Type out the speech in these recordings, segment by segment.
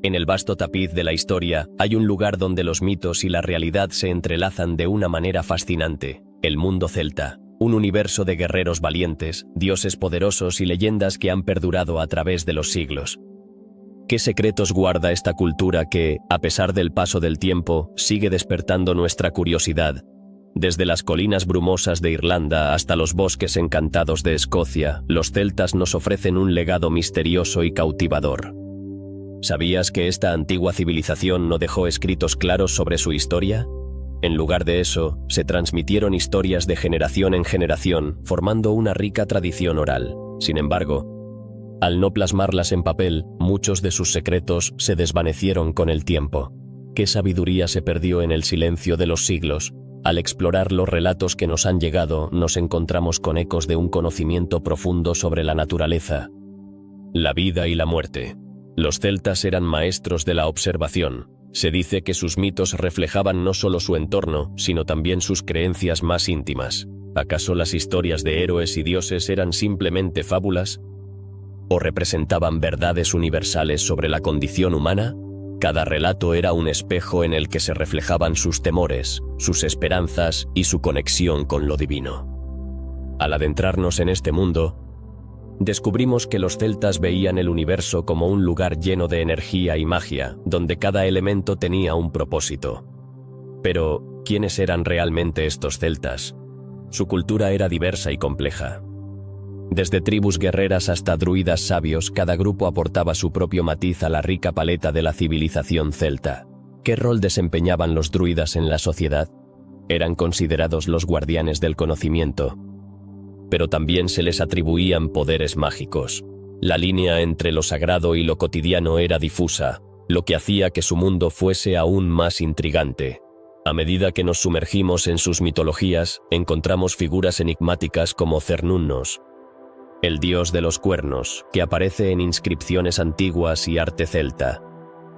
En el vasto tapiz de la historia hay un lugar donde los mitos y la realidad se entrelazan de una manera fascinante: el mundo celta, un universo de guerreros valientes, dioses poderosos y leyendas que han perdurado a través de los siglos. ¿Qué secretos guarda esta cultura que, a pesar del paso del tiempo, sigue despertando nuestra curiosidad? Desde las colinas brumosas de Irlanda hasta los bosques encantados de Escocia, los celtas nos ofrecen un legado misterioso y cautivador. ¿Sabías que esta antigua civilización no dejó escritos claros sobre su historia? En lugar de eso, se transmitieron historias de generación en generación, formando una rica tradición oral. Sin embargo, al no plasmarlas en papel, muchos de sus secretos se desvanecieron con el tiempo. ¿Qué sabiduría se perdió en el silencio de los siglos? Al explorar los relatos que nos han llegado, nos encontramos con ecos de un conocimiento profundo sobre la naturaleza, la vida y la muerte. Los celtas eran maestros de la observación. Se dice que sus mitos reflejaban no solo su entorno, sino también sus creencias más íntimas. ¿Acaso las historias de héroes y dioses eran simplemente fábulas? ¿O representaban verdades universales sobre la condición humana? Cada relato era un espejo en el que se reflejaban sus temores, sus esperanzas y su conexión con lo divino. Al adentrarnos en este mundo, descubrimos que los celtas veían el universo como un lugar lleno de energía y magia, donde cada elemento tenía un propósito. Pero, ¿quiénes eran realmente estos celtas? Su cultura era diversa y compleja. Desde tribus guerreras hasta druidas sabios, cada grupo aportaba su propio matiz a la rica paleta de la civilización celta. ¿Qué rol desempeñaban los druidas en la sociedad? Eran considerados los guardianes del conocimiento, pero también se les atribuían poderes mágicos. La línea entre lo sagrado y lo cotidiano era difusa, lo que hacía que su mundo fuese aún más intrigante. A medida que nos sumergimos en sus mitologías, encontramos figuras enigmáticas como Cernunnos, el dios de los cuernos, que aparece en inscripciones antiguas y arte celta.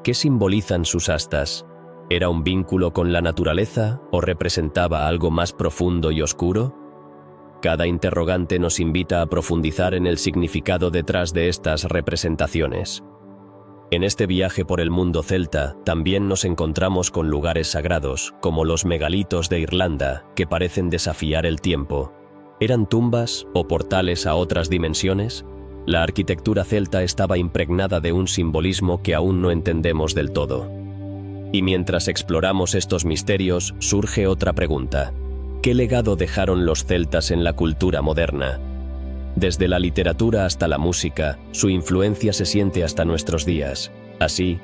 ¿Qué simbolizan sus astas? ¿Era un vínculo con la naturaleza o representaba algo más profundo y oscuro? Cada interrogante nos invita a profundizar en el significado detrás de estas representaciones. En este viaje por el mundo celta, también nos encontramos con lugares sagrados, como los megalitos de Irlanda, que parecen desafiar el tiempo. ¿Eran tumbas o portales a otras dimensiones? La arquitectura celta estaba impregnada de un simbolismo que aún no entendemos del todo. Y mientras exploramos estos misterios, surge otra pregunta. ¿Qué legado dejaron los celtas en la cultura moderna? Desde la literatura hasta la música, su influencia se siente hasta nuestros días. Así,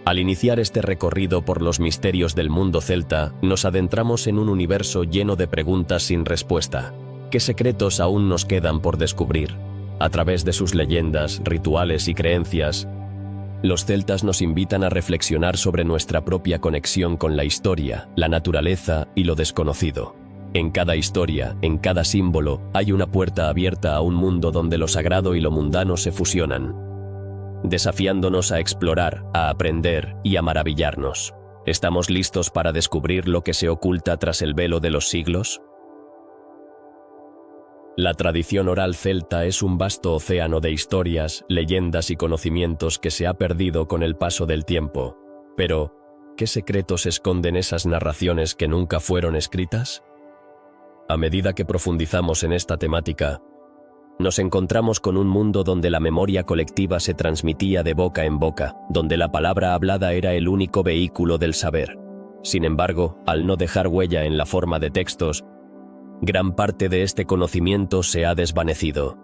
al iniciar este recorrido por los misterios del mundo celta, nos adentramos en un universo lleno de preguntas sin respuesta. ¿Qué secretos aún nos quedan por descubrir? A través de sus leyendas, rituales y creencias, los celtas nos invitan a reflexionar sobre nuestra propia conexión con la historia, la naturaleza y lo desconocido. En cada historia, en cada símbolo, hay una puerta abierta a un mundo donde lo sagrado y lo mundano se fusionan, desafiándonos a explorar, a aprender y a maravillarnos. ¿Estamos listos para descubrir lo que se oculta tras el velo de los siglos? La tradición oral celta es un vasto océano de historias, leyendas y conocimientos que se ha perdido con el paso del tiempo. Pero, ¿qué secretos esconden esas narraciones que nunca fueron escritas? A medida que profundizamos en esta temática, nos encontramos con un mundo donde la memoria colectiva se transmitía de boca en boca, donde la palabra hablada era el único vehículo del saber. Sin embargo, al no dejar huella en la forma de textos, gran parte de este conocimiento se ha desvanecido.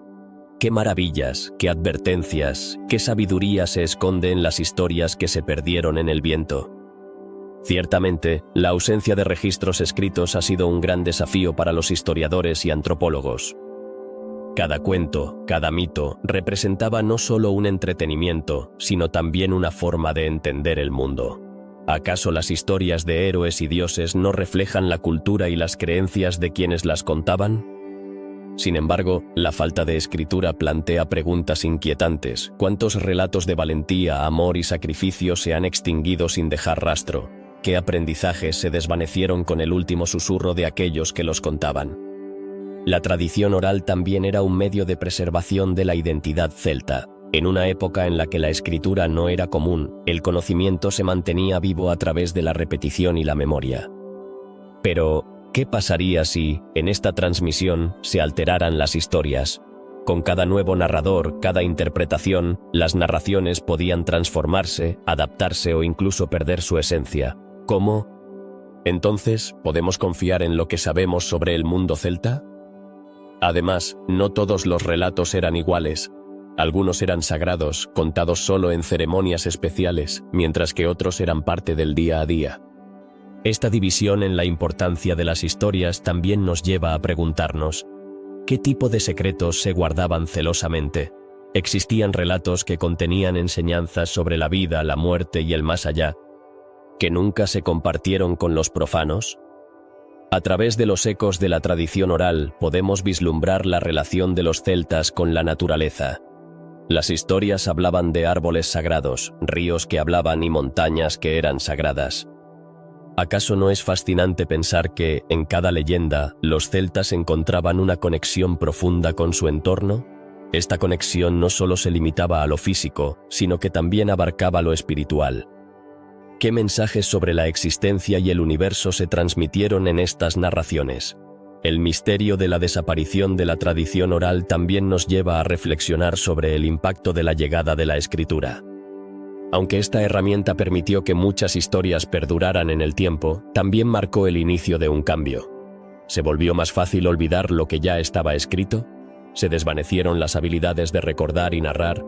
¿Qué maravillas, qué advertencias, qué sabiduría se esconde en las historias que se perdieron en el viento? Ciertamente, la ausencia de registros escritos ha sido un gran desafío para los historiadores y antropólogos. Cada cuento, cada mito, representaba no solo un entretenimiento, sino también una forma de entender el mundo. ¿Acaso las historias de héroes y dioses no reflejan la cultura y las creencias de quienes las contaban? Sin embargo, la falta de escritura plantea preguntas inquietantes. ¿Cuántos relatos de valentía, amor y sacrificio se han extinguido sin dejar rastro? ¿Qué aprendizajes se desvanecieron con el último susurro de aquellos que los contaban? La tradición oral también era un medio de preservación de la identidad celta. En una época en la que la escritura no era común, el conocimiento se mantenía vivo a través de la repetición y la memoria. Pero, ¿qué pasaría si, en esta transmisión, se alteraran las historias? Con cada nuevo narrador, cada interpretación, las narraciones podían transformarse, adaptarse o incluso perder su esencia. ¿Cómo? Entonces, ¿podemos confiar en lo que sabemos sobre el mundo celta? Además, no todos los relatos eran iguales. Algunos eran sagrados, contados solo en ceremonias especiales, mientras que otros eran parte del día a día. Esta división en la importancia de las historias también nos lleva a preguntarnos, ¿qué tipo de secretos se guardaban celosamente? ¿Existían relatos que contenían enseñanzas sobre la vida, la muerte y el más allá, que nunca se compartieron con los profanos? A través de los ecos de la tradición oral podemos vislumbrar la relación de los celtas con la naturaleza. Las historias hablaban de árboles sagrados, ríos que hablaban y montañas que eran sagradas. ¿Acaso no es fascinante pensar que, en cada leyenda, los celtas encontraban una conexión profunda con su entorno? Esta conexión no solo se limitaba a lo físico, sino que también abarcaba lo espiritual. ¿Qué mensajes sobre la existencia y el universo se transmitieron en estas narraciones? El misterio de la desaparición de la tradición oral también nos lleva a reflexionar sobre el impacto de la llegada de la escritura. Aunque esta herramienta permitió que muchas historias perduraran en el tiempo, también marcó el inicio de un cambio. ¿Se volvió más fácil olvidar lo que ya estaba escrito? ¿Se desvanecieron las habilidades de recordar y narrar,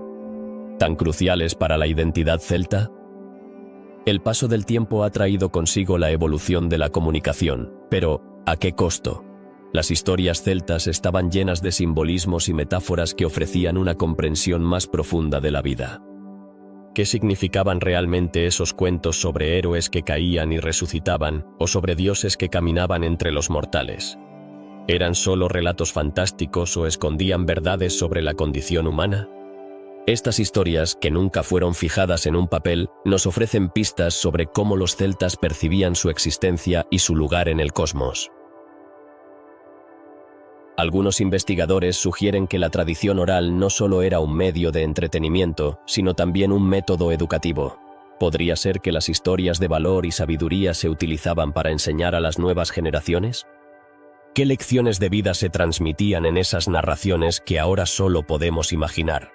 tan cruciales para la identidad celta? El paso del tiempo ha traído consigo la evolución de la comunicación, pero ¿a qué costo? Las historias celtas estaban llenas de simbolismos y metáforas que ofrecían una comprensión más profunda de la vida. ¿Qué significaban realmente esos cuentos sobre héroes que caían y resucitaban, o sobre dioses que caminaban entre los mortales? ¿Eran solo relatos fantásticos o escondían verdades sobre la condición humana? Estas historias, que nunca fueron fijadas en un papel, nos ofrecen pistas sobre cómo los celtas percibían su existencia y su lugar en el cosmos. Algunos investigadores sugieren que la tradición oral no solo era un medio de entretenimiento, sino también un método educativo. ¿Podría ser que las historias de valor y sabiduría se utilizaban para enseñar a las nuevas generaciones? ¿Qué lecciones de vida se transmitían en esas narraciones que ahora solo podemos imaginar?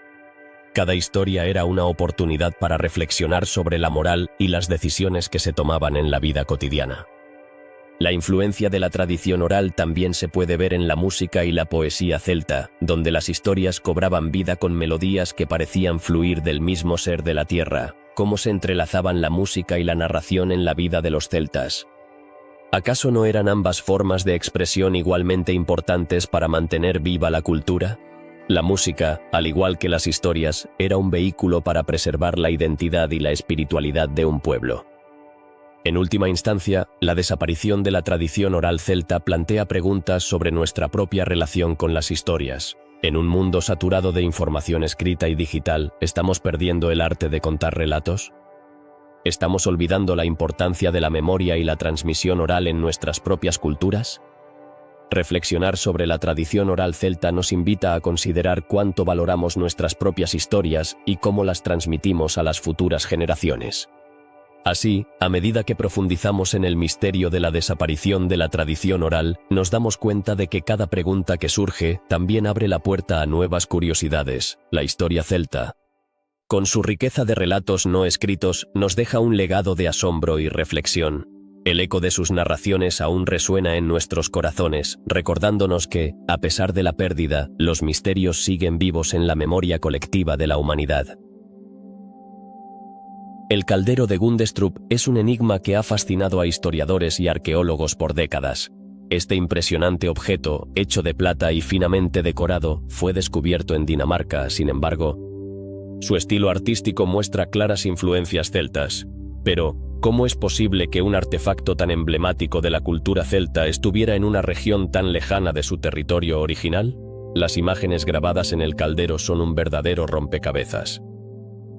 Cada historia era una oportunidad para reflexionar sobre la moral y las decisiones que se tomaban en la vida cotidiana. La influencia de la tradición oral también se puede ver en la música y la poesía celta, donde las historias cobraban vida con melodías que parecían fluir del mismo ser de la tierra. ¿Cómo se entrelazaban la música y la narración en la vida de los celtas? ¿Acaso no eran ambas formas de expresión igualmente importantes para mantener viva la cultura? La música, al igual que las historias, era un vehículo para preservar la identidad y la espiritualidad de un pueblo. En última instancia, la desaparición de la tradición oral celta plantea preguntas sobre nuestra propia relación con las historias. En un mundo saturado de información escrita y digital, ¿estamos perdiendo el arte de contar relatos? ¿Estamos olvidando la importancia de la memoria y la transmisión oral en nuestras propias culturas? Reflexionar sobre la tradición oral celta nos invita a considerar cuánto valoramos nuestras propias historias y cómo las transmitimos a las futuras generaciones. Así, a medida que profundizamos en el misterio de la desaparición de la tradición oral, nos damos cuenta de que cada pregunta que surge también abre la puerta a nuevas curiosidades. La historia celta, con su riqueza de relatos no escritos, nos deja un legado de asombro y reflexión. El eco de sus narraciones aún resuena en nuestros corazones, recordándonos que, a pesar de la pérdida, los misterios siguen vivos en la memoria colectiva de la humanidad. El caldero de Gundestrup es un enigma que ha fascinado a historiadores y arqueólogos por décadas. Este impresionante objeto, hecho de plata y finamente decorado, fue descubierto en Dinamarca, sin embargo. Su estilo artístico muestra claras influencias celtas. Pero, ¿cómo es posible que un artefacto tan emblemático de la cultura celta estuviera en una región tan lejana de su territorio original? Las imágenes grabadas en el caldero son un verdadero rompecabezas.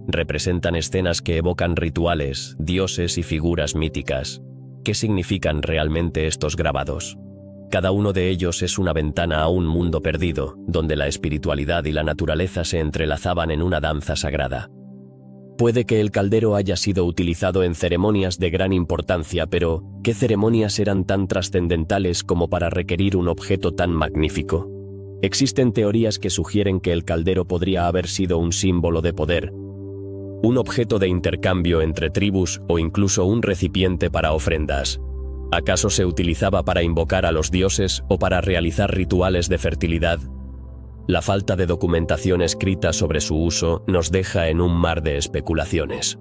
Representan escenas que evocan rituales, dioses y figuras míticas. ¿Qué significan realmente estos grabados? Cada uno de ellos es una ventana a un mundo perdido, donde la espiritualidad y la naturaleza se entrelazaban en una danza sagrada. Puede que el caldero haya sido utilizado en ceremonias de gran importancia, pero ¿qué ceremonias eran tan trascendentales como para requerir un objeto tan magnífico? Existen teorías que sugieren que el caldero podría haber sido un símbolo de poder, un objeto de intercambio entre tribus o incluso un recipiente para ofrendas. ¿Acaso se utilizaba para invocar a los dioses o para realizar rituales de fertilidad? La falta de documentación escrita sobre su uso nos deja en un mar de especulaciones.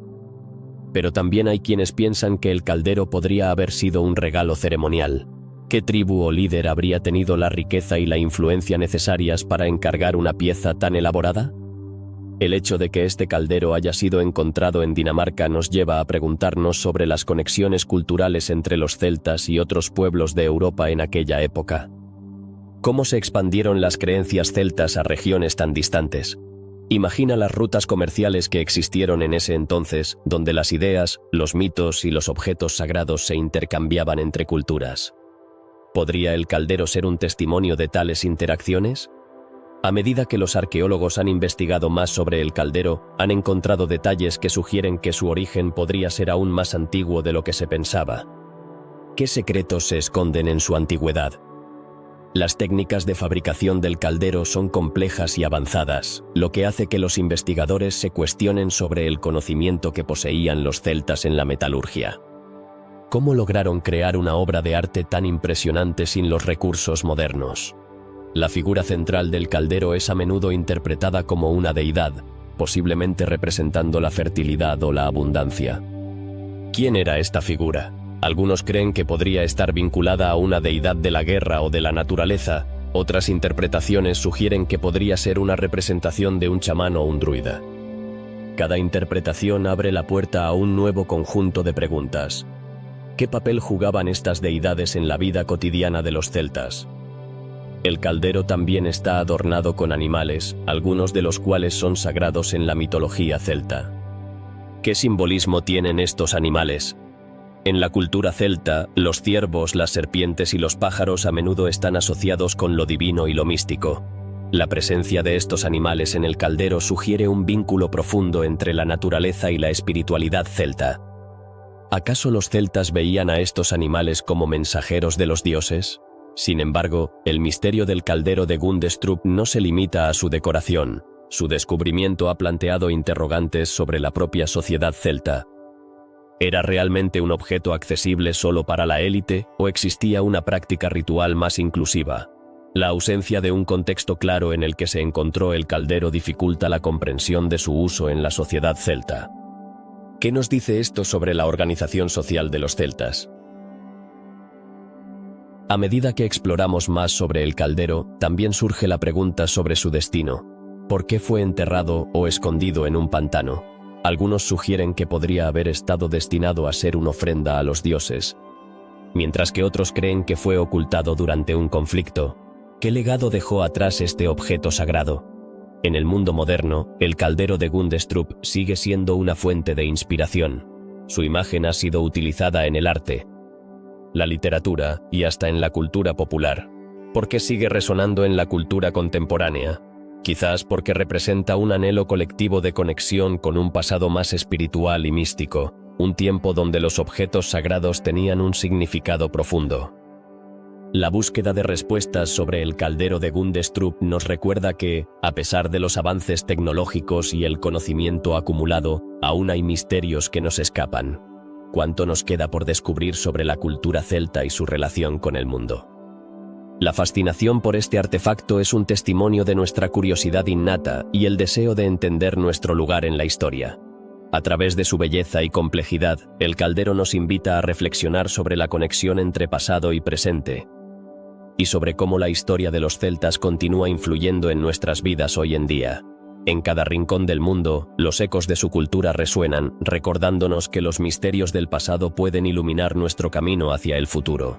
Pero también hay quienes piensan que el caldero podría haber sido un regalo ceremonial. ¿Qué tribu o líder habría tenido la riqueza y la influencia necesarias para encargar una pieza tan elaborada? El hecho de que este caldero haya sido encontrado en Dinamarca nos lleva a preguntarnos sobre las conexiones culturales entre los celtas y otros pueblos de Europa en aquella época. ¿Cómo se expandieron las creencias celtas a regiones tan distantes? Imagina las rutas comerciales que existieron en ese entonces, donde las ideas, los mitos y los objetos sagrados se intercambiaban entre culturas. ¿Podría el caldero ser un testimonio de tales interacciones? A medida que los arqueólogos han investigado más sobre el caldero, han encontrado detalles que sugieren que su origen podría ser aún más antiguo de lo que se pensaba. ¿Qué secretos se esconden en su antigüedad? Las técnicas de fabricación del caldero son complejas y avanzadas, lo que hace que los investigadores se cuestionen sobre el conocimiento que poseían los celtas en la metalurgia. ¿Cómo lograron crear una obra de arte tan impresionante sin los recursos modernos? La figura central del caldero es a menudo interpretada como una deidad, posiblemente representando la fertilidad o la abundancia. ¿Quién era esta figura? Algunos creen que podría estar vinculada a una deidad de la guerra o de la naturaleza. Otras interpretaciones sugieren que podría ser una representación de un chamán o un druida. Cada interpretación abre la puerta a un nuevo conjunto de preguntas. ¿Qué papel jugaban estas deidades en la vida cotidiana de los celtas? El caldero también está adornado con animales, algunos de los cuales son sagrados en la mitología celta. ¿Qué simbolismo tienen estos animales? En la cultura celta, los ciervos, las serpientes y los pájaros a menudo están asociados con lo divino y lo místico. La presencia de estos animales en el caldero sugiere un vínculo profundo entre la naturaleza y la espiritualidad celta. ¿Acaso los celtas veían a estos animales como mensajeros de los dioses? Sin embargo, el misterio del caldero de Gundestrup no se limita a su decoración. Su descubrimiento ha planteado interrogantes sobre la propia sociedad celta. ¿Era realmente un objeto accesible solo para la élite o existía una práctica ritual más inclusiva? La ausencia de un contexto claro en el que se encontró el caldero dificulta la comprensión de su uso en la sociedad celta. ¿Qué nos dice esto sobre la organización social de los celtas? A medida que exploramos más sobre el caldero, también surge la pregunta sobre su destino. ¿Por qué fue enterrado o escondido en un pantano? Algunos sugieren que podría haber estado destinado a ser una ofrenda a los dioses, mientras que otros creen que fue ocultado durante un conflicto. ¿Qué legado dejó atrás este objeto sagrado? En el mundo moderno, el caldero de Gundestrup sigue siendo una fuente de inspiración. Su imagen ha sido utilizada en el arte, la literatura y hasta en la cultura popular. ¿Por qué sigue resonando en la cultura contemporánea? Quizás porque representa un anhelo colectivo de conexión con un pasado más espiritual y místico, un tiempo donde los objetos sagrados tenían un significado profundo. La búsqueda de respuestas sobre el caldero de Gundestrup nos recuerda que, a pesar de los avances tecnológicos y el conocimiento acumulado, aún hay misterios que nos escapan. ¿Cuánto nos queda por descubrir sobre la cultura celta y su relación con el mundo? La fascinación por este artefacto es un testimonio de nuestra curiosidad innata y el deseo de entender nuestro lugar en la historia. A través de su belleza y complejidad, el caldero nos invita a reflexionar sobre la conexión entre pasado y presente, y sobre cómo la historia de los celtas continúa influyendo en nuestras vidas hoy en día. En cada rincón del mundo, los ecos de su cultura resuenan, recordándonos que los misterios del pasado pueden iluminar nuestro camino hacia el futuro.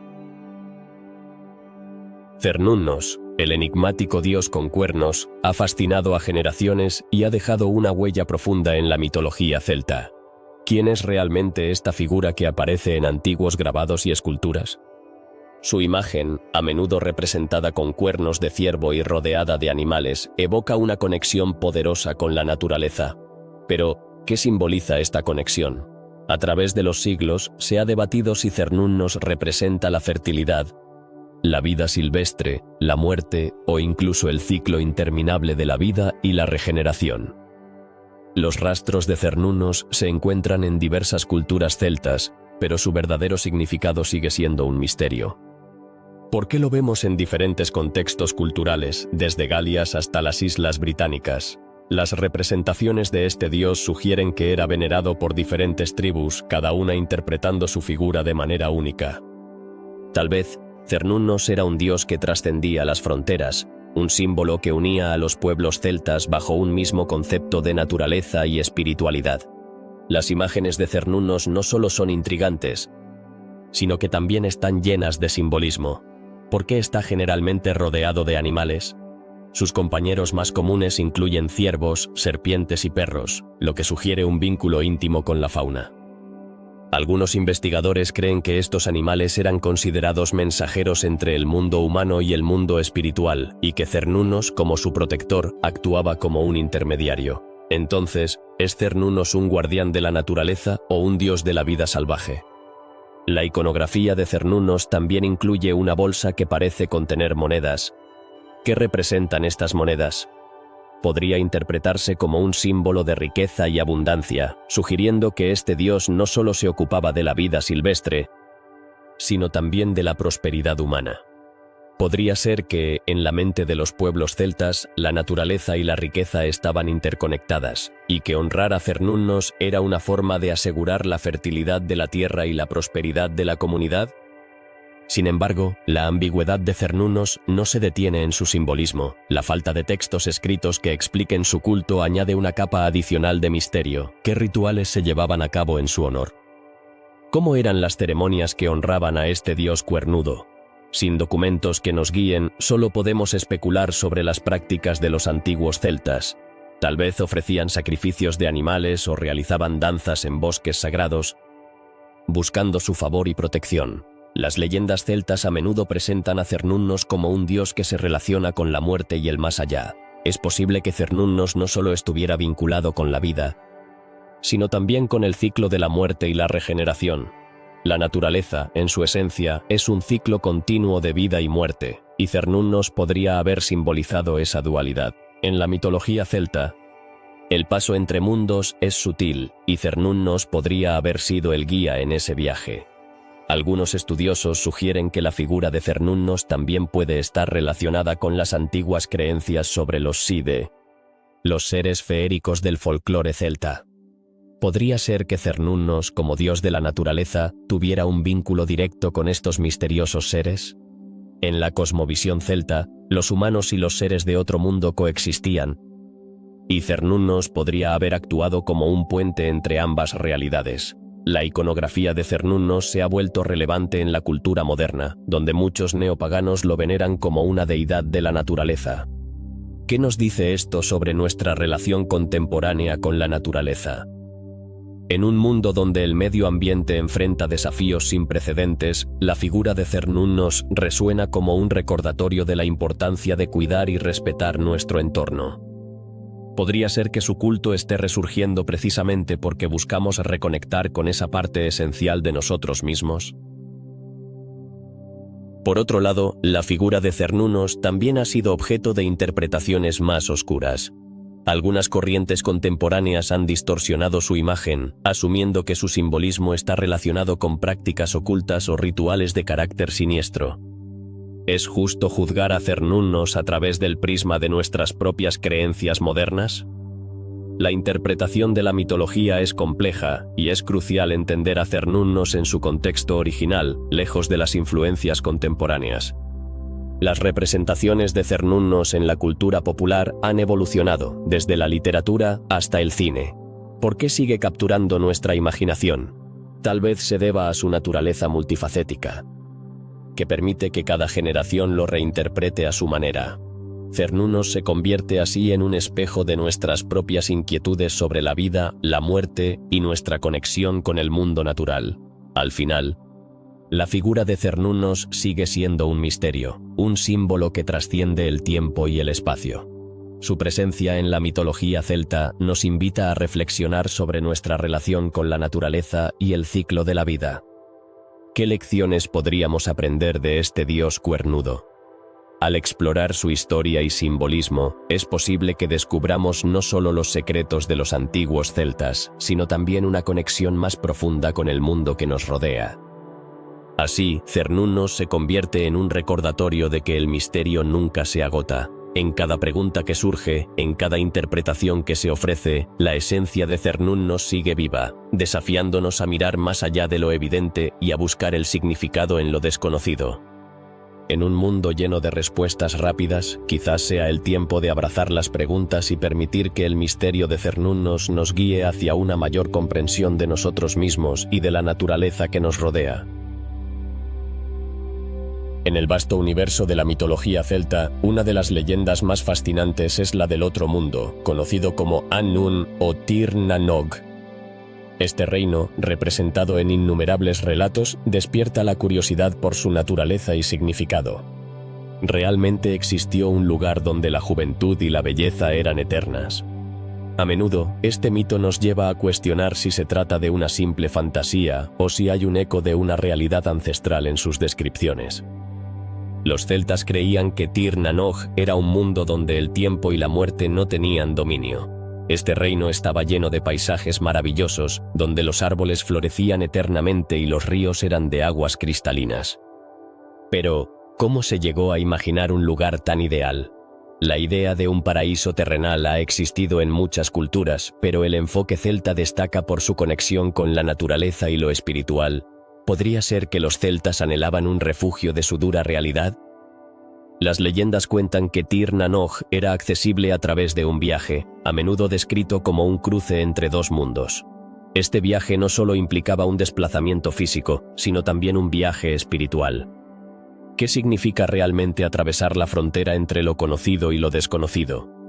Cernunnos, el enigmático dios con cuernos, ha fascinado a generaciones y ha dejado una huella profunda en la mitología celta. ¿Quién es realmente esta figura que aparece en antiguos grabados y esculturas? Su imagen, a menudo representada con cuernos de ciervo y rodeada de animales, evoca una conexión poderosa con la naturaleza. Pero, ¿qué simboliza esta conexión? A través de los siglos, se ha debatido si Cernunnos representa la fertilidad, la vida silvestre, la muerte o incluso el ciclo interminable de la vida y la regeneración. Los rastros de Cernunnos se encuentran en diversas culturas celtas, pero su verdadero significado sigue siendo un misterio. ¿Por qué lo vemos en diferentes contextos culturales, desde Galias hasta las Islas Británicas? Las representaciones de este dios sugieren que era venerado por diferentes tribus, cada una interpretando su figura de manera única. Tal vez, Cernunnos era un dios que trascendía las fronteras, un símbolo que unía a los pueblos celtas bajo un mismo concepto de naturaleza y espiritualidad. Las imágenes de Cernunnos no solo son intrigantes, sino que también están llenas de simbolismo. ¿Por qué está generalmente rodeado de animales? Sus compañeros más comunes incluyen ciervos, serpientes y perros, lo que sugiere un vínculo íntimo con la fauna. Algunos investigadores creen que estos animales eran considerados mensajeros entre el mundo humano y el mundo espiritual, y que Cernunnos, como su protector, actuaba como un intermediario. Entonces, ¿es Cernunnos un guardián de la naturaleza o un dios de la vida salvaje? La iconografía de Cernunnos también incluye una bolsa que parece contener monedas. ¿Qué representan estas monedas? Podría interpretarse como un símbolo de riqueza y abundancia, sugiriendo que este dios no solo se ocupaba de la vida silvestre, sino también de la prosperidad humana. Podría ser que, en la mente de los pueblos celtas, la naturaleza y la riqueza estaban interconectadas, y que honrar a Cernunnos era una forma de asegurar la fertilidad de la tierra y la prosperidad de la comunidad. Sin embargo, la ambigüedad de Cernunnos no se detiene en su simbolismo. La falta de textos escritos que expliquen su culto añade una capa adicional de misterio. ¿Qué rituales se llevaban a cabo en su honor? ¿Cómo eran las ceremonias que honraban a este dios cuernudo? Sin documentos que nos guíen, solo podemos especular sobre las prácticas de los antiguos celtas. Tal vez ofrecían sacrificios de animales o realizaban danzas en bosques sagrados, buscando su favor y protección. Las leyendas celtas a menudo presentan a Cernunnos como un dios que se relaciona con la muerte y el más allá. Es posible que Cernunnos no solo estuviera vinculado con la vida, sino también con el ciclo de la muerte y la regeneración. La naturaleza, en su esencia, es un ciclo continuo de vida y muerte, y Cernunnos podría haber simbolizado esa dualidad. En la mitología celta, el paso entre mundos es sutil, y Cernunnos podría haber sido el guía en ese viaje. Algunos estudiosos sugieren que la figura de Cernunnos también puede estar relacionada con las antiguas creencias sobre los Side, los seres feéricos del folclore celta. ¿Podría ser que Cernunnos, como dios de la naturaleza, tuviera un vínculo directo con estos misteriosos seres? En la cosmovisión celta, los humanos y los seres de otro mundo coexistían, y Cernunnos podría haber actuado como un puente entre ambas realidades. La iconografía de Cernunnos se ha vuelto relevante en la cultura moderna, donde muchos neopaganos lo veneran como una deidad de la naturaleza. ¿Qué nos dice esto sobre nuestra relación contemporánea con la naturaleza? En un mundo donde el medio ambiente enfrenta desafíos sin precedentes, la figura de Cernunnos resuena como un recordatorio de la importancia de cuidar y respetar nuestro entorno. ¿Podría ser que su culto esté resurgiendo precisamente porque buscamos reconectar con esa parte esencial de nosotros mismos? Por otro lado, la figura de Cernunnos también ha sido objeto de interpretaciones más oscuras. Algunas corrientes contemporáneas han distorsionado su imagen, asumiendo que su simbolismo está relacionado con prácticas ocultas o rituales de carácter siniestro. ¿Es justo juzgar a Cernunnos a través del prisma de nuestras propias creencias modernas? La interpretación de la mitología es compleja, y es crucial entender a Cernunnos en su contexto original, lejos de las influencias contemporáneas. Las representaciones de Cernunnos en la cultura popular han evolucionado, desde la literatura hasta el cine. ¿Por qué sigue capturando nuestra imaginación? Tal vez se deba a su naturaleza multifacética, que permite que cada generación lo reinterprete a su manera. Cernunnos se convierte así en un espejo de nuestras propias inquietudes sobre la vida, la muerte y nuestra conexión con el mundo natural. Al final, La figura de Cernunnos sigue siendo un misterio, un símbolo que trasciende el tiempo y el espacio. Su presencia en la mitología celta nos invita a reflexionar sobre nuestra relación con la naturaleza y el ciclo de la vida. ¿Qué lecciones podríamos aprender de este dios cuernudo? Al explorar su historia y simbolismo, es posible que descubramos no solo los secretos de los antiguos celtas, sino también una conexión más profunda con el mundo que nos rodea. Así, Cernunnos se convierte en un recordatorio de que el misterio nunca se agota. En cada pregunta que surge, en cada interpretación que se ofrece, la esencia de Cernunnos sigue viva, desafiándonos a mirar más allá de lo evidente y a buscar el significado en lo desconocido. En un mundo lleno de respuestas rápidas, quizás sea el tiempo de abrazar las preguntas y permitir que el misterio de Cernunnos nos guíe hacia una mayor comprensión de nosotros mismos y de la naturaleza que nos rodea. En el vasto universo de la mitología celta, una de las leyendas más fascinantes es la del Otro Mundo, conocido como Annwn o Tir na Nog. Este reino, representado en innumerables relatos, despierta la curiosidad por su naturaleza y significado. ¿Realmente existió un lugar donde la juventud y la belleza eran eternas? A menudo, este mito nos lleva a cuestionar si se trata de una simple fantasía o si hay un eco de una realidad ancestral en sus descripciones. Los celtas creían que Tir na Nog era un mundo donde el tiempo y la muerte no tenían dominio. Este reino estaba lleno de paisajes maravillosos, donde los árboles florecían eternamente y los ríos eran de aguas cristalinas. Pero, ¿cómo se llegó a imaginar un lugar tan ideal? La idea de un paraíso terrenal ha existido en muchas culturas, pero el enfoque celta destaca por su conexión con la naturaleza y lo espiritual. ¿Podría ser que los celtas anhelaban un refugio de su dura realidad? Las leyendas cuentan que Tir na Nog era accesible a través de un viaje, a menudo descrito como un cruce entre dos mundos. Este viaje no solo implicaba un desplazamiento físico, sino también un viaje espiritual. ¿Qué significa realmente atravesar la frontera entre lo conocido y lo desconocido?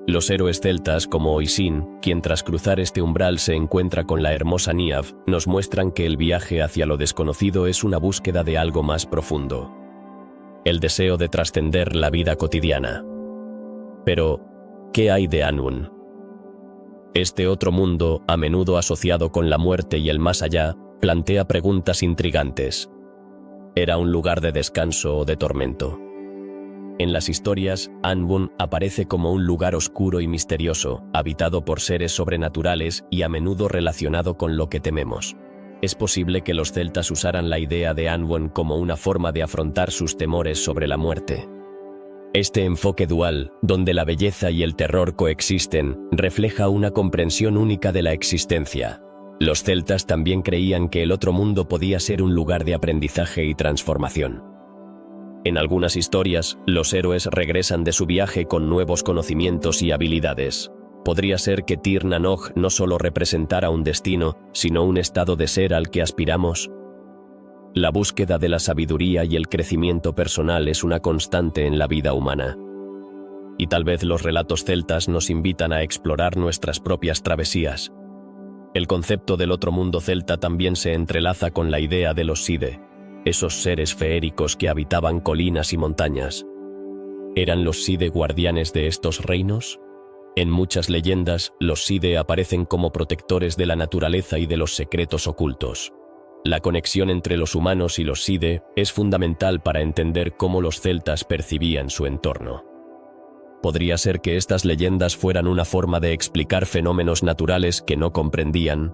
Los héroes celtas como Oisin, quien tras cruzar este umbral se encuentra con la hermosa Niamh, nos muestran que el viaje hacia lo desconocido es una búsqueda de algo más profundo. El deseo de trascender la vida cotidiana. Pero, ¿qué hay de Annwn? Este otro mundo, a menudo asociado con la muerte y el más allá, plantea preguntas intrigantes. ¿Era un lugar de descanso o de tormento? En las historias, Annwn aparece como un lugar oscuro y misterioso, habitado por seres sobrenaturales y a menudo relacionado con lo que tememos. Es posible que los celtas usaran la idea de Annwn como una forma de afrontar sus temores sobre la muerte. Este enfoque dual, donde la belleza y el terror coexisten, refleja una comprensión única de la existencia. Los celtas también creían que el otro mundo podía ser un lugar de aprendizaje y transformación. En algunas historias, los héroes regresan de su viaje con nuevos conocimientos y habilidades. Podría ser que Tir na Nog no solo representara un destino, sino un estado de ser al que aspiramos. La búsqueda de la sabiduría y el crecimiento personal es una constante en la vida humana. Y tal vez los relatos celtas nos invitan a explorar nuestras propias travesías. El concepto del otro mundo celta también se entrelaza con la idea de los Side, esos seres feéricos que habitaban colinas y montañas. ¿Eran los Side guardianes de estos reinos? En muchas leyendas, los Side aparecen como protectores de la naturaleza y de los secretos ocultos. La conexión entre los humanos y los Side es fundamental para entender cómo los celtas percibían su entorno. ¿Podría ser que estas leyendas fueran una forma de explicar fenómenos naturales que no comprendían?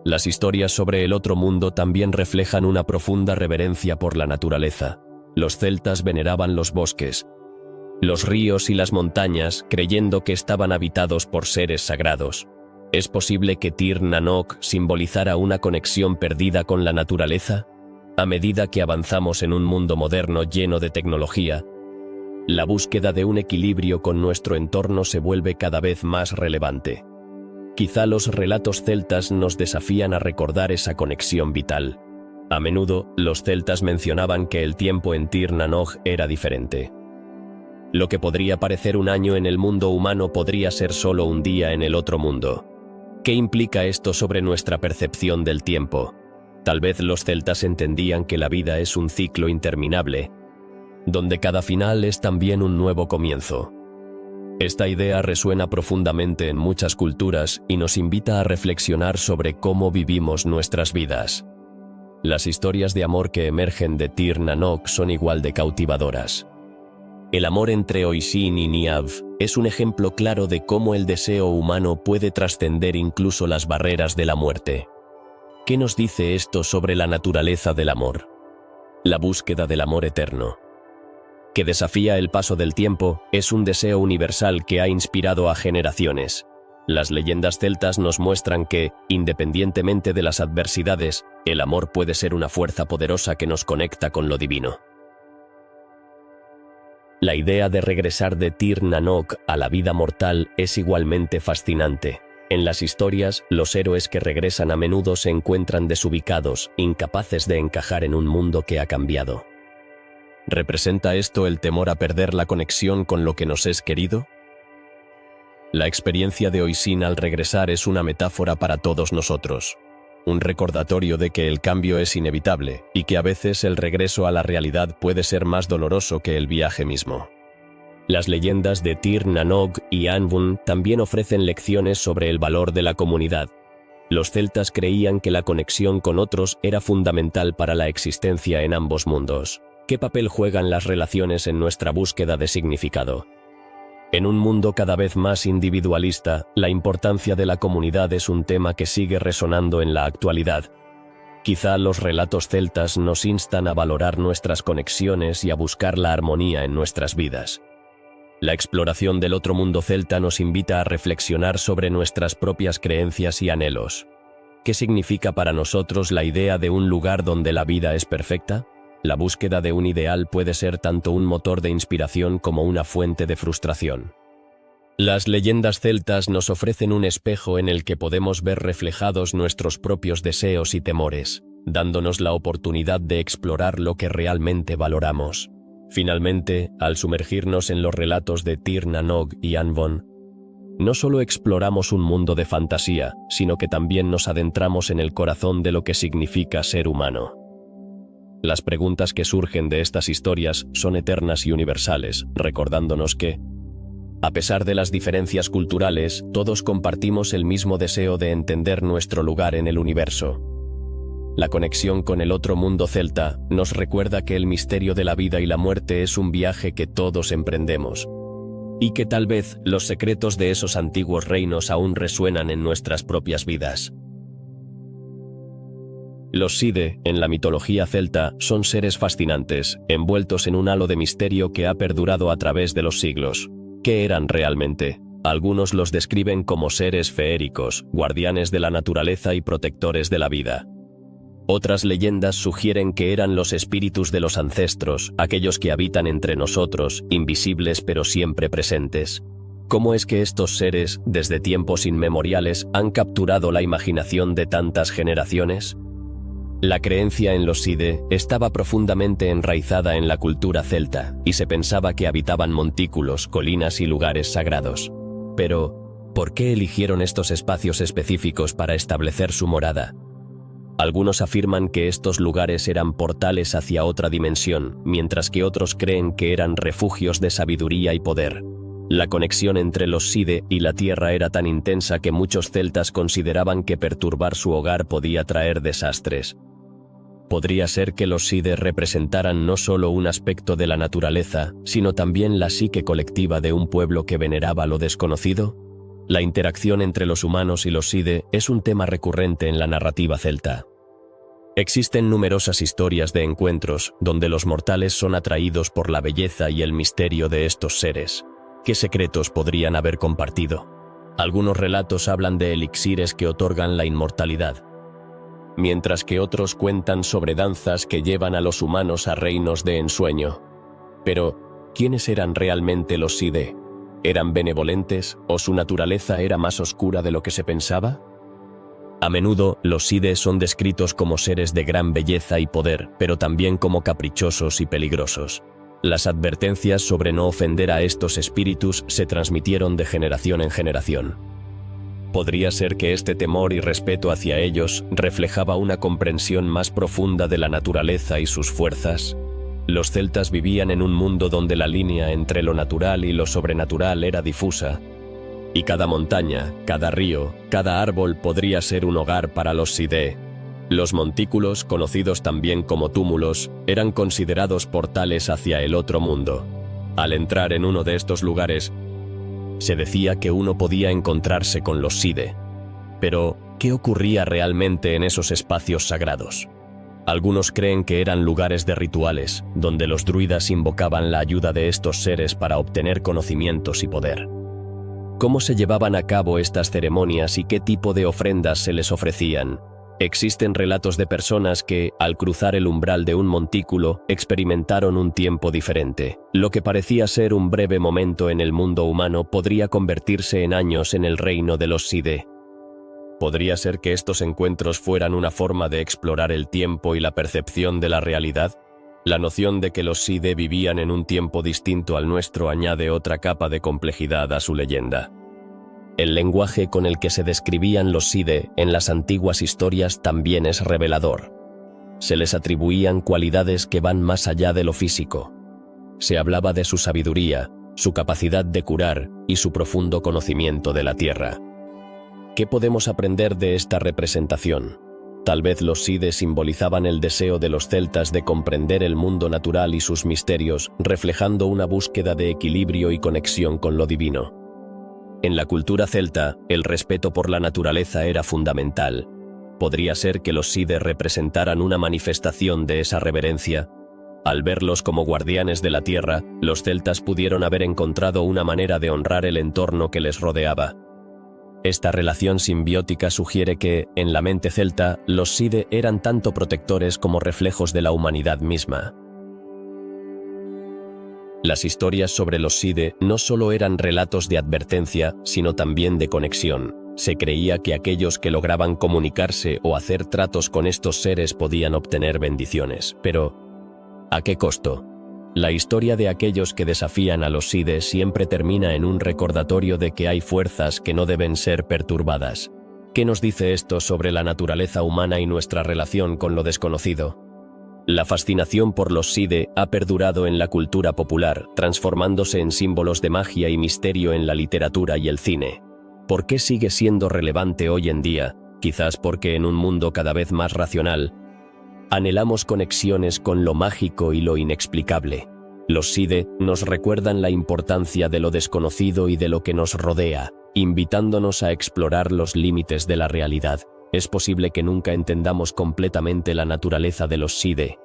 Las historias sobre el otro mundo también reflejan una profunda reverencia por la naturaleza. Los celtas veneraban los bosques, los ríos y las montañas, creyendo que estaban habitados por seres sagrados. ¿Es posible que Tir na Nog simbolizara una conexión perdida con la naturaleza? A medida que avanzamos en un mundo moderno lleno de tecnología, la búsqueda de un equilibrio con nuestro entorno se vuelve cada vez más relevante. Quizá los relatos celtas nos desafían a recordar esa conexión vital. A menudo, los celtas mencionaban que el tiempo en Tir na Nog era diferente. Lo que podría parecer un año en el mundo humano podría ser solo un día en el otro mundo. ¿Qué implica esto sobre nuestra percepción del tiempo? Tal vez los celtas entendían que la vida es un ciclo interminable, donde cada final es también un nuevo comienzo. Esta idea resuena profundamente en muchas culturas y nos invita a reflexionar sobre cómo vivimos nuestras vidas. Las historias de amor que emergen de Tir Nanok son igual de cautivadoras. El amor entre Oisin y Niamh es un ejemplo claro de cómo el deseo humano puede trascender incluso las barreras de la muerte. ¿Qué nos dice esto sobre la naturaleza del amor? La búsqueda del amor eterno, que desafía el paso del tiempo, es un deseo universal que ha inspirado a generaciones. Las leyendas celtas nos muestran que, independientemente de las adversidades, el amor puede ser una fuerza poderosa que nos conecta con lo divino. La idea de regresar de Tir Nanok a la vida mortal es igualmente fascinante. En las historias, los héroes que regresan a menudo se encuentran desubicados, incapaces de encajar en un mundo que ha cambiado. ¿Representa esto el temor a perder la conexión con lo que nos es querido? La experiencia de Oisin al regresar es una metáfora para todos nosotros. Un recordatorio de que el cambio es inevitable y que a veces el regreso a la realidad puede ser más doloroso que el viaje mismo. Las leyendas de Tir Nanok y Anvon también ofrecen lecciones sobre el valor de la comunidad. Los celtas creían que la conexión con otros era fundamental para la existencia en ambos mundos. ¿Qué papel juegan las relaciones en nuestra búsqueda de significado? En un mundo cada vez más individualista, la importancia de la comunidad es un tema que sigue resonando en la actualidad. Quizá los relatos celtas nos instan a valorar nuestras conexiones y a buscar la armonía en nuestras vidas. La exploración del otro mundo celta nos invita a reflexionar sobre nuestras propias creencias y anhelos. ¿Qué significa para nosotros la idea de un lugar donde la vida es perfecta? La búsqueda de un ideal puede ser tanto un motor de inspiración como una fuente de frustración. Las leyendas celtas nos ofrecen un espejo en el que podemos ver reflejados nuestros propios deseos y temores, dándonos la oportunidad de explorar lo que realmente valoramos. Finalmente, al sumergirnos en los relatos de Tir Nanok y Anvon, no solo exploramos un mundo de fantasía, sino que también nos adentramos en el corazón de lo que significa ser humano. Las preguntas que surgen de estas historias son eternas y universales, recordándonos que, a pesar de las diferencias culturales, todos compartimos el mismo deseo de entender nuestro lugar en el universo. La conexión con el otro mundo celta nos recuerda que el misterio de la vida y la muerte es un viaje que todos emprendemos, y que tal vez los secretos de esos antiguos reinos aún resuenan en nuestras propias vidas. Los Side, en la mitología celta, son seres fascinantes, envueltos en un halo de misterio que ha perdurado a través de los siglos. ¿Qué eran realmente? Algunos los describen como seres feéricos, guardianes de la naturaleza y protectores de la vida. Otras leyendas sugieren que eran los espíritus de los ancestros, aquellos que habitan entre nosotros, invisibles pero siempre presentes. ¿Cómo es que estos seres, desde tiempos inmemoriales, han capturado la imaginación de tantas generaciones? La creencia en los Side estaba profundamente enraizada en la cultura celta, y se pensaba que habitaban montículos, colinas y lugares sagrados. Pero, ¿por qué eligieron estos espacios específicos para establecer su morada? Algunos afirman que estos lugares eran portales hacia otra dimensión, mientras que otros creen que eran refugios de sabiduría y poder. La conexión entre los Side y la tierra era tan intensa que muchos celtas consideraban que perturbar su hogar podía traer desastres. ¿Podría ser que los Side representaran no solo un aspecto de la naturaleza, sino también la psique colectiva de un pueblo que veneraba lo desconocido? La interacción entre los humanos y los Side es un tema recurrente en la narrativa celta. Existen numerosas historias de encuentros donde los mortales son atraídos por la belleza y el misterio de estos seres. ¿Qué secretos podrían haber compartido? Algunos relatos hablan de elixires que otorgan la inmortalidad, mientras que otros cuentan sobre danzas que llevan a los humanos a reinos de ensueño. Pero, ¿quiénes eran realmente los Side? ¿Eran benevolentes o su naturaleza era más oscura de lo que se pensaba? A menudo, los Side son descritos como seres de gran belleza y poder, pero también como caprichosos y peligrosos. Las advertencias sobre no ofender a estos espíritus se transmitieron de generación en generación. Podría ser que este temor y respeto hacia ellos reflejaba una comprensión más profunda de la naturaleza y sus fuerzas. Los celtas vivían en un mundo donde la línea entre lo natural y lo sobrenatural era difusa, y cada montaña, cada río, cada árbol podría ser un hogar para los Sidhe. Los montículos, conocidos también como túmulos, eran considerados portales hacia el otro mundo. Al entrar en uno de estos lugares, se decía que uno podía encontrarse con los Sidhe. Pero, ¿qué ocurría realmente en esos espacios sagrados? Algunos creen que eran lugares de rituales, donde los druidas invocaban la ayuda de estos seres para obtener conocimientos y poder. ¿Cómo se llevaban a cabo estas ceremonias y qué tipo de ofrendas se les ofrecían? Existen relatos de personas que, al cruzar el umbral de un montículo, experimentaron un tiempo diferente. Lo que parecía ser un breve momento en el mundo humano podría convertirse en años en el reino de los Sidhe. ¿Podría ser que estos encuentros fueran una forma de explorar el tiempo y la percepción de la realidad? La noción de que los Sidhe vivían en un tiempo distinto al nuestro añade otra capa de complejidad a su leyenda. El lenguaje con el que se describían los Sidhe en las antiguas historias también es revelador. Se les atribuían cualidades que van más allá de lo físico. Se hablaba de su sabiduría, su capacidad de curar y su profundo conocimiento de la tierra. ¿Qué podemos aprender de esta representación? Tal vez los Sidhe simbolizaban el deseo de los celtas de comprender el mundo natural y sus misterios, reflejando una búsqueda de equilibrio y conexión con lo divino. En la cultura celta, el respeto por la naturaleza era fundamental. ¿Podría ser que los Sidhe representaran una manifestación de esa reverencia? Al verlos como guardianes de la tierra, los celtas pudieron haber encontrado una manera de honrar el entorno que les rodeaba. Esta relación simbiótica sugiere que, en la mente celta, los Sidhe eran tanto protectores como reflejos de la humanidad misma. Las historias sobre los Sidhe no solo eran relatos de advertencia, sino también de conexión. Se creía que aquellos que lograban comunicarse o hacer tratos con estos seres podían obtener bendiciones. Pero, ¿a qué costo? La historia de aquellos que desafían a los Sidhe siempre termina en un recordatorio de que hay fuerzas que no deben ser perturbadas. ¿Qué nos dice esto sobre la naturaleza humana y nuestra relación con lo desconocido? La fascinación por los Sidhe ha perdurado en la cultura popular, transformándose en símbolos de magia y misterio en la literatura y el cine. ¿Por qué sigue siendo relevante hoy en día? Quizás porque en un mundo cada vez más racional, anhelamos conexiones con lo mágico y lo inexplicable. Los Sidhe nos recuerdan la importancia de lo desconocido y de lo que nos rodea, invitándonos a explorar los límites de la realidad. Es posible que nunca entendamos completamente la naturaleza de los Sidhe.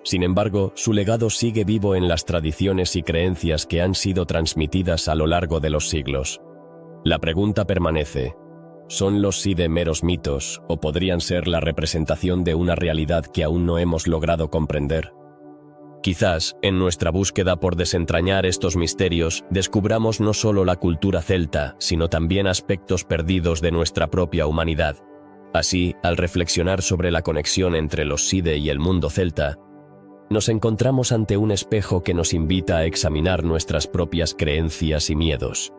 Sin embargo, su legado sigue vivo en las tradiciones y creencias que han sido transmitidas a lo largo de los siglos. La pregunta permanece: ¿son los Sidhe meros mitos o podrían ser la representación de una realidad que aún no hemos logrado comprender? Quizás, en nuestra búsqueda por desentrañar estos misterios, descubramos no solo la cultura celta, sino también aspectos perdidos de nuestra propia humanidad. Así, al reflexionar sobre la conexión entre los Sidhe y el mundo celta, nos encontramos ante un espejo que nos invita a examinar nuestras propias creencias y miedos.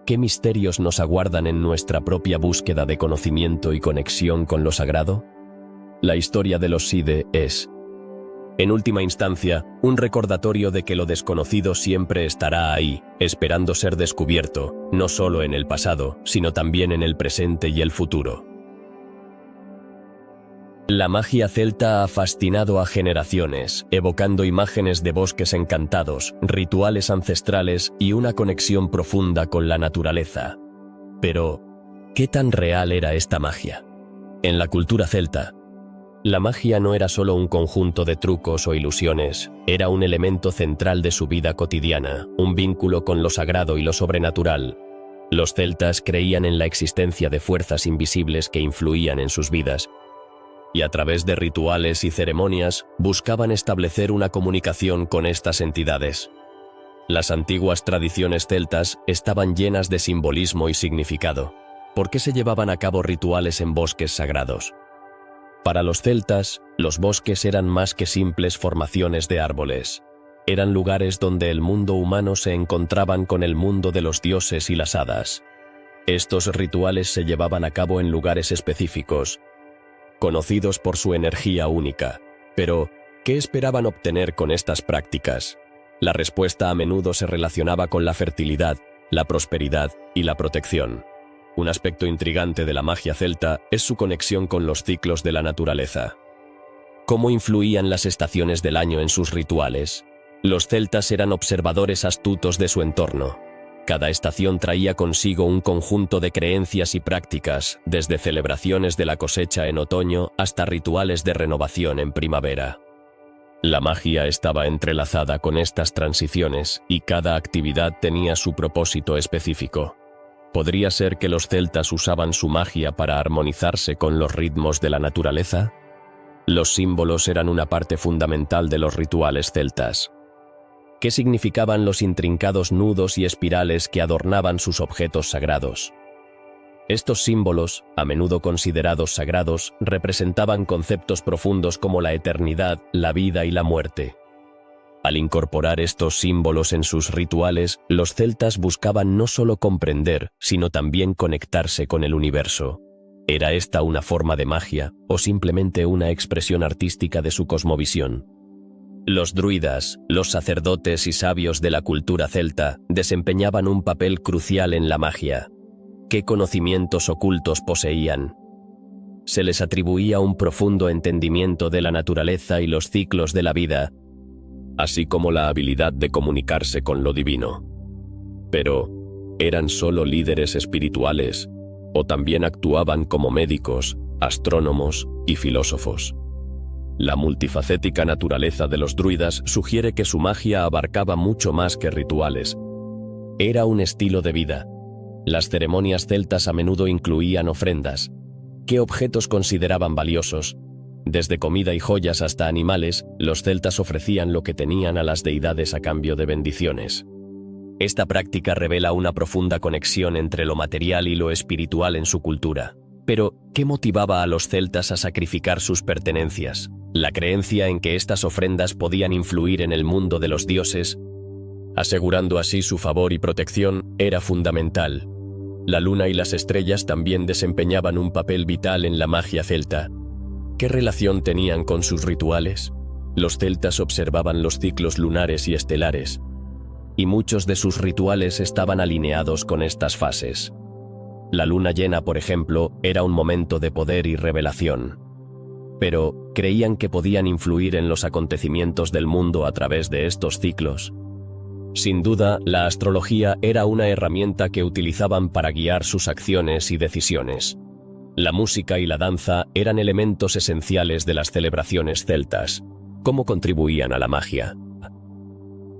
¿Qué misterios nos aguardan en nuestra propia búsqueda de conocimiento y conexión con lo sagrado? La historia de los Sidhe es, en última instancia, un recordatorio de que lo desconocido siempre estará ahí, esperando ser descubierto, no solo en el pasado, sino también en el presente y el futuro. La magia celta ha fascinado a generaciones, evocando imágenes de bosques encantados, rituales ancestrales y una conexión profunda con la naturaleza. Pero, ¿qué tan real era esta magia? En la cultura celta, la magia no era solo un conjunto de trucos o ilusiones, era un elemento central de su vida cotidiana, un vínculo con lo sagrado y lo sobrenatural. Los celtas creían en la existencia de fuerzas invisibles que influían en sus vidas, y a través de rituales y ceremonias buscaban establecer una comunicación con estas entidades. Las antiguas tradiciones celtas estaban llenas de simbolismo y significado. ¿Por qué se llevaban a cabo rituales en bosques sagrados? Para los celtas, los bosques eran más que simples formaciones de árboles. Eran lugares donde el mundo humano se encontraban con el mundo de los dioses y las hadas. Estos rituales se llevaban a cabo en lugares específicos, conocidos por su energía única. Pero, ¿qué esperaban obtener con estas prácticas? La respuesta a menudo se relacionaba con la fertilidad, la prosperidad y la protección. Un aspecto intrigante de la magia celta es su conexión con los ciclos de la naturaleza. ¿Cómo influían las estaciones del año en sus rituales? Los celtas eran observadores astutos de su entorno. Cada estación traía consigo un conjunto de creencias y prácticas, desde celebraciones de la cosecha en otoño hasta rituales de renovación en primavera. La magia estaba entrelazada con estas transiciones y cada actividad tenía su propósito específico. ¿Podría ser que los celtas usaban su magia para armonizarse con los ritmos de la naturaleza? Los símbolos eran una parte fundamental de los rituales celtas. ¿Qué significaban los intrincados nudos y espirales que adornaban sus objetos sagrados? Estos símbolos, a menudo considerados sagrados, representaban conceptos profundos como la eternidad, la vida y la muerte. Al incorporar estos símbolos en sus rituales, los celtas buscaban no solo comprender, sino también conectarse con el universo. ¿Era esta una forma de magia o simplemente una expresión artística de su cosmovisión? Los druidas, los sacerdotes y sabios de la cultura celta, desempeñaban un papel crucial en la magia. ¿Qué conocimientos ocultos poseían? Se les atribuía un profundo entendimiento de la naturaleza y los ciclos de la vida, así como la habilidad de comunicarse con lo divino. Pero, ¿eran solo líderes espirituales o también actuaban como médicos, astrónomos y filósofos? La multifacética naturaleza de los druidas sugiere que su magia abarcaba mucho más que rituales. Era un estilo de vida. Las ceremonias celtas a menudo incluían ofrendas. ¿Qué objetos consideraban valiosos? Desde comida y joyas hasta animales, los celtas ofrecían lo que tenían a las deidades a cambio de bendiciones. Esta práctica revela una profunda conexión entre lo material y lo espiritual en su cultura. Pero, ¿qué motivaba a los celtas a sacrificar sus pertenencias? La creencia en que estas ofrendas podían influir en el mundo de los dioses, asegurando así su favor y protección, era fundamental. La luna y las estrellas también desempeñaban un papel vital en la magia celta. ¿Qué relación tenían con sus rituales? Los celtas observaban los ciclos lunares y estelares, y muchos de sus rituales estaban alineados con estas fases. La luna llena, por ejemplo, era un momento de poder y revelación. Pero, ¿creían que podían influir en los acontecimientos del mundo a través de estos ciclos? Sin duda, la astrología era una herramienta que utilizaban para guiar sus acciones y decisiones. La música y la danza eran elementos esenciales de las celebraciones celtas. ¿Cómo contribuían a la magia?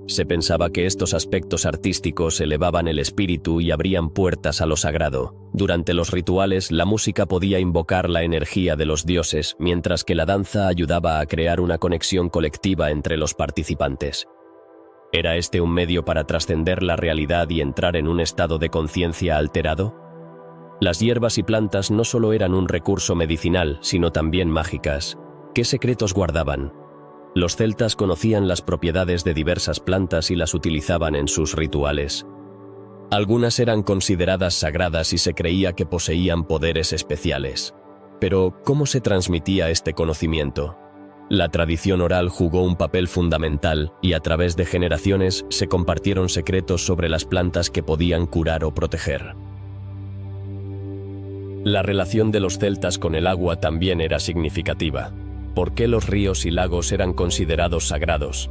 Se pensaba que estos aspectos artísticos elevaban el espíritu y abrían puertas a lo sagrado. Durante los rituales, la música podía invocar la energía de los dioses, mientras que la danza ayudaba a crear una conexión colectiva entre los participantes. ¿Era este un medio para trascender la realidad y entrar en un estado de conciencia alterado? Las hierbas y plantas no solo eran un recurso medicinal, sino también mágicas. ¿Qué secretos guardaban? Los celtas conocían las propiedades de diversas plantas y las utilizaban en sus rituales. Algunas eran consideradas sagradas y se creía que poseían poderes especiales. Pero, ¿cómo se transmitía este conocimiento? La tradición oral jugó un papel fundamental y a través de generaciones se compartieron secretos sobre las plantas que podían curar o proteger. La relación de los celtas con el agua también era significativa. ¿Por qué los ríos y lagos eran considerados sagrados?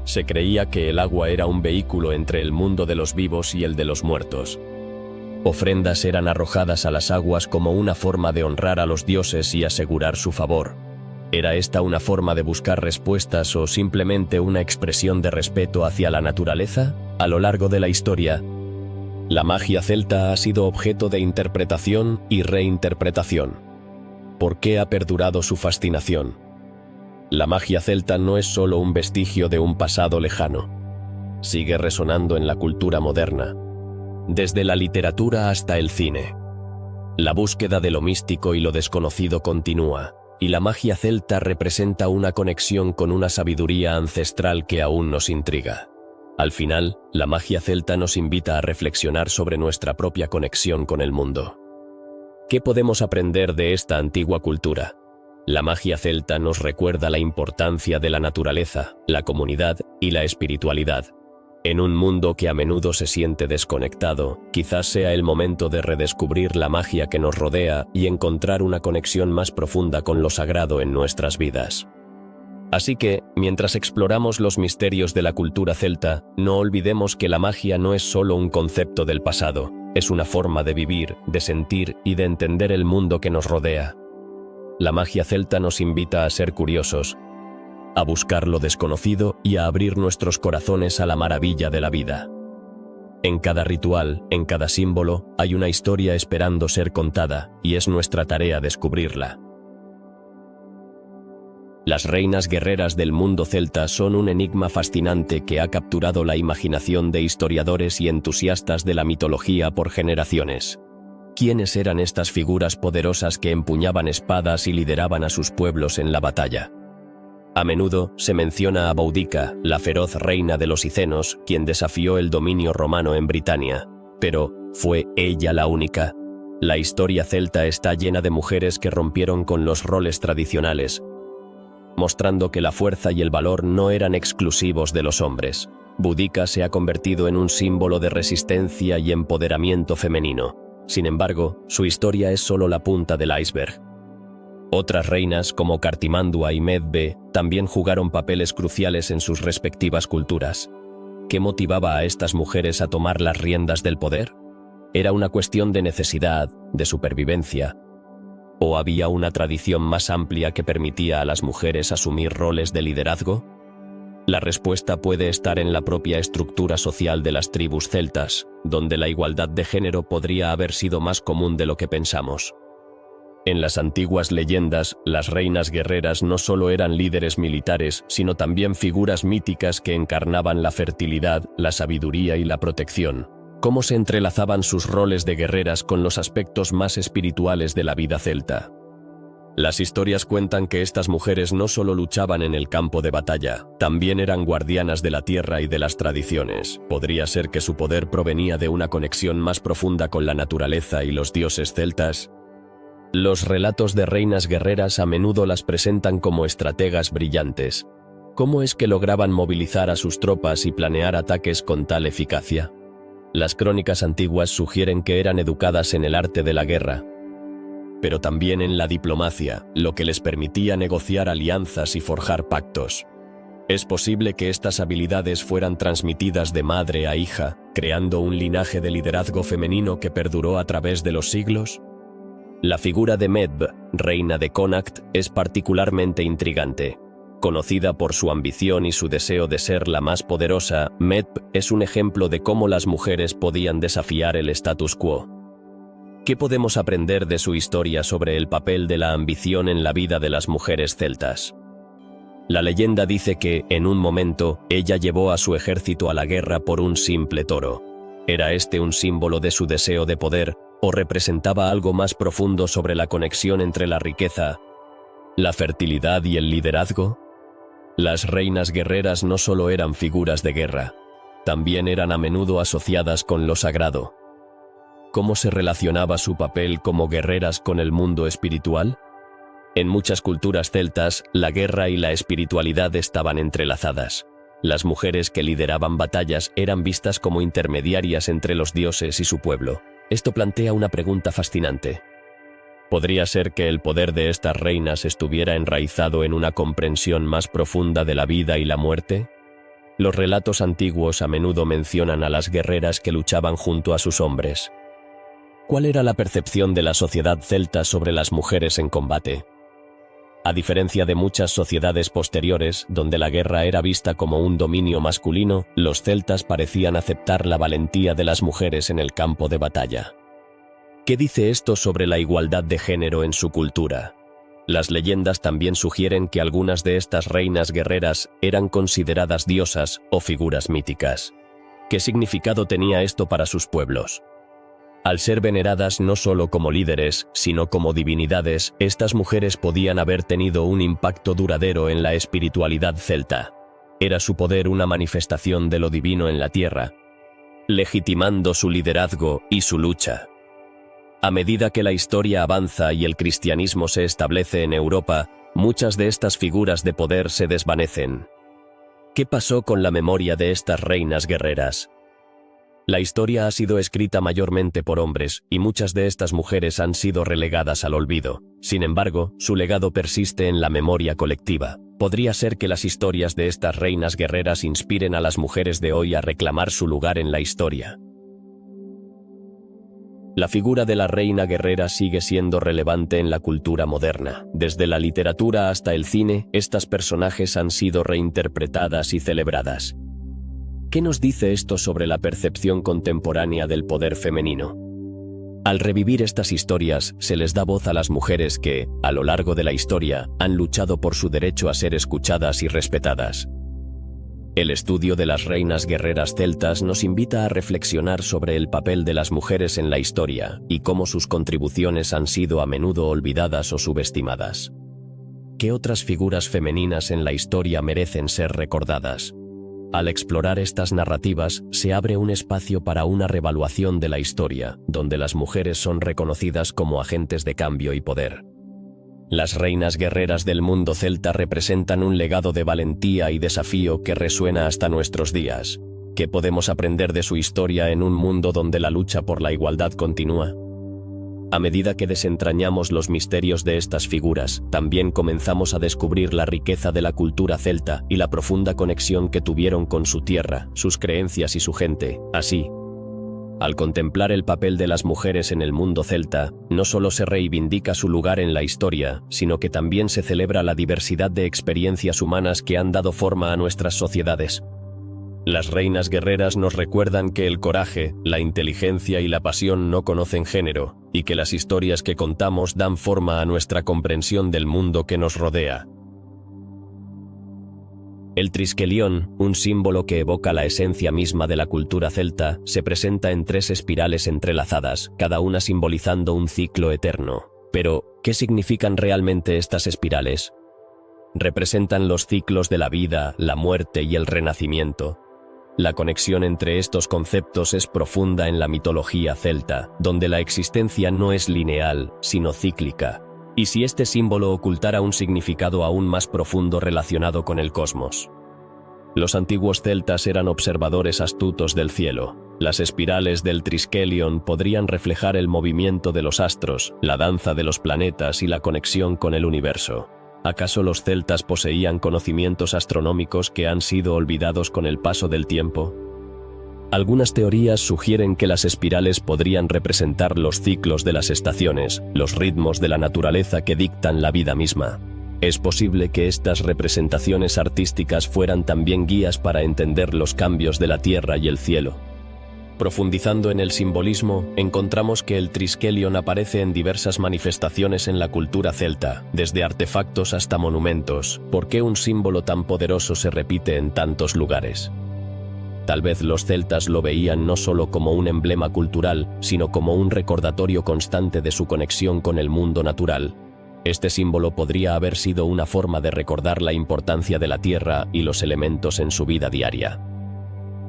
Se creía que el agua era un vehículo entre el mundo de los vivos y el de los muertos. Ofrendas eran arrojadas a las aguas como una forma de honrar a los dioses y asegurar su favor. ¿Era esta una forma de buscar respuestas o simplemente una expresión de respeto hacia la naturaleza? A lo largo de la historia, la magia celta ha sido objeto de interpretación y reinterpretación. ¿Por qué ha perdurado su fascinación? La magia celta no es solo un vestigio de un pasado lejano. Sigue resonando en la cultura moderna, desde la literatura hasta el cine. La búsqueda de lo místico y lo desconocido continúa, y la magia celta representa una conexión con una sabiduría ancestral que aún nos intriga. Al final, la magia celta nos invita a reflexionar sobre nuestra propia conexión con el mundo. ¿Qué podemos aprender de esta antigua cultura? La magia celta nos recuerda la importancia de la naturaleza, la comunidad y la espiritualidad. En un mundo que a menudo se siente desconectado, quizás sea el momento de redescubrir la magia que nos rodea y encontrar una conexión más profunda con lo sagrado en nuestras vidas. Así que, mientras exploramos los misterios de la cultura celta, no olvidemos que la magia no es solo un concepto del pasado, es una forma de vivir, de sentir y de entender el mundo que nos rodea. La magia celta nos invita a ser curiosos, a buscar lo desconocido y a abrir nuestros corazones a la maravilla de la vida. En cada ritual, en cada símbolo, hay una historia esperando ser contada, y es nuestra tarea descubrirla. Las reinas guerreras del mundo celta son un enigma fascinante que ha capturado la imaginación de historiadores y entusiastas de la mitología por generaciones. ¿Quiénes eran estas figuras poderosas que empuñaban espadas y lideraban a sus pueblos en la batalla? A menudo se menciona a Boudica, la feroz reina de los Icenos, quien desafió el dominio romano en Britania. Pero, ¿fue ella la única? La historia celta está llena de mujeres que rompieron con los roles tradicionales, mostrando que la fuerza y el valor no eran exclusivos de los hombres. Boudica se ha convertido en un símbolo de resistencia y empoderamiento femenino. Sin embargo, su historia es solo la punta del iceberg. Otras reinas, como Cartimandua y Medb, también jugaron papeles cruciales en sus respectivas culturas. ¿Qué motivaba a estas mujeres a tomar las riendas del poder? ¿Era una cuestión de necesidad, de supervivencia? ¿O había una tradición más amplia que permitía a las mujeres asumir roles de liderazgo? La respuesta puede estar en la propia estructura social de las tribus celtas, donde la igualdad de género podría haber sido más común de lo que pensamos. En las antiguas leyendas, las reinas guerreras no solo eran líderes militares, sino también figuras míticas que encarnaban la fertilidad, la sabiduría y la protección. ¿Cómo se entrelazaban sus roles de guerreras con los aspectos más espirituales de la vida celta? Las historias cuentan que estas mujeres no solo luchaban en el campo de batalla, también eran guardianas de la tierra y de las tradiciones. ¿Podría ser que su poder provenía de una conexión más profunda con la naturaleza y los dioses celtas? Los relatos de reinas guerreras a menudo las presentan como estrategas brillantes. ¿Cómo es que lograban movilizar a sus tropas y planear ataques con tal eficacia? Las crónicas antiguas sugieren que eran educadas en el arte de la guerra, pero también en la diplomacia, lo que les permitía negociar alianzas y forjar pactos. ¿Es posible que estas habilidades fueran transmitidas de madre a hija, creando un linaje de liderazgo femenino que perduró a través de los siglos? La figura de Medb, reina de Connacht, es particularmente intrigante. Conocida por su ambición y su deseo de ser la más poderosa, Medb es un ejemplo de cómo las mujeres podían desafiar el status quo. ¿Qué podemos aprender de su historia sobre el papel de la ambición en la vida de las mujeres celtas? La leyenda dice que, en un momento, ella llevó a su ejército a la guerra por un simple toro. ¿Era este un símbolo de su deseo de poder, o representaba algo más profundo sobre la conexión entre la riqueza, la fertilidad y el liderazgo? Las reinas guerreras no solo eran figuras de guerra, también eran a menudo asociadas con lo sagrado. ¿Cómo se relacionaba su papel como guerreras con el mundo espiritual? En muchas culturas celtas, la guerra y la espiritualidad estaban entrelazadas. Las mujeres que lideraban batallas eran vistas como intermediarias entre los dioses y su pueblo. Esto plantea una pregunta fascinante. ¿Podría ser que el poder de estas reinas estuviera enraizado en una comprensión más profunda de la vida y la muerte? Los relatos antiguos a menudo mencionan a las guerreras que luchaban junto a sus hombres. ¿Cuál era la percepción de la sociedad celta sobre las mujeres en combate? A diferencia de muchas sociedades posteriores, donde la guerra era vista como un dominio masculino, los celtas parecían aceptar la valentía de las mujeres en el campo de batalla. ¿Qué dice esto sobre la igualdad de género en su cultura? Las leyendas también sugieren que algunas de estas reinas guerreras eran consideradas diosas o figuras míticas. ¿Qué significado tenía esto para sus pueblos? Al ser veneradas no solo como líderes, sino como divinidades, estas mujeres podían haber tenido un impacto duradero en la espiritualidad celta. Era su poder una manifestación de lo divino en la tierra, legitimando su liderazgo y su lucha. A medida que la historia avanza y el cristianismo se establece en Europa, muchas de estas figuras de poder se desvanecen. ¿Qué pasó con la memoria de estas reinas guerreras? La historia ha sido escrita mayormente por hombres, y muchas de estas mujeres han sido relegadas al olvido. Sin embargo, su legado persiste en la memoria colectiva. Podría ser que las historias de estas reinas guerreras inspiren a las mujeres de hoy a reclamar su lugar en la historia. La figura de la reina guerrera sigue siendo relevante en la cultura moderna. Desde la literatura hasta el cine, estas personajes han sido reinterpretadas y celebradas. ¿Qué nos dice esto sobre la percepción contemporánea del poder femenino? Al revivir estas historias, se les da voz a las mujeres que, a lo largo de la historia, han luchado por su derecho a ser escuchadas y respetadas. El estudio de las reinas guerreras celtas nos invita a reflexionar sobre el papel de las mujeres en la historia y cómo sus contribuciones han sido a menudo olvidadas o subestimadas. ¿Qué otras figuras femeninas en la historia merecen ser recordadas? Al explorar estas narrativas, se abre un espacio para una revaluación de la historia, donde las mujeres son reconocidas como agentes de cambio y poder. Las reinas guerreras del mundo celta representan un legado de valentía y desafío que resuena hasta nuestros días. ¿Qué podemos aprender de su historia en un mundo donde la lucha por la igualdad continúa? A medida que desentrañamos los misterios de estas figuras, también comenzamos a descubrir la riqueza de la cultura celta y la profunda conexión que tuvieron con su tierra, sus creencias y su gente. Así, al contemplar el papel de las mujeres en el mundo celta, no solo se reivindica su lugar en la historia, sino que también se celebra la diversidad de experiencias humanas que han dado forma a nuestras sociedades. Las reinas guerreras nos recuerdan que el coraje, la inteligencia y la pasión no conocen género, y que las historias que contamos dan forma a nuestra comprensión del mundo que nos rodea. El triskelion, un símbolo que evoca la esencia misma de la cultura celta, se presenta en 3 espirales entrelazadas, cada una simbolizando un ciclo eterno. Pero, ¿qué significan realmente estas espirales? Representan los ciclos de la vida, la muerte y el renacimiento. La conexión entre estos conceptos es profunda en la mitología celta, donde la existencia no es lineal, sino cíclica. ¿Y si este símbolo ocultara un significado aún más profundo relacionado con el cosmos? Los antiguos celtas eran observadores astutos del cielo. Las espirales del triskelion podrían reflejar el movimiento de los astros, la danza de los planetas y la conexión con el universo. ¿Acaso los celtas poseían conocimientos astronómicos que han sido olvidados con el paso del tiempo? Algunas teorías sugieren que las espirales podrían representar los ciclos de las estaciones, los ritmos de la naturaleza que dictan la vida misma. Es posible que estas representaciones artísticas fueran también guías para entender los cambios de la tierra y el cielo. Profundizando en el simbolismo, encontramos que el triskelion aparece en diversas manifestaciones en la cultura celta, desde artefactos hasta monumentos. ¿Por qué un símbolo tan poderoso se repite en tantos lugares? Tal vez los celtas lo veían no solo como un emblema cultural, sino como un recordatorio constante de su conexión con el mundo natural. Este símbolo podría haber sido una forma de recordar la importancia de la tierra y los elementos en su vida diaria.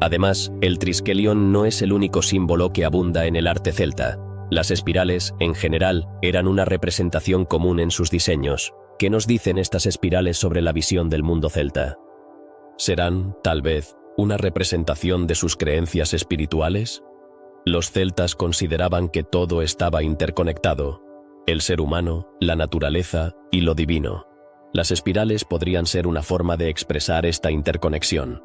Además, el triskelion no es el único símbolo que abunda en el arte celta. Las espirales, en general, eran una representación común en sus diseños. ¿Qué nos dicen estas espirales sobre la visión del mundo celta? ¿Serán, tal vez, una representación de sus creencias espirituales? Los celtas consideraban que todo estaba interconectado: el ser humano, la naturaleza y lo divino. Las espirales podrían ser una forma de expresar esta interconexión.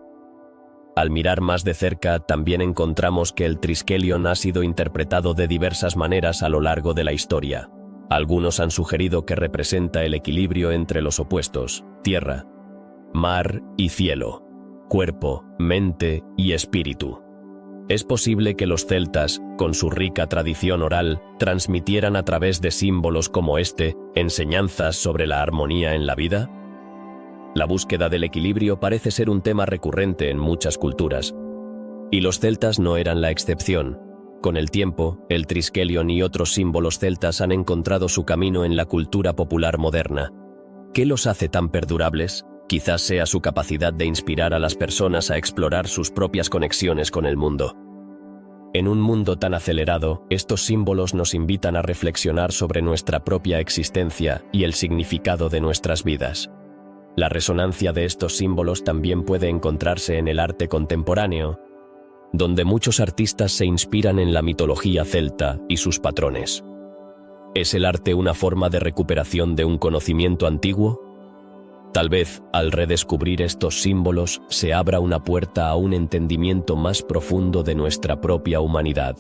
Al mirar más de cerca, también encontramos que el triskelion ha sido interpretado de diversas maneras a lo largo de la historia. Algunos han sugerido que representa el equilibrio entre los opuestos: tierra, mar y cielo, cuerpo, mente y espíritu. Es posible que los celtas, con su rica tradición oral, transmitieran a través de símbolos como este, enseñanzas sobre la armonía en la vida. La búsqueda del equilibrio parece ser un tema recurrente en muchas culturas, y los celtas no eran la excepción. Con el tiempo, el triskelion y otros símbolos celtas han encontrado su camino en la cultura popular moderna. ¿Qué los hace tan perdurables? Quizás sea su capacidad de inspirar a las personas a explorar sus propias conexiones con el mundo. En un mundo tan acelerado, estos símbolos nos invitan a reflexionar sobre nuestra propia existencia y el significado de nuestras vidas. La resonancia de estos símbolos también puede encontrarse en el arte contemporáneo, donde muchos artistas se inspiran en la mitología celta y sus patrones. ¿Es el arte una forma de recuperación de un conocimiento antiguo? Tal vez, al redescubrir estos símbolos, se abra una puerta a un entendimiento más profundo de nuestra propia humanidad.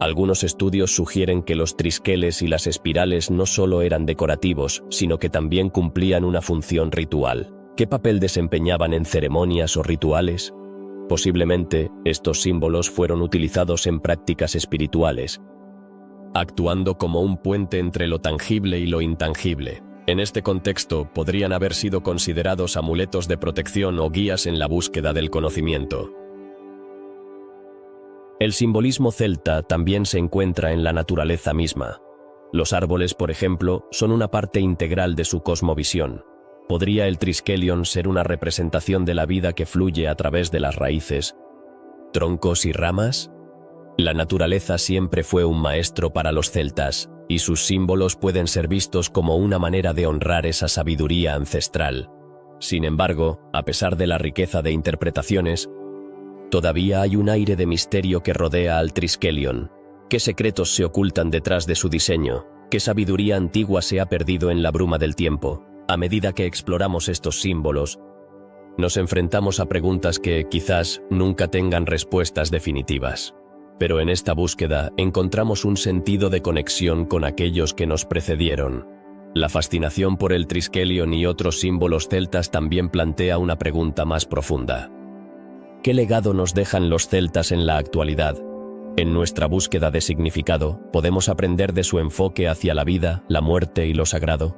Algunos estudios sugieren que los triskeles y las espirales no solo eran decorativos, sino que también cumplían una función ritual. ¿Qué papel desempeñaban en ceremonias o rituales? Posiblemente, estos símbolos fueron utilizados en prácticas espirituales, actuando como un puente entre lo tangible y lo intangible. En este contexto, podrían haber sido considerados amuletos de protección o guías en la búsqueda del conocimiento. El simbolismo celta también se encuentra en la naturaleza misma. Los árboles, por ejemplo, son una parte integral de su cosmovisión. ¿Podría el Triskelion ser una representación de la vida que fluye a través de las raíces, troncos y ramas? La naturaleza siempre fue un maestro para los celtas, y sus símbolos pueden ser vistos como una manera de honrar esa sabiduría ancestral. Sin embargo, a pesar de la riqueza de interpretaciones, todavía hay un aire de misterio que rodea al Triskelion. ¿Qué secretos se ocultan detrás de su diseño? ¿Qué sabiduría antigua se ha perdido en la bruma del tiempo? A medida que exploramos estos símbolos, nos enfrentamos a preguntas que quizás nunca tengan respuestas definitivas. Pero en esta búsqueda encontramos un sentido de conexión con aquellos que nos precedieron. La fascinación por el Triskelion y otros símbolos celtas también plantea una pregunta más profunda. ¿Qué legado nos dejan los celtas en la actualidad? En nuestra búsqueda de significado, ¿podemos aprender de su enfoque hacia la vida, la muerte y lo sagrado?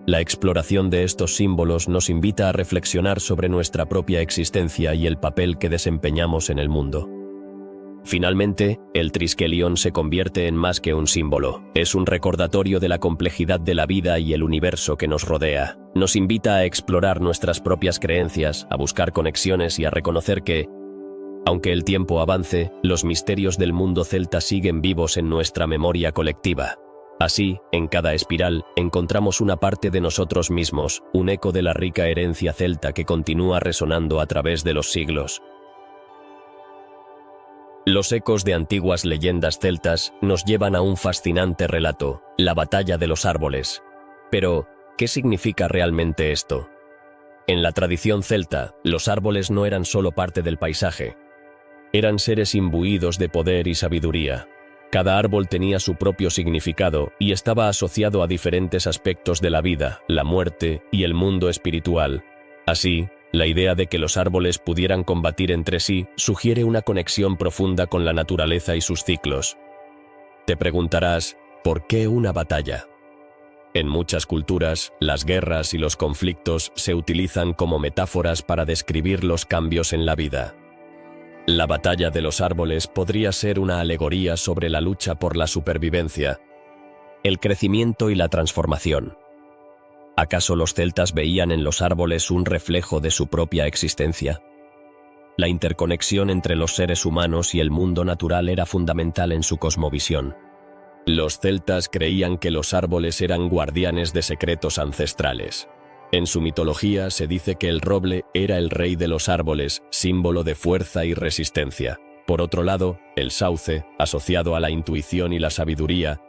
La exploración de estos símbolos nos invita a reflexionar sobre nuestra propia existencia y el papel que desempeñamos en el mundo. Finalmente, el Triskelion se convierte en más que un símbolo. Es un recordatorio de la complejidad de la vida y el universo que nos rodea. Nos invita a explorar nuestras propias creencias, a buscar conexiones y a reconocer que, aunque el tiempo avance, los misterios del mundo celta siguen vivos en nuestra memoria colectiva. Así, en cada espiral, encontramos una parte de nosotros mismos, un eco de la rica herencia celta que continúa resonando a través de los siglos. Los ecos de antiguas leyendas celtas nos llevan a un fascinante relato, la batalla de los árboles. Pero, ¿qué significa realmente esto? En la tradición celta, los árboles no eran solo parte del paisaje. Eran seres imbuidos de poder y sabiduría. Cada árbol tenía su propio significado y estaba asociado a diferentes aspectos de la vida, la muerte y el mundo espiritual. Así, la idea de que los árboles pudieran combatir entre sí sugiere una conexión profunda con la naturaleza y sus ciclos. Te preguntarás, ¿por qué una batalla? En muchas culturas, las guerras y los conflictos se utilizan como metáforas para describir los cambios en la vida. La batalla de los árboles podría ser una alegoría sobre la lucha por la supervivencia, el crecimiento y la transformación. ¿Acaso los celtas veían en los árboles un reflejo de su propia existencia? La interconexión entre los seres humanos y el mundo natural era fundamental en su cosmovisión. Los celtas creían que los árboles eran guardianes de secretos ancestrales. En su mitología se dice que el roble era el rey de los árboles, símbolo de fuerza y resistencia. Por otro lado, el sauce, asociado a la intuición y la sabiduría,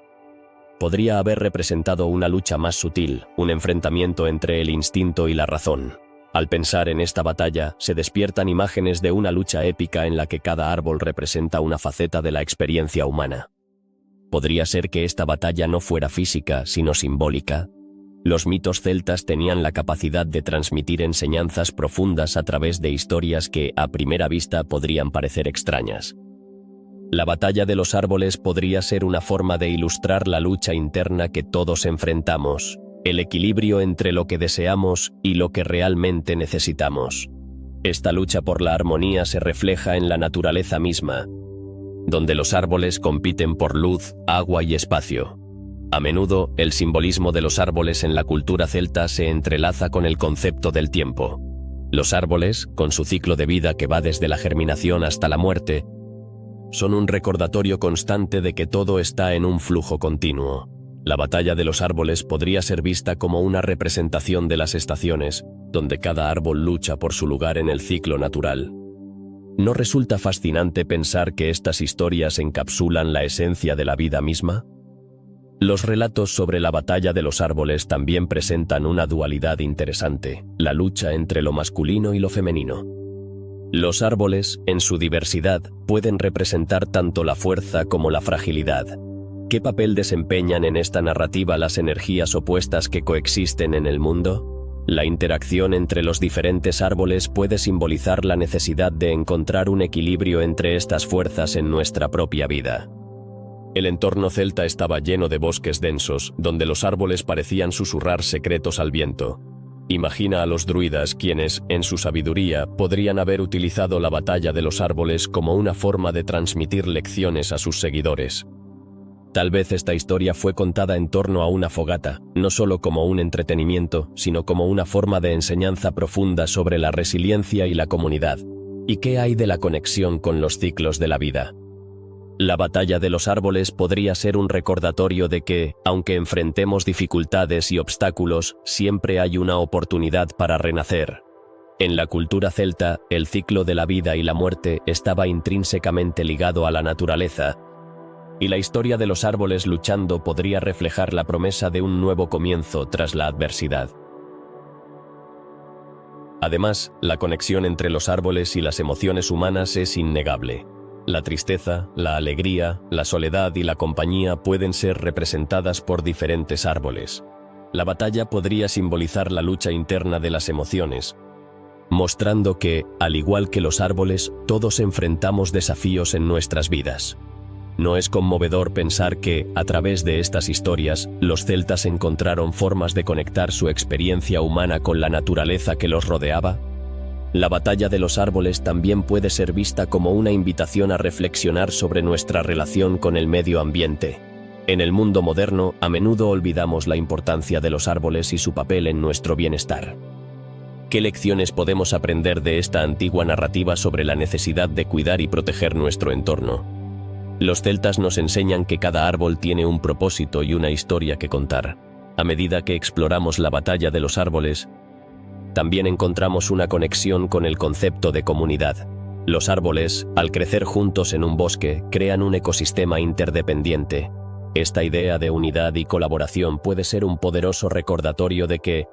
podría haber representado una lucha más sutil, un enfrentamiento entre el instinto y la razón. Al pensar en esta batalla, se despiertan imágenes de una lucha épica en la que cada árbol representa una faceta de la experiencia humana. ¿Podría ser que esta batalla no fuera física, sino simbólica? Los mitos celtas tenían la capacidad de transmitir enseñanzas profundas a través de historias que, a primera vista, podrían parecer extrañas. La batalla de los árboles podría ser una forma de ilustrar la lucha interna que todos enfrentamos, el equilibrio entre lo que deseamos y lo que realmente necesitamos. Esta lucha por la armonía se refleja en la naturaleza misma, donde los árboles compiten por luz, agua y espacio. A menudo, el simbolismo de los árboles en la cultura celta se entrelaza con el concepto del tiempo. Los árboles, con su ciclo de vida que va desde la germinación hasta la muerte, son un recordatorio constante de que todo está en un flujo continuo. La batalla de los árboles podría ser vista como una representación de las estaciones, donde cada árbol lucha por su lugar en el ciclo natural. ¿No resulta fascinante pensar que estas historias encapsulan la esencia de la vida misma? Los relatos sobre la batalla de los árboles también presentan una dualidad interesante, la lucha entre lo masculino y lo femenino. Los árboles, en su diversidad, pueden representar tanto la fuerza como la fragilidad. ¿Qué papel desempeñan en esta narrativa las energías opuestas que coexisten en el mundo? La interacción entre los diferentes árboles puede simbolizar la necesidad de encontrar un equilibrio entre estas fuerzas en nuestra propia vida. El entorno celta estaba lleno de bosques densos, donde los árboles parecían susurrar secretos al viento. Imagina a los druidas quienes, en su sabiduría, podrían haber utilizado la batalla de los árboles como una forma de transmitir lecciones a sus seguidores. Tal vez esta historia fue contada en torno a una fogata, no solo como un entretenimiento, sino como una forma de enseñanza profunda sobre la resiliencia y la comunidad. ¿Y qué hay de la conexión con los ciclos de la vida? La batalla de los árboles podría ser un recordatorio de que, aunque enfrentemos dificultades y obstáculos, siempre hay una oportunidad para renacer. En la cultura celta, el ciclo de la vida y la muerte estaba intrínsecamente ligado a la naturaleza, y la historia de los árboles luchando podría reflejar la promesa de un nuevo comienzo tras la adversidad. Además, la conexión entre los árboles y las emociones humanas es innegable. La tristeza, la alegría, la soledad y la compañía pueden ser representadas por diferentes árboles. La batalla podría simbolizar la lucha interna de las emociones, mostrando que, al igual que los árboles, todos enfrentamos desafíos en nuestras vidas. ¿No es conmovedor pensar que, a través de estas historias, los celtas encontraron formas de conectar su experiencia humana con la naturaleza que los rodeaba? La batalla de los árboles también puede ser vista como una invitación a reflexionar sobre nuestra relación con el medio ambiente. En el mundo moderno, a menudo olvidamos la importancia de los árboles y su papel en nuestro bienestar. ¿Qué lecciones podemos aprender de esta antigua narrativa sobre la necesidad de cuidar y proteger nuestro entorno? Los celtas nos enseñan que cada árbol tiene un propósito y una historia que contar. A medida que exploramos la batalla de los árboles, también encontramos una conexión con el concepto de comunidad. Los árboles, al crecer juntos en un bosque, crean un ecosistema interdependiente. Esta idea de unidad y colaboración puede ser un poderoso recordatorio de que,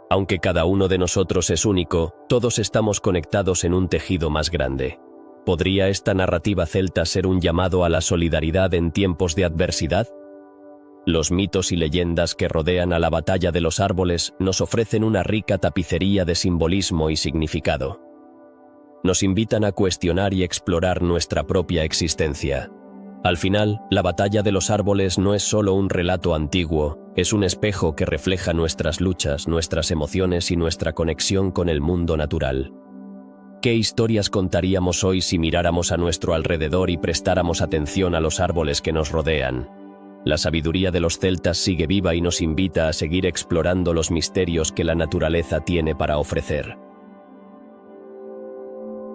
aunque cada uno de nosotros es único, todos estamos conectados en un tejido más grande. ¿Podría esta narrativa celta ser un llamado a la solidaridad en tiempos de adversidad? Los mitos y leyendas que rodean a la batalla de los árboles nos ofrecen una rica tapicería de simbolismo y significado. Nos invitan a cuestionar y explorar nuestra propia existencia. Al final, la batalla de los árboles no es solo un relato antiguo, es un espejo que refleja nuestras luchas, nuestras emociones y nuestra conexión con el mundo natural. ¿Qué historias contaríamos hoy si miráramos a nuestro alrededor y prestáramos atención a los árboles que nos rodean? La sabiduría de los celtas sigue viva y nos invita a seguir explorando los misterios que la naturaleza tiene para ofrecer.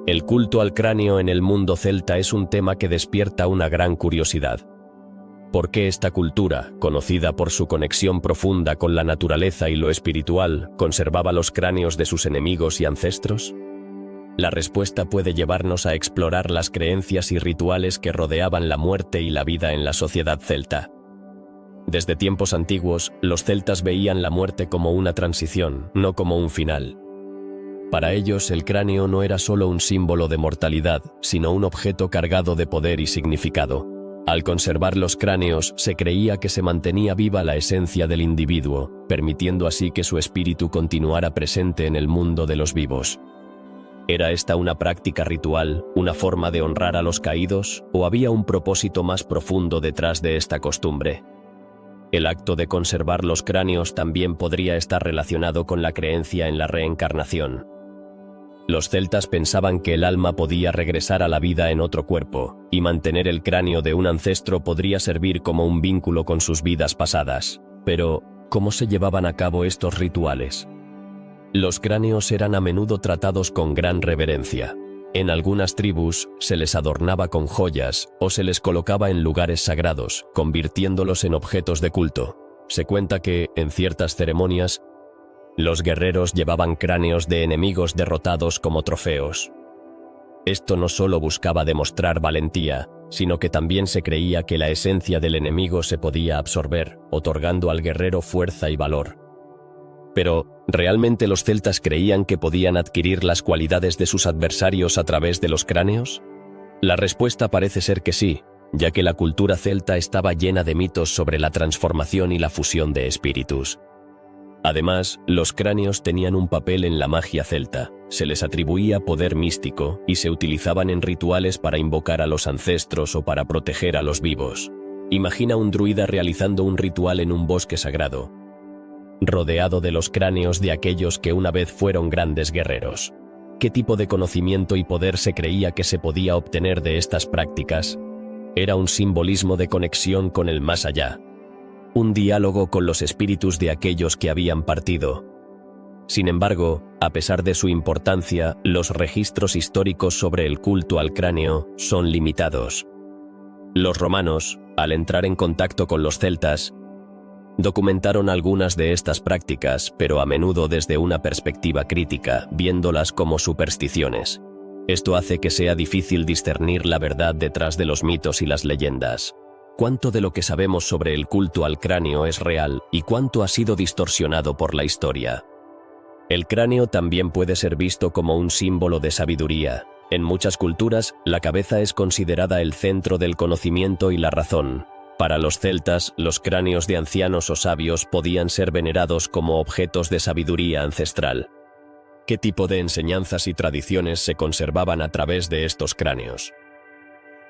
El culto al cráneo en el mundo celta es un tema que despierta una gran curiosidad. ¿Por qué esta cultura, conocida por su conexión profunda con la naturaleza y lo espiritual, conservaba los cráneos de sus enemigos y ancestros? La respuesta puede llevarnos a explorar las creencias y rituales que rodeaban la muerte y la vida en la sociedad celta. Desde tiempos antiguos, los celtas veían la muerte como una transición, no como un final. Para ellos, el cráneo no era solo un símbolo de mortalidad, sino un objeto cargado de poder y significado. Al conservar los cráneos, se creía que se mantenía viva la esencia del individuo, permitiendo así que su espíritu continuara presente en el mundo de los vivos. ¿Era esta una práctica ritual, una forma de honrar a los caídos, o había un propósito más profundo detrás de esta costumbre? El acto de conservar los cráneos también podría estar relacionado con la creencia en la reencarnación. Los celtas pensaban que el alma podía regresar a la vida en otro cuerpo, y mantener el cráneo de un ancestro podría servir como un vínculo con sus vidas pasadas. Pero, ¿cómo se llevaban a cabo estos rituales? Los cráneos eran a menudo tratados con gran reverencia. En algunas tribus, se les adornaba con joyas o se les colocaba en lugares sagrados, convirtiéndolos en objetos de culto. Se cuenta que, en ciertas ceremonias, los guerreros llevaban cráneos de enemigos derrotados como trofeos. Esto no solo buscaba demostrar valentía, sino que también se creía que la esencia del enemigo se podía absorber, otorgando al guerrero fuerza y valor. Pero, ¿realmente los celtas creían que podían adquirir las cualidades de sus adversarios a través de los cráneos? La respuesta parece ser que sí, ya que la cultura celta estaba llena de mitos sobre la transformación y la fusión de espíritus. Además, los cráneos tenían un papel en la magia celta, se les atribuía poder místico y se utilizaban en rituales para invocar a los ancestros o para proteger a los vivos. Imagina un druida realizando un ritual en un bosque sagrado, rodeado de los cráneos de aquellos que una vez fueron grandes guerreros. ¿Qué tipo de conocimiento y poder se creía que se podía obtener de estas prácticas? Era un simbolismo de conexión con el más allá, un diálogo con los espíritus de aquellos que habían partido. Sin embargo, a pesar de su importancia, los registros históricos sobre el culto al cráneo son limitados. Los romanos, al entrar en contacto con los celtas, documentaron algunas de estas prácticas, pero a menudo desde una perspectiva crítica, viéndolas como supersticiones. Esto hace que sea difícil discernir la verdad detrás de los mitos y las leyendas. ¿Cuánto de lo que sabemos sobre el culto al cráneo es real y cuánto ha sido distorsionado por la historia? El cráneo también puede ser visto como un símbolo de sabiduría. En muchas culturas, la cabeza es considerada el centro del conocimiento y la razón. Para los celtas, los cráneos de ancianos o sabios podían ser venerados como objetos de sabiduría ancestral. ¿Qué tipo de enseñanzas y tradiciones se conservaban a través de estos cráneos?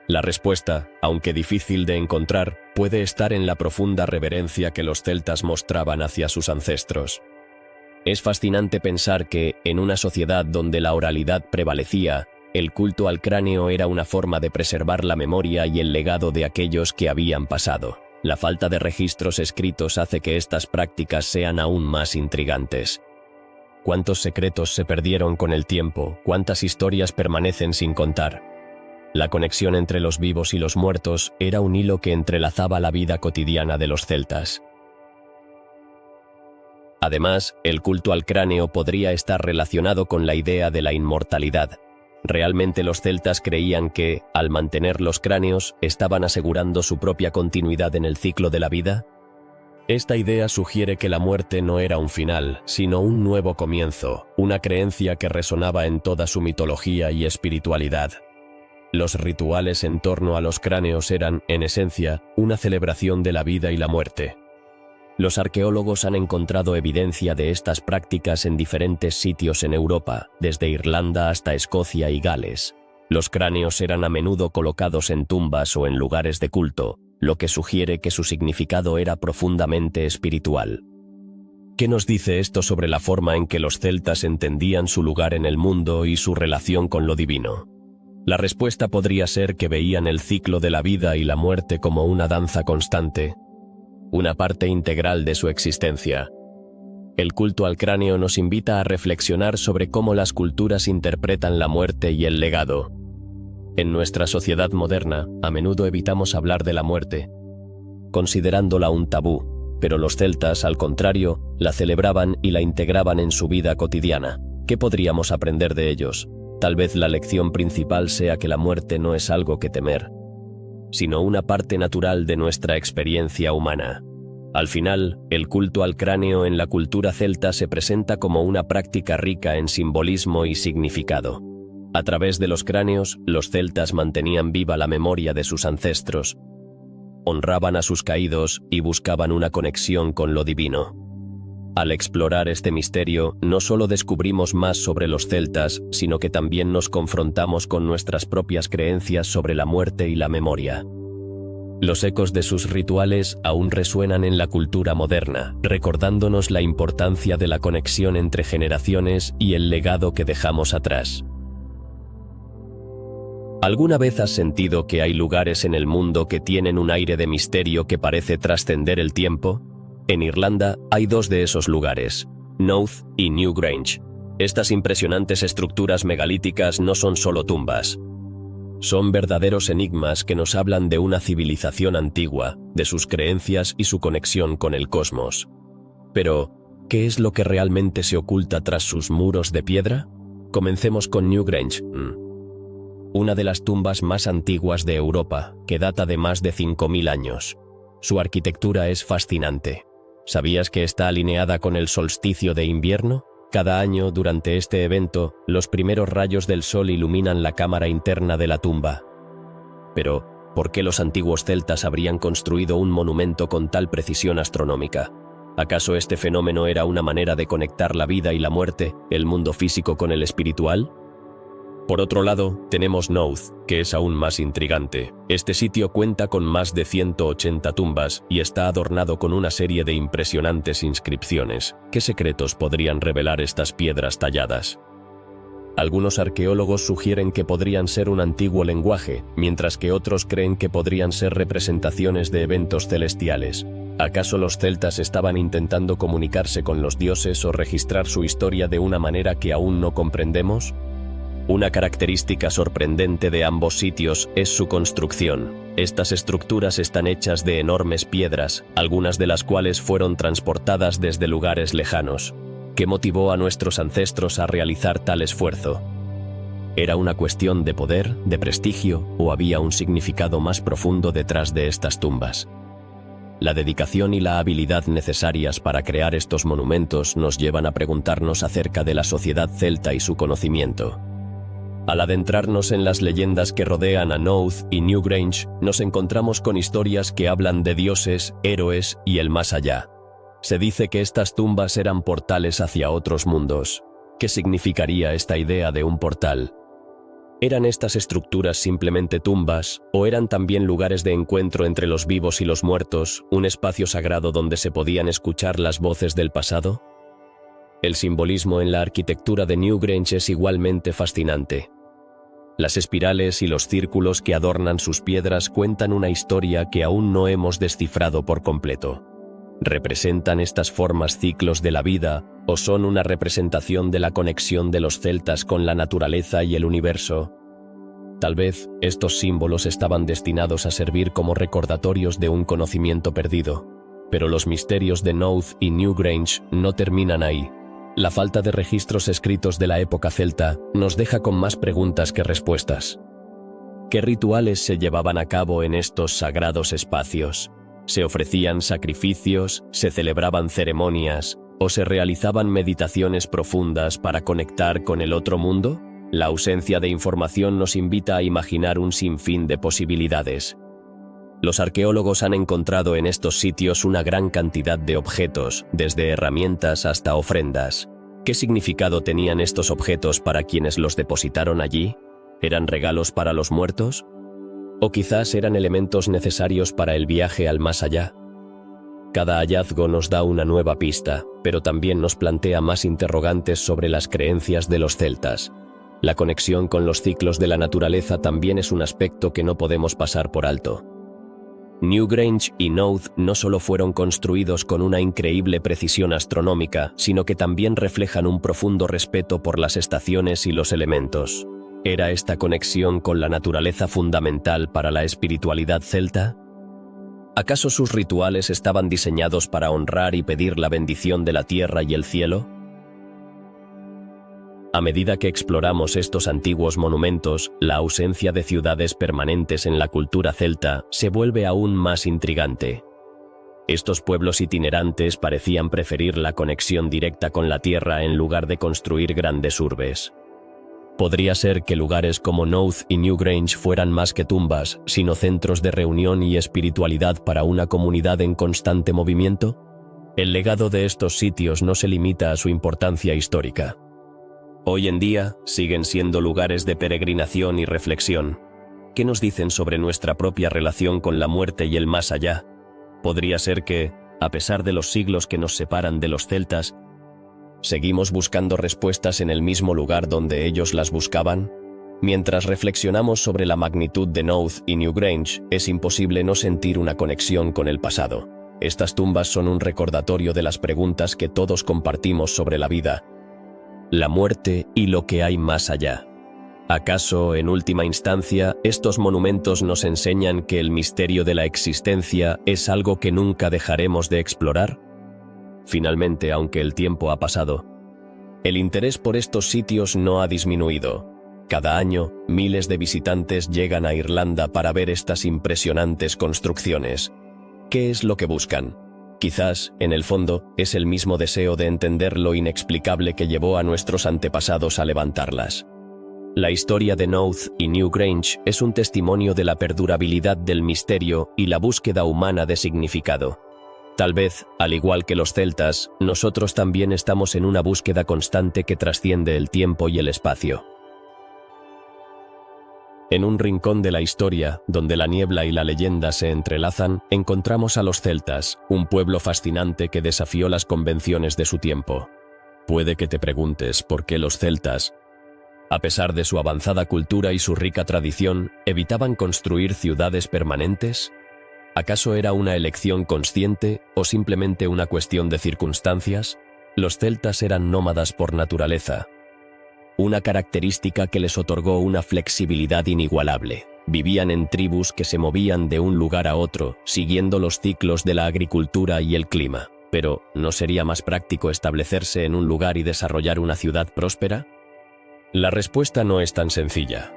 La respuesta, aunque difícil de encontrar, puede estar en la profunda reverencia que los celtas mostraban hacia sus ancestros. Es fascinante pensar que, en una sociedad donde la oralidad prevalecía, el culto al cráneo era una forma de preservar la memoria y el legado de aquellos que habían pasado. La falta de registros escritos hace que estas prácticas sean aún más intrigantes. ¿Cuántos secretos se perdieron con el tiempo? ¿Cuántas historias permanecen sin contar? La conexión entre los vivos y los muertos era un hilo que entrelazaba la vida cotidiana de los celtas. Además, el culto al cráneo podría estar relacionado con la idea de la inmortalidad. ¿Realmente los celtas creían que, al mantener los cráneos, estaban asegurando su propia continuidad en el ciclo de la vida? Esta idea sugiere que la muerte no era un final, sino un nuevo comienzo, una creencia que resonaba en toda su mitología y espiritualidad. Los rituales en torno a los cráneos eran, en esencia, una celebración de la vida y la muerte. Los arqueólogos han encontrado evidencia de estas prácticas en diferentes sitios en Europa, desde Irlanda hasta Escocia y Gales. Los cráneos eran a menudo colocados en tumbas o en lugares de culto, lo que sugiere que su significado era profundamente espiritual. ¿Qué nos dice esto sobre la forma en que los celtas entendían su lugar en el mundo y su relación con lo divino? La respuesta podría ser que veían el ciclo de la vida y la muerte como una danza constante, una parte integral de su existencia. El culto al cráneo nos invita a reflexionar sobre cómo las culturas interpretan la muerte y el legado. En nuestra sociedad moderna, a menudo evitamos hablar de la muerte, considerándola un tabú, pero los celtas, al contrario, la celebraban y la integraban en su vida cotidiana. ¿Qué podríamos aprender de ellos? Tal vez la lección principal sea que la muerte no es algo que temer, sino una parte natural de nuestra experiencia humana. Al final, el culto al cráneo en la cultura celta se presenta como una práctica rica en simbolismo y significado. A través de los cráneos, los celtas mantenían viva la memoria de sus ancestros, honraban a sus caídos y buscaban una conexión con lo divino. Al explorar este misterio, no solo descubrimos más sobre los celtas, sino que también nos confrontamos con nuestras propias creencias sobre la muerte y la memoria. Los ecos de sus rituales aún resuenan en la cultura moderna, recordándonos la importancia de la conexión entre generaciones y el legado que dejamos atrás. ¿Alguna vez has sentido que hay lugares en el mundo que tienen un aire de misterio que parece trascender el tiempo? En Irlanda hay dos de esos lugares, Knowth y Newgrange. Estas impresionantes estructuras megalíticas no son solo tumbas. Son verdaderos enigmas que nos hablan de una civilización antigua, de sus creencias y su conexión con el cosmos. Pero, ¿qué es lo que realmente se oculta tras sus muros de piedra? Comencemos con Newgrange, una de las tumbas más antiguas de Europa, que data de más de 5000 años. Su arquitectura es fascinante. ¿Sabías que está alineada con el solsticio de invierno? Cada año, durante este evento, los primeros rayos del sol iluminan la cámara interna de la tumba. Pero, ¿por qué los antiguos celtas habrían construido un monumento con tal precisión astronómica? ¿Acaso este fenómeno era una manera de conectar la vida y la muerte, el mundo físico con el espiritual? Por otro lado, tenemos Knowth, que es aún más intrigante. Este sitio cuenta con más de 180 tumbas y está adornado con una serie de impresionantes inscripciones. ¿Qué secretos podrían revelar estas piedras talladas? Algunos arqueólogos sugieren que podrían ser un antiguo lenguaje, mientras que otros creen que podrían ser representaciones de eventos celestiales. ¿Acaso los celtas estaban intentando comunicarse con los dioses o registrar su historia de una manera que aún no comprendemos? Una característica sorprendente de ambos sitios es su construcción. Estas estructuras están hechas de enormes piedras, algunas de las cuales fueron transportadas desde lugares lejanos. ¿Qué motivó a nuestros ancestros a realizar tal esfuerzo? ¿Era una cuestión de poder, de prestigio, o había un significado más profundo detrás de estas tumbas? La dedicación y la habilidad necesarias para crear estos monumentos nos llevan a preguntarnos acerca de la sociedad celta y su conocimiento. Al adentrarnos en las leyendas que rodean a Knowth y Newgrange, nos encontramos con historias que hablan de dioses, héroes y el más allá. Se dice que estas tumbas eran portales hacia otros mundos. ¿Qué significaría esta idea de un portal? ¿Eran estas estructuras simplemente tumbas, o eran también lugares de encuentro entre los vivos y los muertos, un espacio sagrado donde se podían escuchar las voces del pasado? El simbolismo en la arquitectura de Newgrange es igualmente fascinante. Las espirales y los círculos que adornan sus piedras cuentan una historia que aún no hemos descifrado por completo. ¿Representan estas formas ciclos de la vida o son una representación de la conexión de los celtas con la naturaleza y el universo? Tal vez estos símbolos estaban destinados a servir como recordatorios de un conocimiento perdido. Pero los misterios de Knowth y Newgrange no terminan ahí. La falta de registros escritos de la época celta nos deja con más preguntas que respuestas. ¿Qué rituales se llevaban a cabo en estos sagrados espacios? ¿Se ofrecían sacrificios, se celebraban ceremonias o se realizaban meditaciones profundas para conectar con el otro mundo? La ausencia de información nos invita a imaginar un sinfín de posibilidades. Los arqueólogos han encontrado en estos sitios una gran cantidad de objetos, desde herramientas hasta ofrendas. ¿Qué significado tenían estos objetos para quienes los depositaron allí? ¿Eran regalos para los muertos? ¿O quizás eran elementos necesarios para el viaje al más allá? Cada hallazgo nos da una nueva pista, pero también nos plantea más interrogantes sobre las creencias de los celtas. La conexión con los ciclos de la naturaleza también es un aspecto que no podemos pasar por alto. Newgrange y Knowth no solo fueron construidos con una increíble precisión astronómica, sino que también reflejan un profundo respeto por las estaciones y los elementos. ¿Era esta conexión con la naturaleza fundamental para la espiritualidad celta? ¿Acaso sus rituales estaban diseñados para honrar y pedir la bendición de la tierra y el cielo? A medida que exploramos estos antiguos monumentos, la ausencia de ciudades permanentes en la cultura celta se vuelve aún más intrigante. Estos pueblos itinerantes parecían preferir la conexión directa con la tierra en lugar de construir grandes urbes. ¿Podría ser que lugares como Knowth y Newgrange fueran más que tumbas, sino centros de reunión y espiritualidad para una comunidad en constante movimiento? El legado de estos sitios no se limita a su importancia histórica. Hoy en día, siguen siendo lugares de peregrinación y reflexión. ¿Qué nos dicen sobre nuestra propia relación con la muerte y el más allá? ¿Podría ser que, a pesar de los siglos que nos separan de los celtas, seguimos buscando respuestas en el mismo lugar donde ellos las buscaban? Mientras reflexionamos sobre la magnitud de Knowth y Newgrange, es imposible no sentir una conexión con el pasado. Estas tumbas son un recordatorio de las preguntas que todos compartimos sobre la vida, la muerte y lo que hay más allá. ¿Acaso, en última instancia, estos monumentos nos enseñan que el misterio de la existencia es algo que nunca dejaremos de explorar? Finalmente, aunque el tiempo ha pasado, el interés por estos sitios no ha disminuido. Cada año, miles de visitantes llegan a Irlanda para ver estas impresionantes construcciones. ¿Qué es lo que buscan? Quizás, en el fondo, es el mismo deseo de entender lo inexplicable que llevó a nuestros antepasados a levantarlas. La historia de Knowth y Newgrange es un testimonio de la perdurabilidad del misterio y la búsqueda humana de significado. Tal vez, al igual que los celtas, nosotros también estamos en una búsqueda constante que trasciende el tiempo y el espacio. En un rincón de la historia, donde la niebla y la leyenda se entrelazan, encontramos a los celtas, un pueblo fascinante que desafió las convenciones de su tiempo. Puede que te preguntes por qué los celtas, a pesar de su avanzada cultura y su rica tradición, evitaban construir ciudades permanentes. ¿Acaso era una elección consciente o simplemente una cuestión de circunstancias? Los celtas eran nómadas por naturaleza, una característica que les otorgó una flexibilidad inigualable. Vivían en tribus que se movían de un lugar a otro, siguiendo los ciclos de la agricultura y el clima. Pero, ¿no sería más práctico establecerse en un lugar y desarrollar una ciudad próspera? La respuesta no es tan sencilla.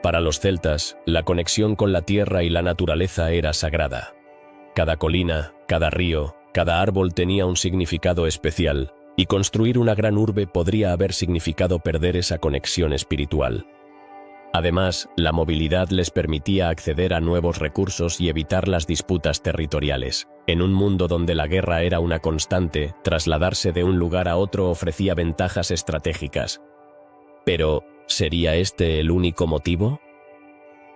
Para los celtas, la conexión con la tierra y la naturaleza era sagrada. Cada colina, cada río, cada árbol tenía un significado especial, y construir una gran urbe podría haber significado perder esa conexión espiritual. Además, la movilidad les permitía acceder a nuevos recursos y evitar las disputas territoriales. En un mundo donde la guerra era una constante, trasladarse de un lugar a otro ofrecía ventajas estratégicas. Pero, ¿sería este el único motivo?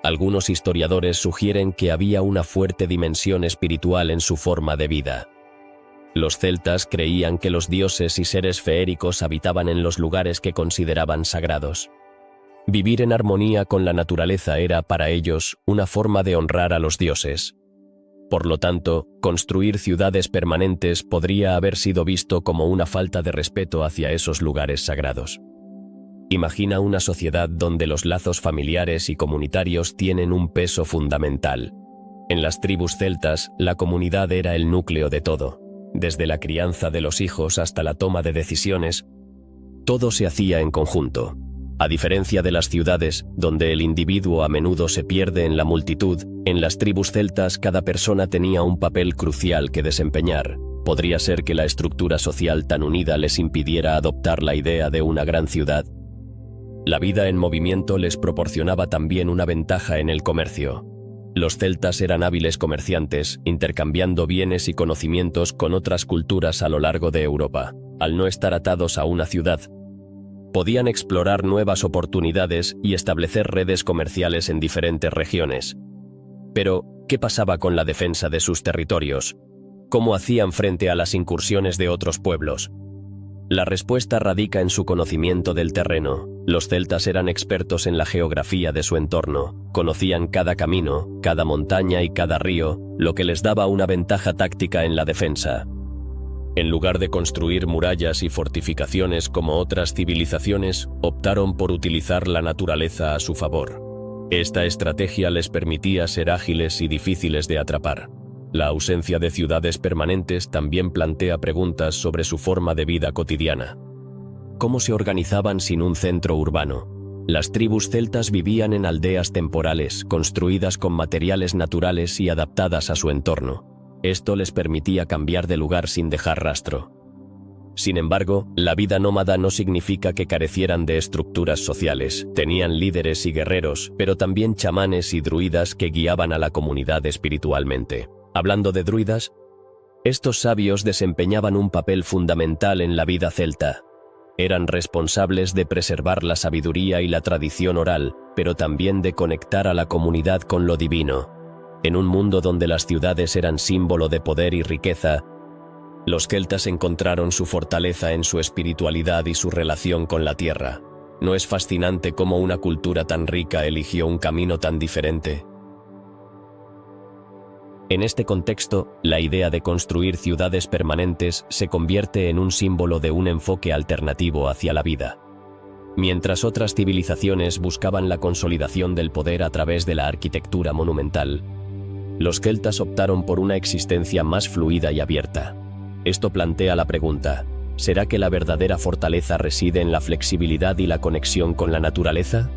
Algunos historiadores sugieren que había una fuerte dimensión espiritual en su forma de vida. Los celtas creían que los dioses y seres feéricos habitaban en los lugares que consideraban sagrados. Vivir en armonía con la naturaleza era, para ellos, una forma de honrar a los dioses. Por lo tanto, construir ciudades permanentes podría haber sido visto como una falta de respeto hacia esos lugares sagrados. Imagina una sociedad donde los lazos familiares y comunitarios tienen un peso fundamental. En las tribus celtas, la comunidad era el núcleo de todo. Desde la crianza de los hijos hasta la toma de decisiones, todo se hacía en conjunto. A diferencia de las ciudades, donde el individuo a menudo se pierde en la multitud, en las tribus celtas cada persona tenía un papel crucial que desempeñar. ¿Podría ser que la estructura social tan unida les impidiera adoptar la idea de una gran ciudad? La vida en movimiento les proporcionaba también una ventaja en el comercio. Los celtas eran hábiles comerciantes, intercambiando bienes y conocimientos con otras culturas a lo largo de Europa. Al no estar atados a una ciudad, podían explorar nuevas oportunidades y establecer redes comerciales en diferentes regiones. Pero, ¿qué pasaba con la defensa de sus territorios? ¿Cómo hacían frente a las incursiones de otros pueblos? La respuesta radica en su conocimiento del terreno. Los celtas eran expertos en la geografía de su entorno, conocían cada camino, cada montaña y cada río, lo que les daba una ventaja táctica en la defensa. En lugar de construir murallas y fortificaciones como otras civilizaciones, optaron por utilizar la naturaleza a su favor. Esta estrategia les permitía ser ágiles y difíciles de atrapar. La ausencia de ciudades permanentes también plantea preguntas sobre su forma de vida cotidiana. ¿Cómo se organizaban sin un centro urbano? Las tribus celtas vivían en aldeas temporales, construidas con materiales naturales y adaptadas a su entorno. Esto les permitía cambiar de lugar sin dejar rastro. Sin embargo, la vida nómada no significa que carecieran de estructuras sociales. Tenían líderes y guerreros, pero también chamanes y druidas que guiaban a la comunidad espiritualmente. Hablando de druidas, estos sabios desempeñaban un papel fundamental en la vida celta. Eran responsables de preservar la sabiduría y la tradición oral, pero también de conectar a la comunidad con lo divino. En un mundo donde las ciudades eran símbolo de poder y riqueza, los celtas encontraron su fortaleza en su espiritualidad y su relación con la tierra. ¿No es fascinante cómo una cultura tan rica eligió un camino tan diferente? En este contexto, la idea de construir ciudades permanentes se convierte en un símbolo de un enfoque alternativo hacia la vida. Mientras otras civilizaciones buscaban la consolidación del poder a través de la arquitectura monumental, los celtas optaron por una existencia más fluida y abierta. Esto plantea la pregunta: ¿será que la verdadera fortaleza reside en la flexibilidad y la conexión con la naturaleza?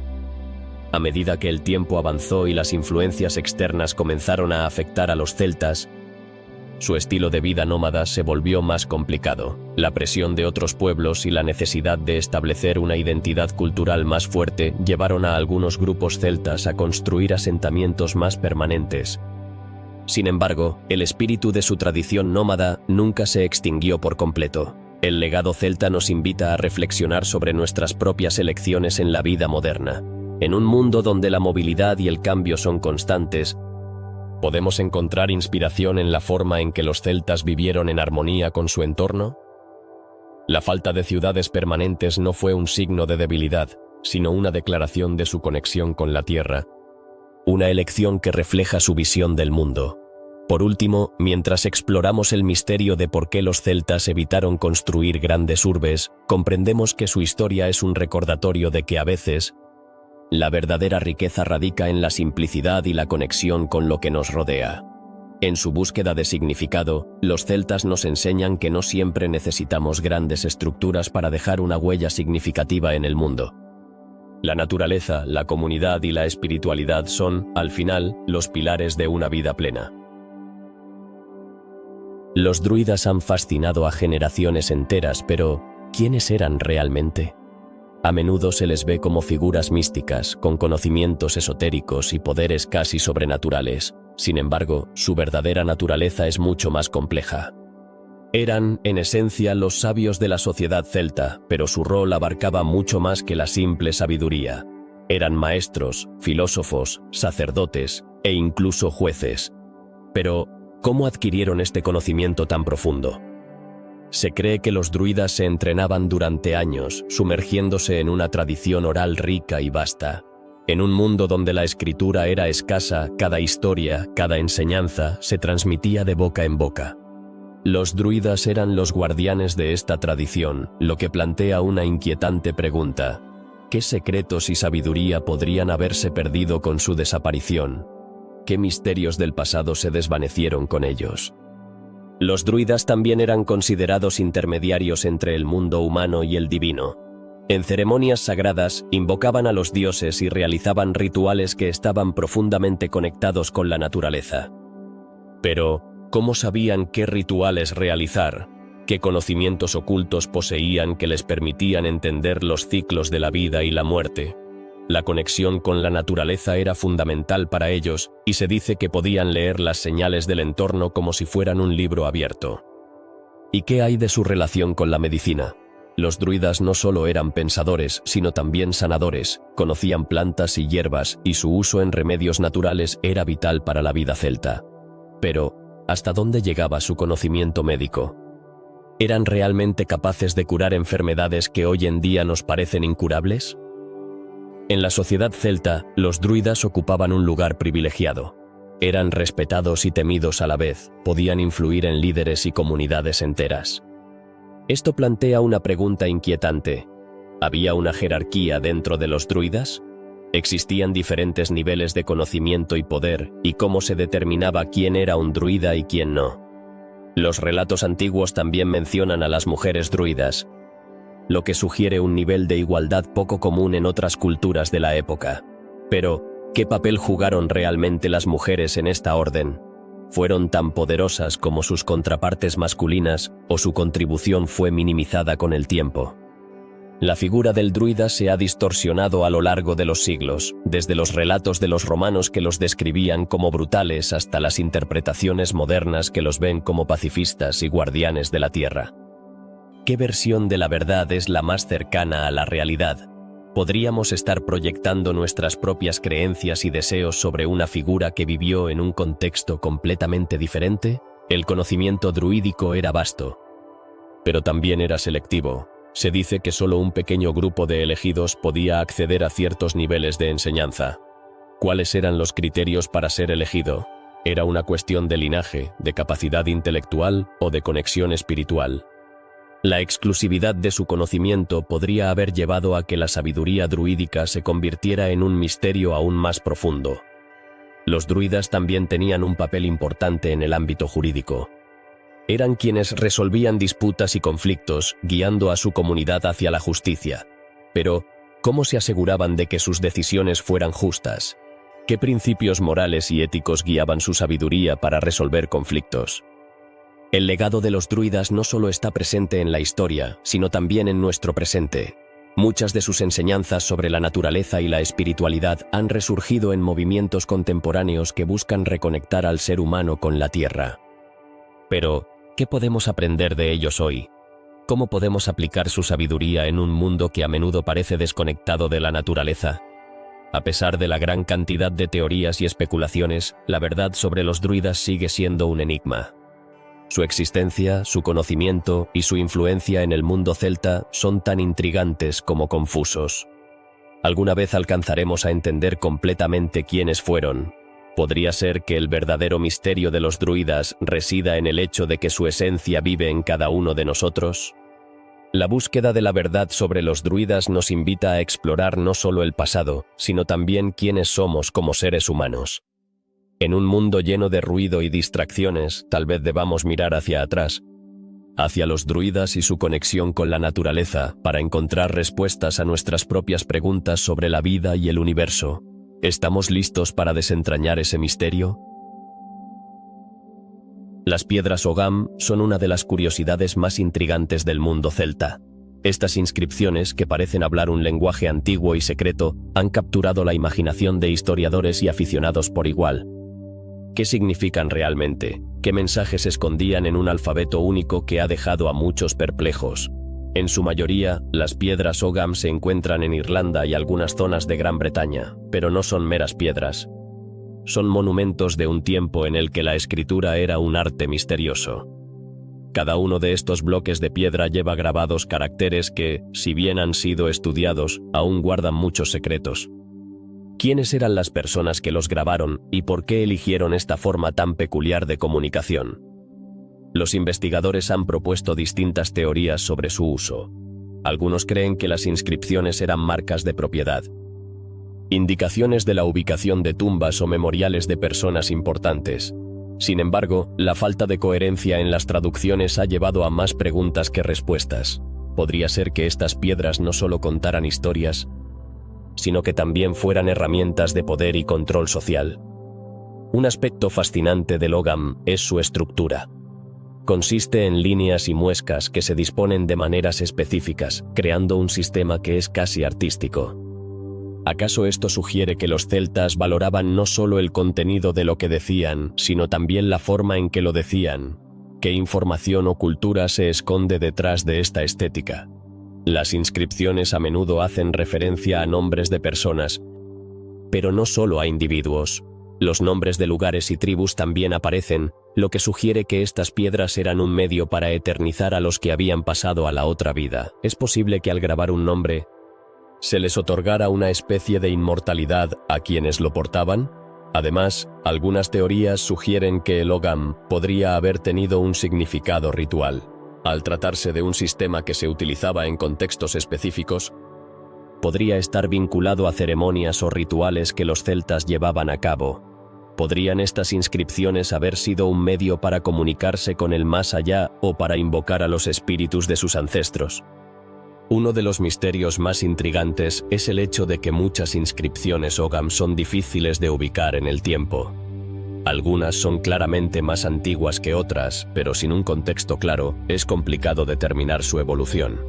A medida que el tiempo avanzó y las influencias externas comenzaron a afectar a los celtas, su estilo de vida nómada se volvió más complicado. La presión de otros pueblos y la necesidad de establecer una identidad cultural más fuerte llevaron a algunos grupos celtas a construir asentamientos más permanentes. Sin embargo, el espíritu de su tradición nómada nunca se extinguió por completo. El legado celta nos invita a reflexionar sobre nuestras propias elecciones en la vida moderna. En un mundo donde la movilidad y el cambio son constantes, ¿podemos encontrar inspiración en la forma en que los celtas vivieron en armonía con su entorno? La falta de ciudades permanentes no fue un signo de debilidad, sino una declaración de su conexión con la tierra, una elección que refleja su visión del mundo. Por último, mientras exploramos el misterio de por qué los celtas evitaron construir grandes urbes, comprendemos que su historia es un recordatorio de que a veces, la verdadera riqueza radica en la simplicidad y la conexión con lo que nos rodea. En su búsqueda de significado, los celtas nos enseñan que no siempre necesitamos grandes estructuras para dejar una huella significativa en el mundo. La naturaleza, la comunidad y la espiritualidad son, al final, los pilares de una vida plena. Los druidas han fascinado a generaciones enteras, pero ¿quiénes eran realmente? A menudo se les ve como figuras místicas, con conocimientos esotéricos y poderes casi sobrenaturales. Sin embargo, su verdadera naturaleza es mucho más compleja. Eran, en esencia, los sabios de la sociedad celta, pero su rol abarcaba mucho más que la simple sabiduría. Eran maestros, filósofos, sacerdotes e incluso jueces. Pero, ¿cómo adquirieron este conocimiento tan profundo? Se cree que los druidas se entrenaban durante años, sumergiéndose en una tradición oral rica y vasta. En un mundo donde la escritura era escasa, cada historia, cada enseñanza, se transmitía de boca en boca. Los druidas eran los guardianes de esta tradición, lo que plantea una inquietante pregunta: ¿qué secretos y sabiduría podrían haberse perdido con su desaparición? ¿Qué misterios del pasado se desvanecieron con ellos? Los druidas también eran considerados intermediarios entre el mundo humano y el divino. En ceremonias sagradas, invocaban a los dioses y realizaban rituales que estaban profundamente conectados con la naturaleza. Pero, ¿cómo sabían qué rituales realizar? ¿Qué conocimientos ocultos poseían que les permitían entender los ciclos de la vida y la muerte? La conexión con la naturaleza era fundamental para ellos, y se dice que podían leer las señales del entorno como si fueran un libro abierto. ¿Y qué hay de su relación con la medicina? Los druidas no solo eran pensadores, sino también sanadores, conocían plantas y hierbas, y su uso en remedios naturales era vital para la vida celta. Pero, ¿hasta dónde llegaba su conocimiento médico? ¿Eran realmente capaces de curar enfermedades que hoy en día nos parecen incurables? En la sociedad celta, los druidas ocupaban un lugar privilegiado. Eran respetados y temidos a la vez, podían influir en líderes y comunidades enteras. Esto plantea una pregunta inquietante. ¿Había una jerarquía dentro de los druidas? ¿Existían diferentes niveles de conocimiento y poder, y cómo se determinaba quién era un druida y quién no? Los relatos antiguos también mencionan a las mujeres druidas, lo que sugiere un nivel de igualdad poco común en otras culturas de la época. Pero, ¿qué papel jugaron realmente las mujeres en esta orden? ¿Fueron tan poderosas como sus contrapartes masculinas, o su contribución fue minimizada con el tiempo? La figura del druida se ha distorsionado a lo largo de los siglos, desde los relatos de los romanos que los describían como brutales hasta las interpretaciones modernas que los ven como pacifistas y guardianes de la tierra. ¿Qué versión de la verdad es la más cercana a la realidad? ¿Podríamos estar proyectando nuestras propias creencias y deseos sobre una figura que vivió en un contexto completamente diferente? El conocimiento druídico era vasto, pero también era selectivo. Se dice que solo un pequeño grupo de elegidos podía acceder a ciertos niveles de enseñanza. ¿Cuáles eran los criterios para ser elegido? ¿Era una cuestión de linaje, de capacidad intelectual o de conexión espiritual? La exclusividad de su conocimiento podría haber llevado a que la sabiduría druídica se convirtiera en un misterio aún más profundo. Los druidas también tenían un papel importante en el ámbito jurídico. Eran quienes resolvían disputas y conflictos, guiando a su comunidad hacia la justicia. Pero, ¿cómo se aseguraban de que sus decisiones fueran justas? ¿Qué principios morales y éticos guiaban su sabiduría para resolver conflictos? El legado de los druidas no solo está presente en la historia, sino también en nuestro presente. Muchas de sus enseñanzas sobre la naturaleza y la espiritualidad han resurgido en movimientos contemporáneos que buscan reconectar al ser humano con la tierra. Pero, ¿qué podemos aprender de ellos hoy? ¿Cómo podemos aplicar su sabiduría en un mundo que a menudo parece desconectado de la naturaleza? A pesar de la gran cantidad de teorías y especulaciones, la verdad sobre los druidas sigue siendo un enigma. Su existencia, su conocimiento y su influencia en el mundo celta son tan intrigantes como confusos. ¿Alguna vez alcanzaremos a entender completamente quiénes fueron? ¿Podría ser que el verdadero misterio de los druidas resida en el hecho de que su esencia vive en cada uno de nosotros? La búsqueda de la verdad sobre los druidas nos invita a explorar no solo el pasado, sino también quiénes somos como seres humanos. En un mundo lleno de ruido y distracciones, tal vez debamos mirar hacia atrás, hacia los druidas y su conexión con la naturaleza, para encontrar respuestas a nuestras propias preguntas sobre la vida y el universo. ¿Estamos listos para desentrañar ese misterio? Las piedras Ogam son una de las curiosidades más intrigantes del mundo celta. Estas inscripciones, que parecen hablar un lenguaje antiguo y secreto, han capturado la imaginación de historiadores y aficionados por igual. ¿Qué significan realmente? ¿Qué mensajes escondían en un alfabeto único que ha dejado a muchos perplejos? En su mayoría, las piedras Ogam se encuentran en Irlanda y algunas zonas de Gran Bretaña, pero no son meras piedras. Son monumentos de un tiempo en el que la escritura era un arte misterioso. Cada uno de estos bloques de piedra lleva grabados caracteres que, si bien han sido estudiados, aún guardan muchos secretos. ¿Quiénes eran las personas que los grabaron y por qué eligieron esta forma tan peculiar de comunicación? Los investigadores han propuesto distintas teorías sobre su uso. Algunos creen que las inscripciones eran marcas de propiedad, indicaciones de la ubicación de tumbas o memoriales de personas importantes. Sin embargo, la falta de coherencia en las traducciones ha llevado a más preguntas que respuestas. ¿Podría ser que estas piedras no solo contaran historias, sino que también fueran herramientas de poder y control social? Un aspecto fascinante del Ogam es su estructura. Consiste en líneas y muescas que se disponen de maneras específicas, creando un sistema que es casi artístico. ¿Acaso esto sugiere que los celtas valoraban no solo el contenido de lo que decían, sino también la forma en que lo decían? ¿Qué información o cultura se esconde detrás de esta estética? Las inscripciones a menudo hacen referencia a nombres de personas, pero no solo a individuos. Los nombres de lugares y tribus también aparecen, lo que sugiere que estas piedras eran un medio para eternizar a los que habían pasado a la otra vida. Es posible que al grabar un nombre, se les otorgara una especie de inmortalidad a quienes lo portaban. Además, algunas teorías sugieren que el Ogam podría haber tenido un significado ritual. Al tratarse de un sistema que se utilizaba en contextos específicos, podría estar vinculado a ceremonias o rituales que los celtas llevaban a cabo. ¿Podrían estas inscripciones haber sido un medio para comunicarse con el más allá o para invocar a los espíritus de sus ancestros? Uno de los misterios más intrigantes es el hecho de que muchas inscripciones Ogam son difíciles de ubicar en el tiempo. Algunas son claramente más antiguas que otras, pero sin un contexto claro, es complicado determinar su evolución.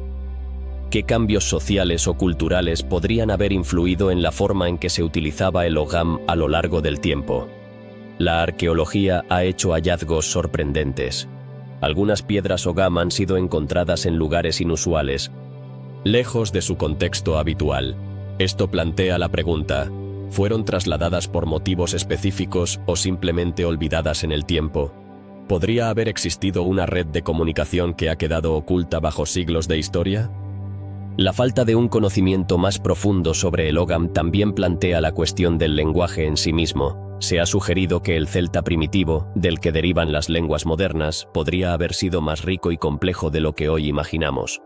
¿Qué cambios sociales o culturales podrían haber influido en la forma en que se utilizaba el Ogam a lo largo del tiempo? La arqueología ha hecho hallazgos sorprendentes. Algunas piedras Ogam han sido encontradas en lugares inusuales, lejos de su contexto habitual. Esto plantea la pregunta: ¿fueron trasladadas por motivos específicos o simplemente olvidadas en el tiempo? ¿Podría haber existido una red de comunicación que ha quedado oculta bajo siglos de historia? La falta de un conocimiento más profundo sobre el Ogham también plantea la cuestión del lenguaje en sí mismo. Se ha sugerido que el celta primitivo, del que derivan las lenguas modernas, podría haber sido más rico y complejo de lo que hoy imaginamos.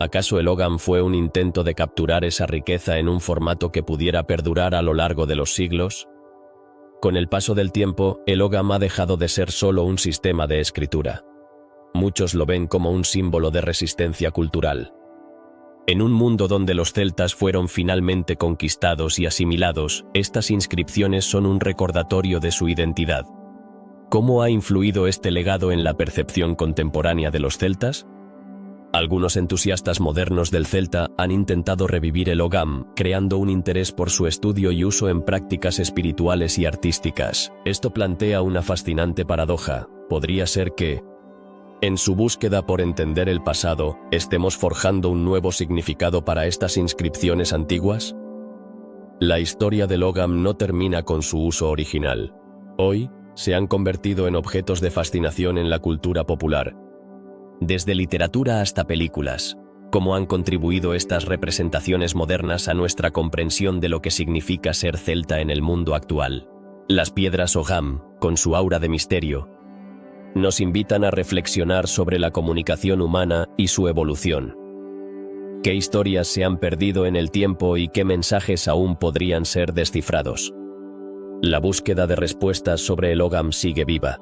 ¿Acaso el Ogham fue un intento de capturar esa riqueza en un formato que pudiera perdurar a lo largo de los siglos? Con el paso del tiempo, el Ogham ha dejado de ser solo un sistema de escritura. Muchos lo ven como un símbolo de resistencia cultural. En un mundo donde los celtas fueron finalmente conquistados y asimilados, estas inscripciones son un recordatorio de su identidad. ¿Cómo ha influido este legado en la percepción contemporánea de los celtas? Algunos entusiastas modernos del celta han intentado revivir el Ogham, creando un interés por su estudio y uso en prácticas espirituales y artísticas. Esto plantea una fascinante paradoja. ¿Podría ser que, en su búsqueda por entender el pasado, estemos forjando un nuevo significado para estas inscripciones antiguas? La historia del Ogham no termina con su uso original. Hoy, se han convertido en objetos de fascinación en la cultura popular. Desde literatura hasta películas, ¿cómo han contribuido estas representaciones modernas a nuestra comprensión de lo que significa ser celta en el mundo actual? Las piedras Ogham, con su aura de misterio, nos invitan a reflexionar sobre la comunicación humana y su evolución. ¿Qué historias se han perdido en el tiempo y qué mensajes aún podrían ser descifrados? La búsqueda de respuestas sobre el Ogham sigue viva,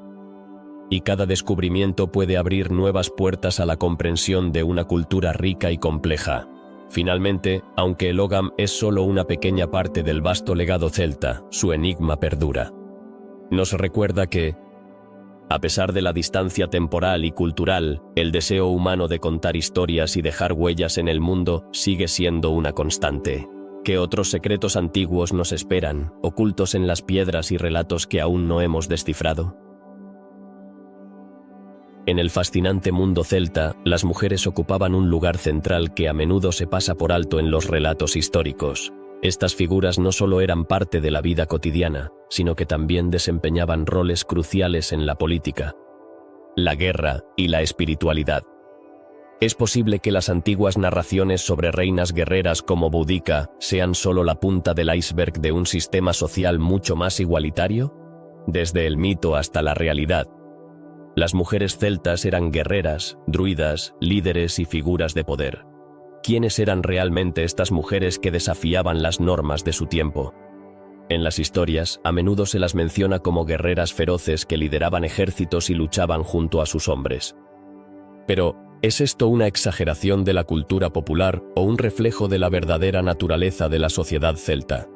y cada descubrimiento puede abrir nuevas puertas a la comprensión de una cultura rica y compleja. Finalmente, aunque el Ogham es solo una pequeña parte del vasto legado celta, su enigma perdura. Nos recuerda que, a pesar de la distancia temporal y cultural, el deseo humano de contar historias y dejar huellas en el mundo sigue siendo una constante. ¿Qué otros secretos antiguos nos esperan, ocultos en las piedras y relatos que aún no hemos descifrado? En el fascinante mundo celta, las mujeres ocupaban un lugar central que a menudo se pasa por alto en los relatos históricos. Estas figuras no solo eran parte de la vida cotidiana, sino que también desempeñaban roles cruciales en la política, la guerra y la espiritualidad. ¿Es posible que las antiguas narraciones sobre reinas guerreras como Boudica sean solo la punta del iceberg de un sistema social mucho más igualitario? Desde el mito hasta la realidad, las mujeres celtas eran guerreras, druidas, líderes y figuras de poder. ¿Quiénes eran realmente estas mujeres que desafiaban las normas de su tiempo? En las historias, a menudo se las menciona como guerreras feroces que lideraban ejércitos y luchaban junto a sus hombres. Pero, ¿es esto una exageración de la cultura popular o un reflejo de la verdadera naturaleza de la sociedad celta?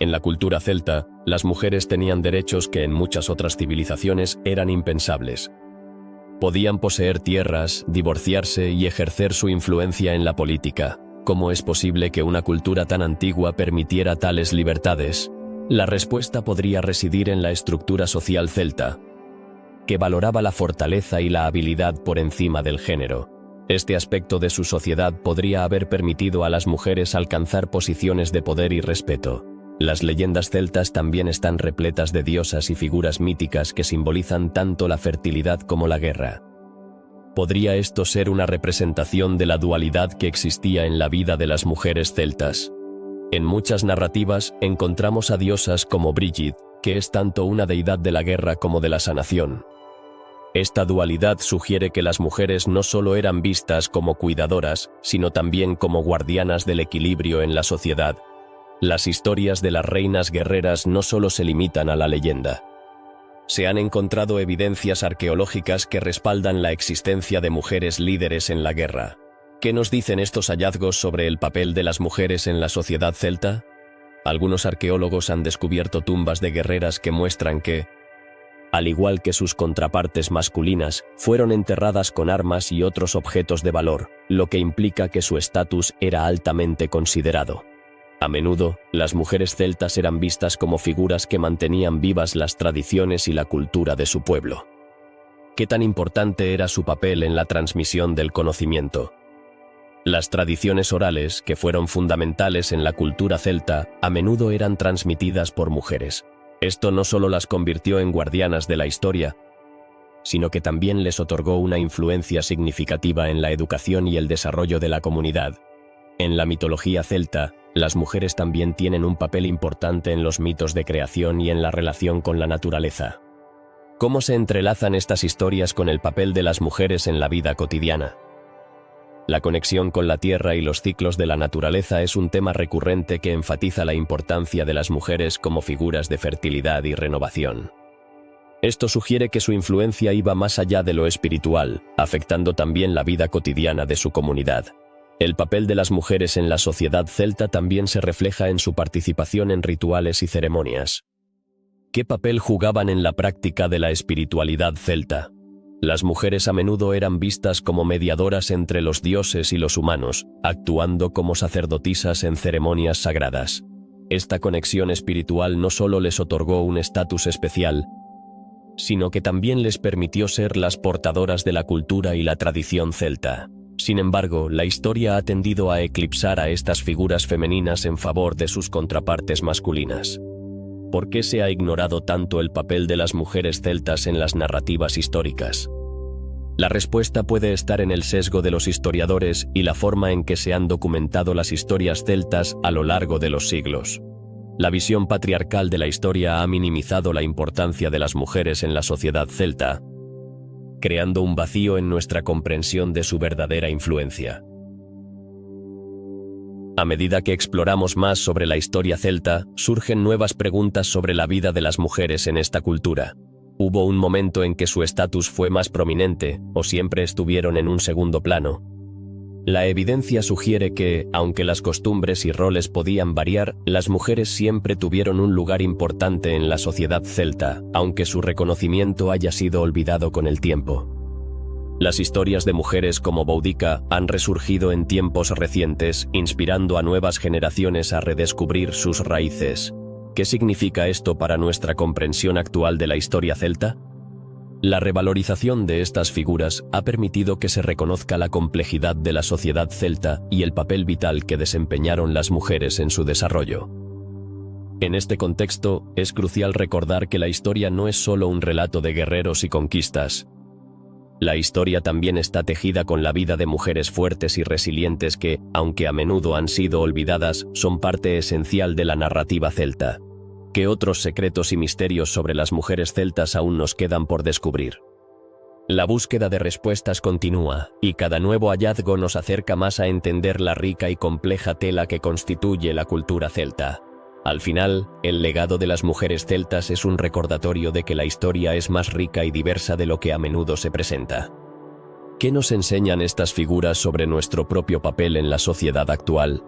En la cultura celta, las mujeres tenían derechos que en muchas otras civilizaciones eran impensables. Podían poseer tierras, divorciarse y ejercer su influencia en la política. ¿Cómo es posible que una cultura tan antigua permitiera tales libertades? La respuesta podría residir en la estructura social celta, que valoraba la fortaleza y la habilidad por encima del género. Este aspecto de su sociedad podría haber permitido a las mujeres alcanzar posiciones de poder y respeto. Las leyendas celtas también están repletas de diosas y figuras míticas que simbolizan tanto la fertilidad como la guerra. ¿Podría esto ser una representación de la dualidad que existía en la vida de las mujeres celtas? En muchas narrativas encontramos a diosas como Brigid, que es tanto una deidad de la guerra como de la sanación. Esta dualidad sugiere que las mujeres no solo eran vistas como cuidadoras, sino también como guardianas del equilibrio en la sociedad. Las historias de las reinas guerreras no solo se limitan a la leyenda. Se han encontrado evidencias arqueológicas que respaldan la existencia de mujeres líderes en la guerra. ¿Qué nos dicen estos hallazgos sobre el papel de las mujeres en la sociedad celta? Algunos arqueólogos han descubierto tumbas de guerreras que muestran que, al igual que sus contrapartes masculinas, fueron enterradas con armas y otros objetos de valor, lo que implica que su estatus era altamente considerado. A menudo, las mujeres celtas eran vistas como figuras que mantenían vivas las tradiciones y la cultura de su pueblo. ¿Qué tan importante era su papel en la transmisión del conocimiento? Las tradiciones orales, que fueron fundamentales en la cultura celta, a menudo eran transmitidas por mujeres. Esto no solo las convirtió en guardianas de la historia, sino que también les otorgó una influencia significativa en la educación y el desarrollo de la comunidad. En la mitología celta, las mujeres también tienen un papel importante en los mitos de creación y en la relación con la naturaleza. ¿Cómo se entrelazan estas historias con el papel de las mujeres en la vida cotidiana? La conexión con la tierra y los ciclos de la naturaleza es un tema recurrente que enfatiza la importancia de las mujeres como figuras de fertilidad y renovación. Esto sugiere que su influencia iba más allá de lo espiritual, afectando también la vida cotidiana de su comunidad. El papel de las mujeres en la sociedad celta también se refleja en su participación en rituales y ceremonias. ¿Qué papel jugaban en la práctica de la espiritualidad celta? Las mujeres a menudo eran vistas como mediadoras entre los dioses y los humanos, actuando como sacerdotisas en ceremonias sagradas. Esta conexión espiritual no solo les otorgó un estatus especial, sino que también les permitió ser las portadoras de la cultura y la tradición celta. Sin embargo, la historia ha tendido a eclipsar a estas figuras femeninas en favor de sus contrapartes masculinas. ¿Por qué se ha ignorado tanto el papel de las mujeres celtas en las narrativas históricas? La respuesta puede estar en el sesgo de los historiadores y la forma en que se han documentado las historias celtas a lo largo de los siglos. La visión patriarcal de la historia ha minimizado la importancia de las mujeres en la sociedad celta, creando un vacío en nuestra comprensión de su verdadera influencia. A medida que exploramos más sobre la historia celta, surgen nuevas preguntas sobre la vida de las mujeres en esta cultura. ¿Hubo un momento en que su estatus fue más prominente, o siempre estuvieron en un segundo plano? La evidencia sugiere que, aunque las costumbres y roles podían variar, las mujeres siempre tuvieron un lugar importante en la sociedad celta, aunque su reconocimiento haya sido olvidado con el tiempo. Las historias de mujeres como Boudica han resurgido en tiempos recientes, inspirando a nuevas generaciones a redescubrir sus raíces. ¿Qué significa esto para nuestra comprensión actual de la historia celta? La revalorización de estas figuras ha permitido que se reconozca la complejidad de la sociedad celta y el papel vital que desempeñaron las mujeres en su desarrollo. En este contexto, es crucial recordar que la historia no es solo un relato de guerreros y conquistas. La historia también está tejida con la vida de mujeres fuertes y resilientes que, aunque a menudo han sido olvidadas, son parte esencial de la narrativa celta. ¿Qué otros secretos y misterios sobre las mujeres celtas aún nos quedan por descubrir? La búsqueda de respuestas continúa, y cada nuevo hallazgo nos acerca más a entender la rica y compleja tela que constituye la cultura celta. Al final, el legado de las mujeres celtas es un recordatorio de que la historia es más rica y diversa de lo que a menudo se presenta. ¿Qué nos enseñan estas figuras sobre nuestro propio papel en la sociedad actual?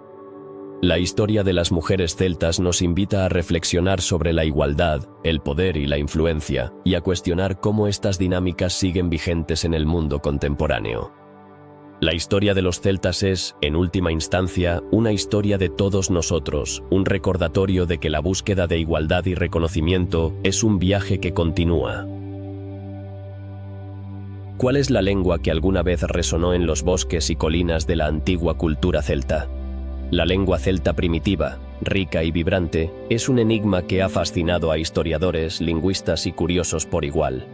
La historia de las mujeres celtas nos invita a reflexionar sobre la igualdad, el poder y la influencia, y a cuestionar cómo estas dinámicas siguen vigentes en el mundo contemporáneo. La historia de los celtas es, en última instancia, una historia de todos nosotros, un recordatorio de que la búsqueda de igualdad y reconocimiento es un viaje que continúa. ¿Cuál es la lengua que alguna vez resonó en los bosques y colinas de la antigua cultura celta? La lengua celta primitiva, rica y vibrante, es un enigma que ha fascinado a historiadores, lingüistas y curiosos por igual.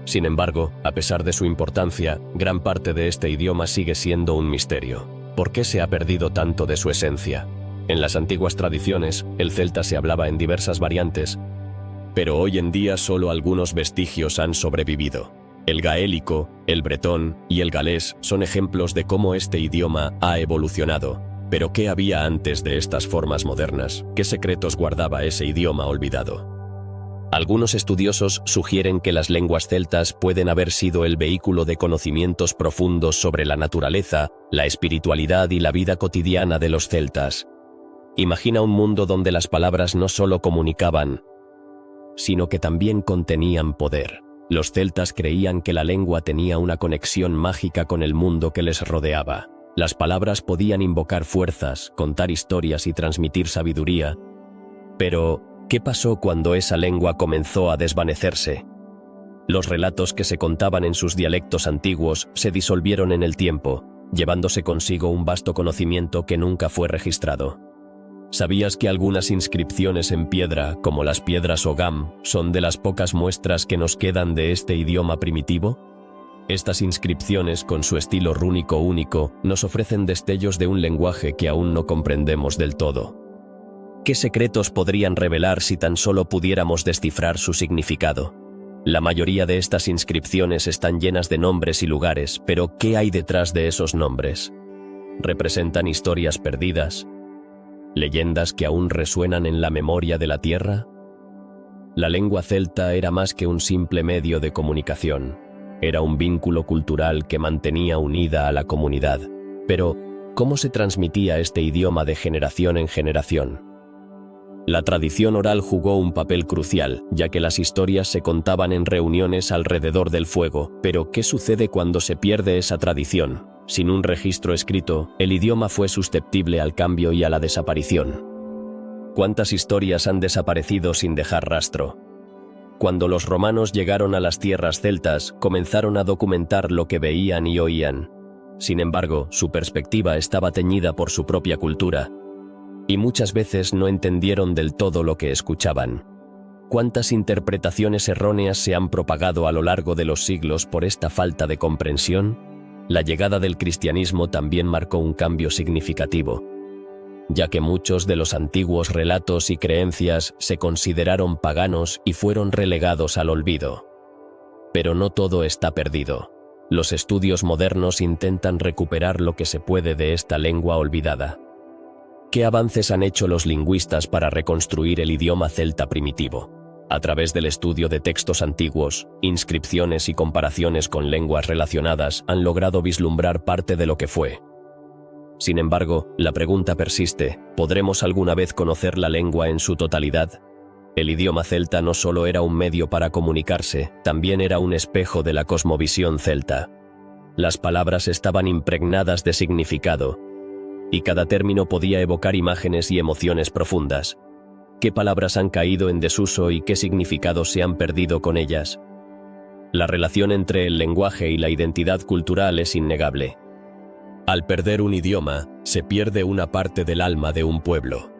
Sin embargo, a pesar de su importancia, gran parte de este idioma sigue siendo un misterio. ¿Por qué se ha perdido tanto de su esencia? En las antiguas tradiciones, el celta se hablaba en diversas variantes, pero hoy en día solo algunos vestigios han sobrevivido. El gaélico, el bretón y el galés son ejemplos de cómo este idioma ha evolucionado. Pero ¿qué había antes de estas formas modernas? ¿Qué secretos guardaba ese idioma olvidado? Algunos estudiosos sugieren que las lenguas celtas pueden haber sido el vehículo de conocimientos profundos sobre la naturaleza, la espiritualidad y la vida cotidiana de los celtas. Imagina un mundo donde las palabras no solo comunicaban, sino que también contenían poder. Los celtas creían que la lengua tenía una conexión mágica con el mundo que les rodeaba. Las palabras podían invocar fuerzas, contar historias y transmitir sabiduría. Pero, ¿qué pasó cuando esa lengua comenzó a desvanecerse? Los relatos que se contaban en sus dialectos antiguos se disolvieron en el tiempo, llevándose consigo un vasto conocimiento que nunca fue registrado. ¿Sabías que algunas inscripciones en piedra, como las piedras Ogam, son de las pocas muestras que nos quedan de este idioma primitivo? Estas inscripciones, con su estilo rúnico único, nos ofrecen destellos de un lenguaje que aún no comprendemos del todo. ¿Qué secretos podrían revelar si tan solo pudiéramos descifrar su significado? La mayoría de estas inscripciones están llenas de nombres y lugares, pero ¿qué hay detrás de esos nombres? ¿Representan historias perdidas? ¿Leyendas que aún resuenan en la memoria de la tierra? La lengua celta era más que un simple medio de comunicación. Era un vínculo cultural que mantenía unida a la comunidad. Pero, ¿cómo se transmitía este idioma de generación en generación? La tradición oral jugó un papel crucial, ya que las historias se contaban en reuniones alrededor del fuego. Pero, ¿qué sucede cuando se pierde esa tradición? Sin un registro escrito, el idioma fue susceptible al cambio y a la desaparición. ¿Cuántas historias han desaparecido sin dejar rastro? Cuando los romanos llegaron a las tierras celtas, comenzaron a documentar lo que veían y oían. Sin embargo, su perspectiva estaba teñida por su propia cultura, y muchas veces no entendieron del todo lo que escuchaban. ¿Cuántas interpretaciones erróneas se han propagado a lo largo de los siglos por esta falta de comprensión? La llegada del cristianismo también marcó un cambio significativo, ya que muchos de los antiguos relatos y creencias se consideraron paganos y fueron relegados al olvido. Pero no todo está perdido. Los estudios modernos intentan recuperar lo que se puede de esta lengua olvidada. ¿Qué avances han hecho los lingüistas para reconstruir el idioma celta primitivo? A través del estudio de textos antiguos, inscripciones y comparaciones con lenguas relacionadas han logrado vislumbrar parte de lo que fue. Sin embargo, la pregunta persiste: ¿podremos alguna vez conocer la lengua en su totalidad? El idioma celta no solo era un medio para comunicarse, también era un espejo de la cosmovisión celta. Las palabras estaban impregnadas de significado, y cada término podía evocar imágenes y emociones profundas. ¿Qué palabras han caído en desuso y qué significados se han perdido con ellas? La relación entre el lenguaje y la identidad cultural es innegable. Al perder un idioma, se pierde una parte del alma de un pueblo.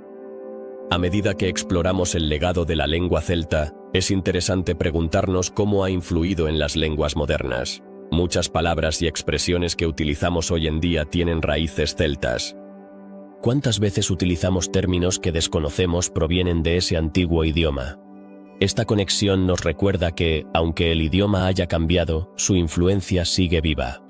A medida que exploramos el legado de la lengua celta, es interesante preguntarnos cómo ha influido en las lenguas modernas. Muchas palabras y expresiones que utilizamos hoy en día tienen raíces celtas. ¿Cuántas veces utilizamos términos que desconocemos provienen de ese antiguo idioma? Esta conexión nos recuerda que, aunque el idioma haya cambiado, su influencia sigue viva.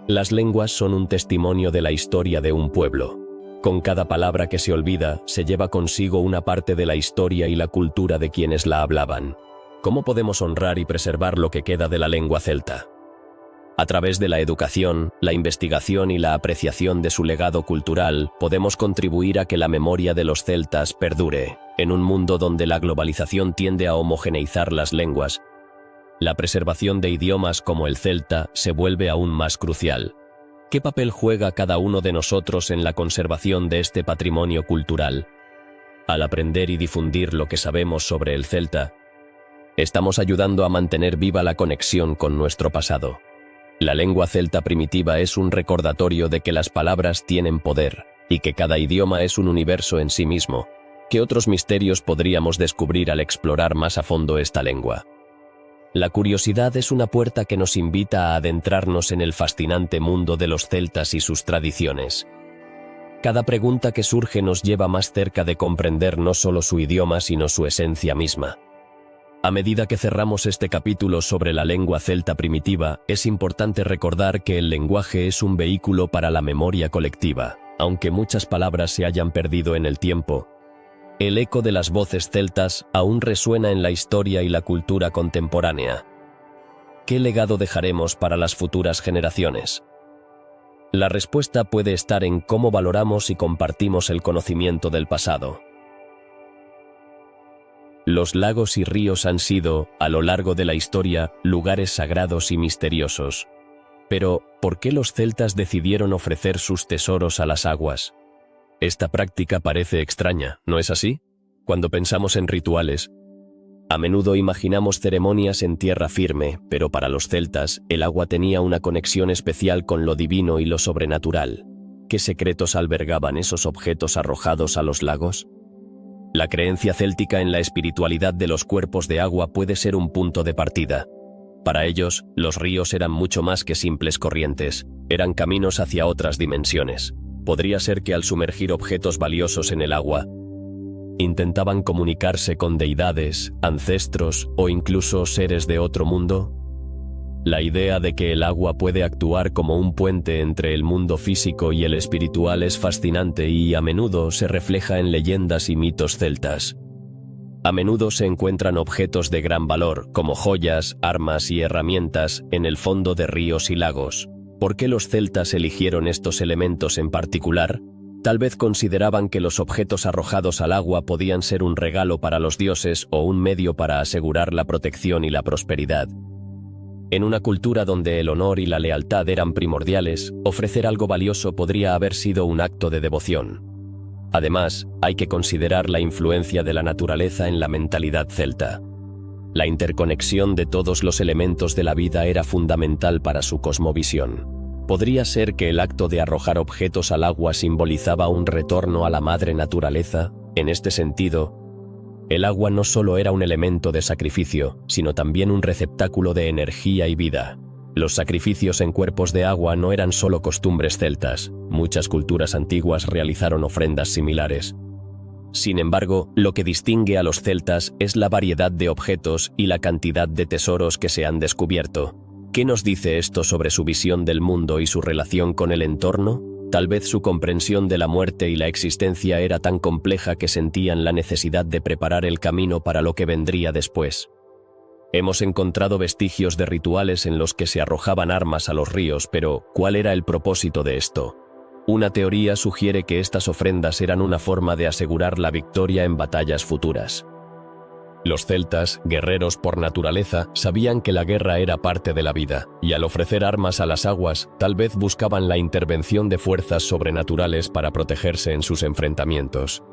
Las lenguas son un testimonio de la historia de un pueblo. Con cada palabra que se olvida, se lleva consigo una parte de la historia y la cultura de quienes la hablaban. ¿Cómo podemos honrar y preservar lo que queda de la lengua celta? A través de la educación, la investigación y la apreciación de su legado cultural, podemos contribuir a que la memoria de los celtas perdure. En un mundo donde la globalización tiende a homogeneizar las lenguas, la preservación de idiomas como el celta se vuelve aún más crucial. ¿Qué papel juega cada uno de nosotros en la conservación de este patrimonio cultural? Al aprender y difundir lo que sabemos sobre el celta, estamos ayudando a mantener viva la conexión con nuestro pasado. La lengua celta primitiva es un recordatorio de que las palabras tienen poder y que cada idioma es un universo en sí mismo. ¿Qué otros misterios podríamos descubrir al explorar más a fondo esta lengua? La curiosidad es una puerta que nos invita a adentrarnos en el fascinante mundo de los celtas y sus tradiciones. Cada pregunta que surge nos lleva más cerca de comprender no solo su idioma, sino su esencia misma. A medida que cerramos este capítulo sobre la lengua celta primitiva, es importante recordar que el lenguaje es un vehículo para la memoria colectiva. Aunque muchas palabras se hayan perdido en el tiempo, el eco de las voces celtas aún resuena en la historia y la cultura contemporánea. ¿Qué legado dejaremos para las futuras generaciones? La respuesta puede estar en cómo valoramos y compartimos el conocimiento del pasado. Los lagos y ríos han sido, a lo largo de la historia, lugares sagrados y misteriosos. Pero, ¿por qué los celtas decidieron ofrecer sus tesoros a las aguas? Esta práctica parece extraña, ¿no es así? Cuando pensamos en rituales, A menudo imaginamos ceremonias en tierra firme, pero para los celtas, el agua tenía una conexión especial con lo divino y lo sobrenatural. ¿Qué secretos albergaban esos objetos arrojados a los lagos? La creencia céltica en la espiritualidad de los cuerpos de agua puede ser un punto de partida. Para ellos, los ríos eran mucho más que simples corrientes, eran caminos hacia otras dimensiones. Podría ser que al sumergir objetos valiosos en el agua, intentaban comunicarse con deidades, ancestros o incluso seres de otro mundo. La idea de que el agua puede actuar como un puente entre el mundo físico y el espiritual es fascinante y a menudo se refleja en leyendas y mitos celtas. A menudo se encuentran objetos de gran valor, como joyas, armas y herramientas, en el fondo de ríos y lagos. ¿Por qué los celtas eligieron estos elementos en particular? Tal vez consideraban que los objetos arrojados al agua podían ser un regalo para los dioses o un medio para asegurar la protección y la prosperidad. En una cultura donde el honor y la lealtad eran primordiales, ofrecer algo valioso podría haber sido un acto de devoción. Además, hay que considerar la influencia de la naturaleza en la mentalidad celta. La interconexión de todos los elementos de la vida era fundamental para su cosmovisión. ¿Podría ser que el acto de arrojar objetos al agua simbolizaba un retorno a la madre naturaleza? En este sentido, el agua no solo era un elemento de sacrificio, sino también un receptáculo de energía y vida. Los sacrificios en cuerpos de agua no eran solo costumbres celtas, muchas culturas antiguas realizaron ofrendas similares. Sin embargo, lo que distingue a los celtas es la variedad de objetos y la cantidad de tesoros que se han descubierto. ¿Qué nos dice esto sobre su visión del mundo y su relación con el entorno? Tal vez su comprensión de la muerte y la existencia era tan compleja que sentían la necesidad de preparar el camino para lo que vendría después. Hemos encontrado vestigios de rituales en los que se arrojaban armas a los ríos, pero ¿cuál era el propósito de esto? Una teoría sugiere que estas ofrendas eran una forma de asegurar la victoria en batallas futuras. Los celtas, guerreros por naturaleza, sabían que la guerra era parte de la vida, y al ofrecer armas a las aguas, tal vez buscaban la intervención de fuerzas sobrenaturales para protegerse en sus enfrentamientos.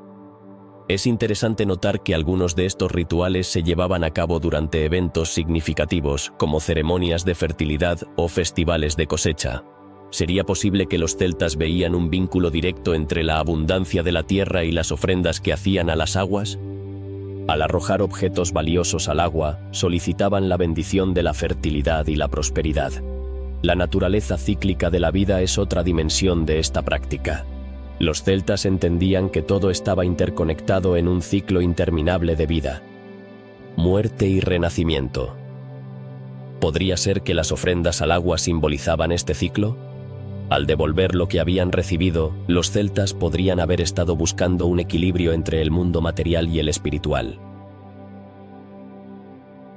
Es interesante notar que algunos de estos rituales se llevaban a cabo durante eventos significativos, como ceremonias de fertilidad o festivales de cosecha. ¿Sería posible que los celtas veían un vínculo directo entre la abundancia de la tierra y las ofrendas que hacían a las aguas? Al arrojar objetos valiosos al agua, solicitaban la bendición de la fertilidad y la prosperidad. La naturaleza cíclica de la vida es otra dimensión de esta práctica. Los celtas entendían que todo estaba interconectado en un ciclo interminable de vida, muerte y renacimiento. ¿Podría ser que las ofrendas al agua simbolizaban este ciclo? Al devolver lo que habían recibido, los celtas podrían haber estado buscando un equilibrio entre el mundo material y el espiritual.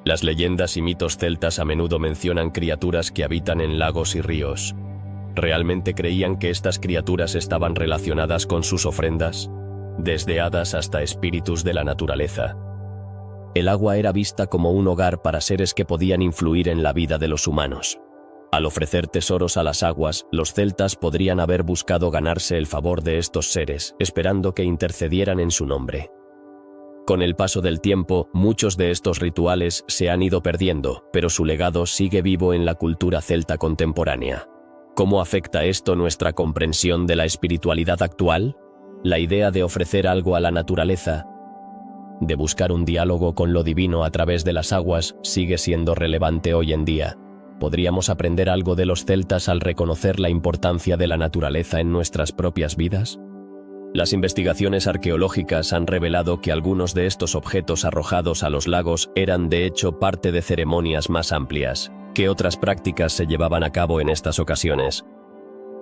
Las leyendas y mitos celtas a menudo mencionan criaturas que habitan en lagos y ríos. ¿Realmente creían que estas criaturas estaban relacionadas con sus ofrendas? Desde hadas hasta espíritus de la naturaleza. El agua era vista como un hogar para seres que podían influir en la vida de los humanos. Al ofrecer tesoros a las aguas, los celtas podrían haber buscado ganarse el favor de estos seres, esperando que intercedieran en su nombre. Con el paso del tiempo, muchos de estos rituales se han ido perdiendo, pero su legado sigue vivo en la cultura celta contemporánea. ¿Cómo afecta esto nuestra comprensión de la espiritualidad actual? La idea de ofrecer algo a la naturaleza, de buscar un diálogo con lo divino a través de las aguas, sigue siendo relevante hoy en día. ¿Podríamos aprender algo de los celtas al reconocer la importancia de la naturaleza en nuestras propias vidas? Las investigaciones arqueológicas han revelado que algunos de estos objetos arrojados a los lagos eran de hecho parte de ceremonias más amplias. ¿Qué otras prácticas se llevaban a cabo en estas ocasiones?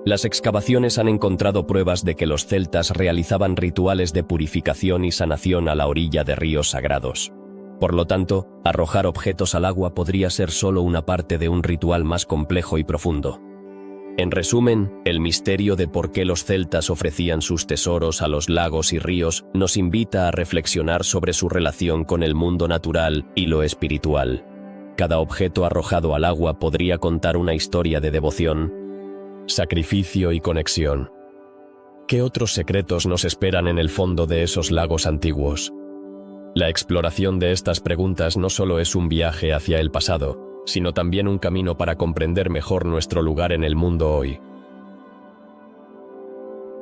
Las excavaciones han encontrado pruebas de que los celtas realizaban rituales de purificación y sanación a la orilla de ríos sagrados. Por lo tanto, arrojar objetos al agua podría ser solo una parte de un ritual más complejo y profundo. En resumen, el misterio de por qué los celtas ofrecían sus tesoros a los lagos y ríos nos invita a reflexionar sobre su relación con el mundo natural y lo espiritual. Cada objeto arrojado al agua podría contar una historia de devoción, sacrificio y conexión. ¿Qué otros secretos nos esperan en el fondo de esos lagos antiguos? La exploración de estas preguntas no solo es un viaje hacia el pasado, sino también un camino para comprender mejor nuestro lugar en el mundo hoy.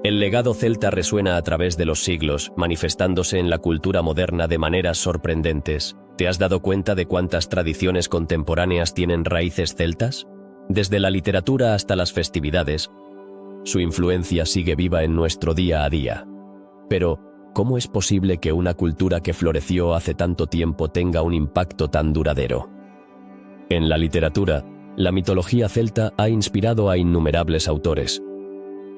El legado celta resuena a través de los siglos, manifestándose en la cultura moderna de maneras sorprendentes. ¿Te has dado cuenta de cuántas tradiciones contemporáneas tienen raíces celtas? Desde la literatura hasta las festividades, su influencia sigue viva en nuestro día a día. Pero, ¿cómo es posible que una cultura que floreció hace tanto tiempo tenga un impacto tan duradero? En la literatura, la mitología celta ha inspirado a innumerables autores.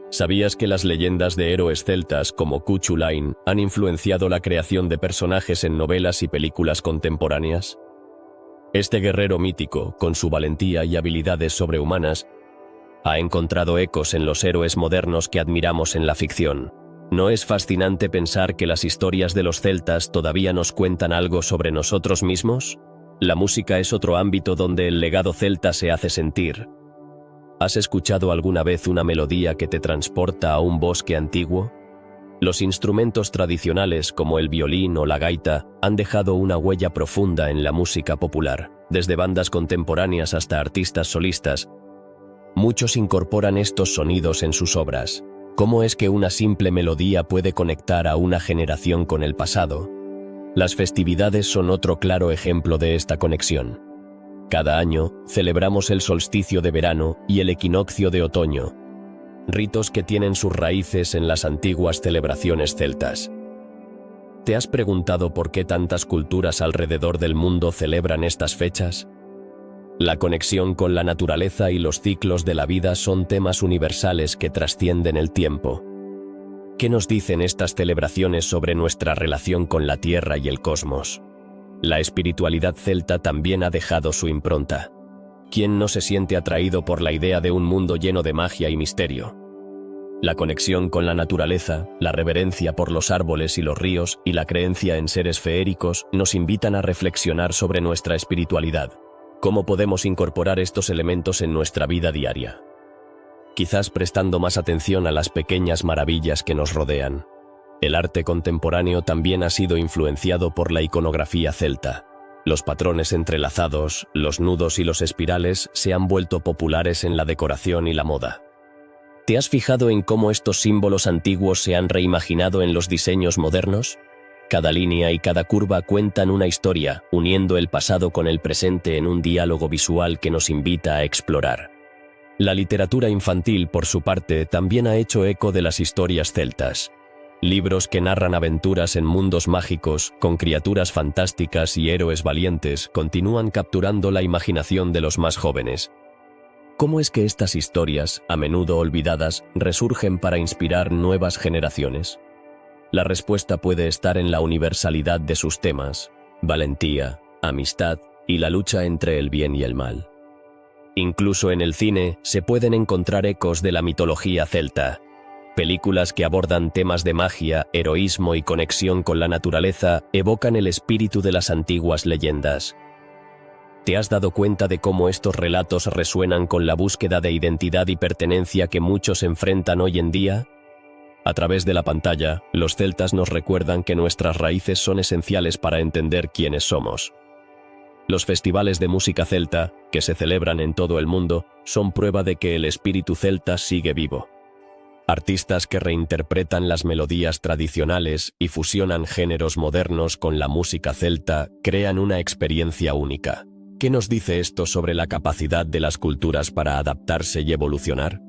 ¿Sabías que las leyendas de héroes celtas como Cuchulainn han influenciado la creación de personajes en novelas y películas contemporáneas? Este guerrero mítico, con su valentía y habilidades sobrehumanas, ha encontrado ecos en los héroes modernos que admiramos en la ficción. ¿No es fascinante pensar que las historias de los celtas todavía nos cuentan algo sobre nosotros mismos? La música es otro ámbito donde el legado celta se hace sentir. ¿Has escuchado alguna vez una melodía que te transporta a un bosque antiguo? Los instrumentos tradicionales como el violín o la gaita han dejado una huella profunda en la música popular. Desde bandas contemporáneas hasta artistas solistas, muchos incorporan estos sonidos en sus obras. ¿Cómo es que una simple melodía puede conectar a una generación con el pasado? Las festividades son otro claro ejemplo de esta conexión. Cada año, celebramos el solsticio de verano y el equinoccio de otoño, ritos que tienen sus raíces en las antiguas celebraciones celtas. ¿Te has preguntado por qué tantas culturas alrededor del mundo celebran estas fechas? La conexión con la naturaleza y los ciclos de la vida son temas universales que trascienden el tiempo. ¿Qué nos dicen estas celebraciones sobre nuestra relación con la Tierra y el cosmos? La espiritualidad celta también ha dejado su impronta. ¿Quién no se siente atraído por la idea de un mundo lleno de magia y misterio? La conexión con la naturaleza, la reverencia por los árboles y los ríos y la creencia en seres feéricos nos invitan a reflexionar sobre nuestra espiritualidad. ¿Cómo podemos incorporar estos elementos en nuestra vida diaria? Quizás prestando más atención a las pequeñas maravillas que nos rodean. El arte contemporáneo también ha sido influenciado por la iconografía celta. Los patrones entrelazados, los nudos y los espirales se han vuelto populares en la decoración y la moda. ¿Te has fijado en cómo estos símbolos antiguos se han reimaginado en los diseños modernos? Cada línea y cada curva cuentan una historia, uniendo el pasado con el presente en un diálogo visual que nos invita a explorar. La literatura infantil, por su parte, también ha hecho eco de las historias celtas. Libros que narran aventuras en mundos mágicos, con criaturas fantásticas y héroes valientes, continúan capturando la imaginación de los más jóvenes. ¿Cómo es que estas historias, a menudo olvidadas, resurgen para inspirar nuevas generaciones? La respuesta puede estar en la universalidad de sus temas: valentía, amistad y la lucha entre el bien y el mal. Incluso en el cine se pueden encontrar ecos de la mitología celta. Películas que abordan temas de magia, heroísmo y conexión con la naturaleza evocan el espíritu de las antiguas leyendas. ¿Te has dado cuenta de cómo estos relatos resuenan con la búsqueda de identidad y pertenencia que muchos enfrentan hoy en día? A través de la pantalla, los celtas nos recuerdan que nuestras raíces son esenciales para entender quiénes somos. Los festivales de música celta, que se celebran en todo el mundo, son prueba de que el espíritu celta sigue vivo. Artistas que reinterpretan las melodías tradicionales y fusionan géneros modernos con la música celta crean una experiencia única. ¿Qué nos dice esto sobre la capacidad de las culturas para adaptarse y evolucionar?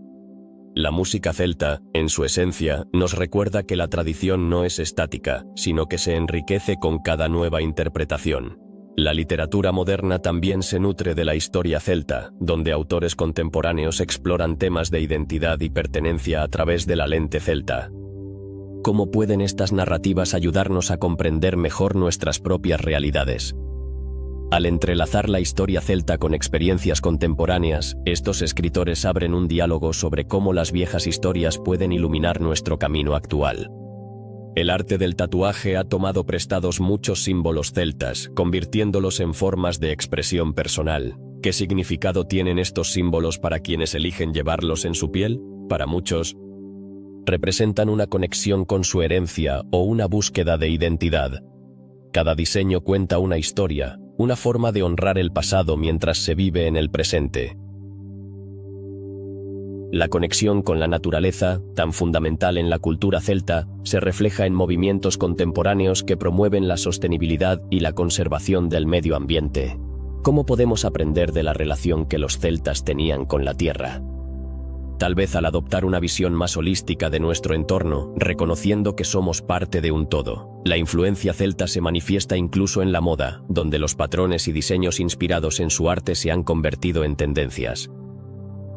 La música celta, en su esencia, nos recuerda que la tradición no es estática, sino que se enriquece con cada nueva interpretación. La literatura moderna también se nutre de la historia celta, donde autores contemporáneos exploran temas de identidad y pertenencia a través de la lente celta. ¿Cómo pueden estas narrativas ayudarnos a comprender mejor nuestras propias realidades? Al entrelazar la historia celta con experiencias contemporáneas, estos escritores abren un diálogo sobre cómo las viejas historias pueden iluminar nuestro camino actual. El arte del tatuaje ha tomado prestados muchos símbolos celtas, convirtiéndolos en formas de expresión personal. ¿Qué significado tienen estos símbolos para quienes eligen llevarlos en su piel? Para muchos, representan una conexión con su herencia o una búsqueda de identidad. Cada diseño cuenta una historia, una forma de honrar el pasado mientras se vive en el presente. La conexión con la naturaleza, tan fundamental en la cultura celta, se refleja en movimientos contemporáneos que promueven la sostenibilidad y la conservación del medio ambiente. ¿Cómo podemos aprender de la relación que los celtas tenían con la tierra? Tal vez al adoptar una visión más holística de nuestro entorno, reconociendo que somos parte de un todo. La influencia celta se manifiesta incluso en la moda, donde los patrones y diseños inspirados en su arte se han convertido en tendencias.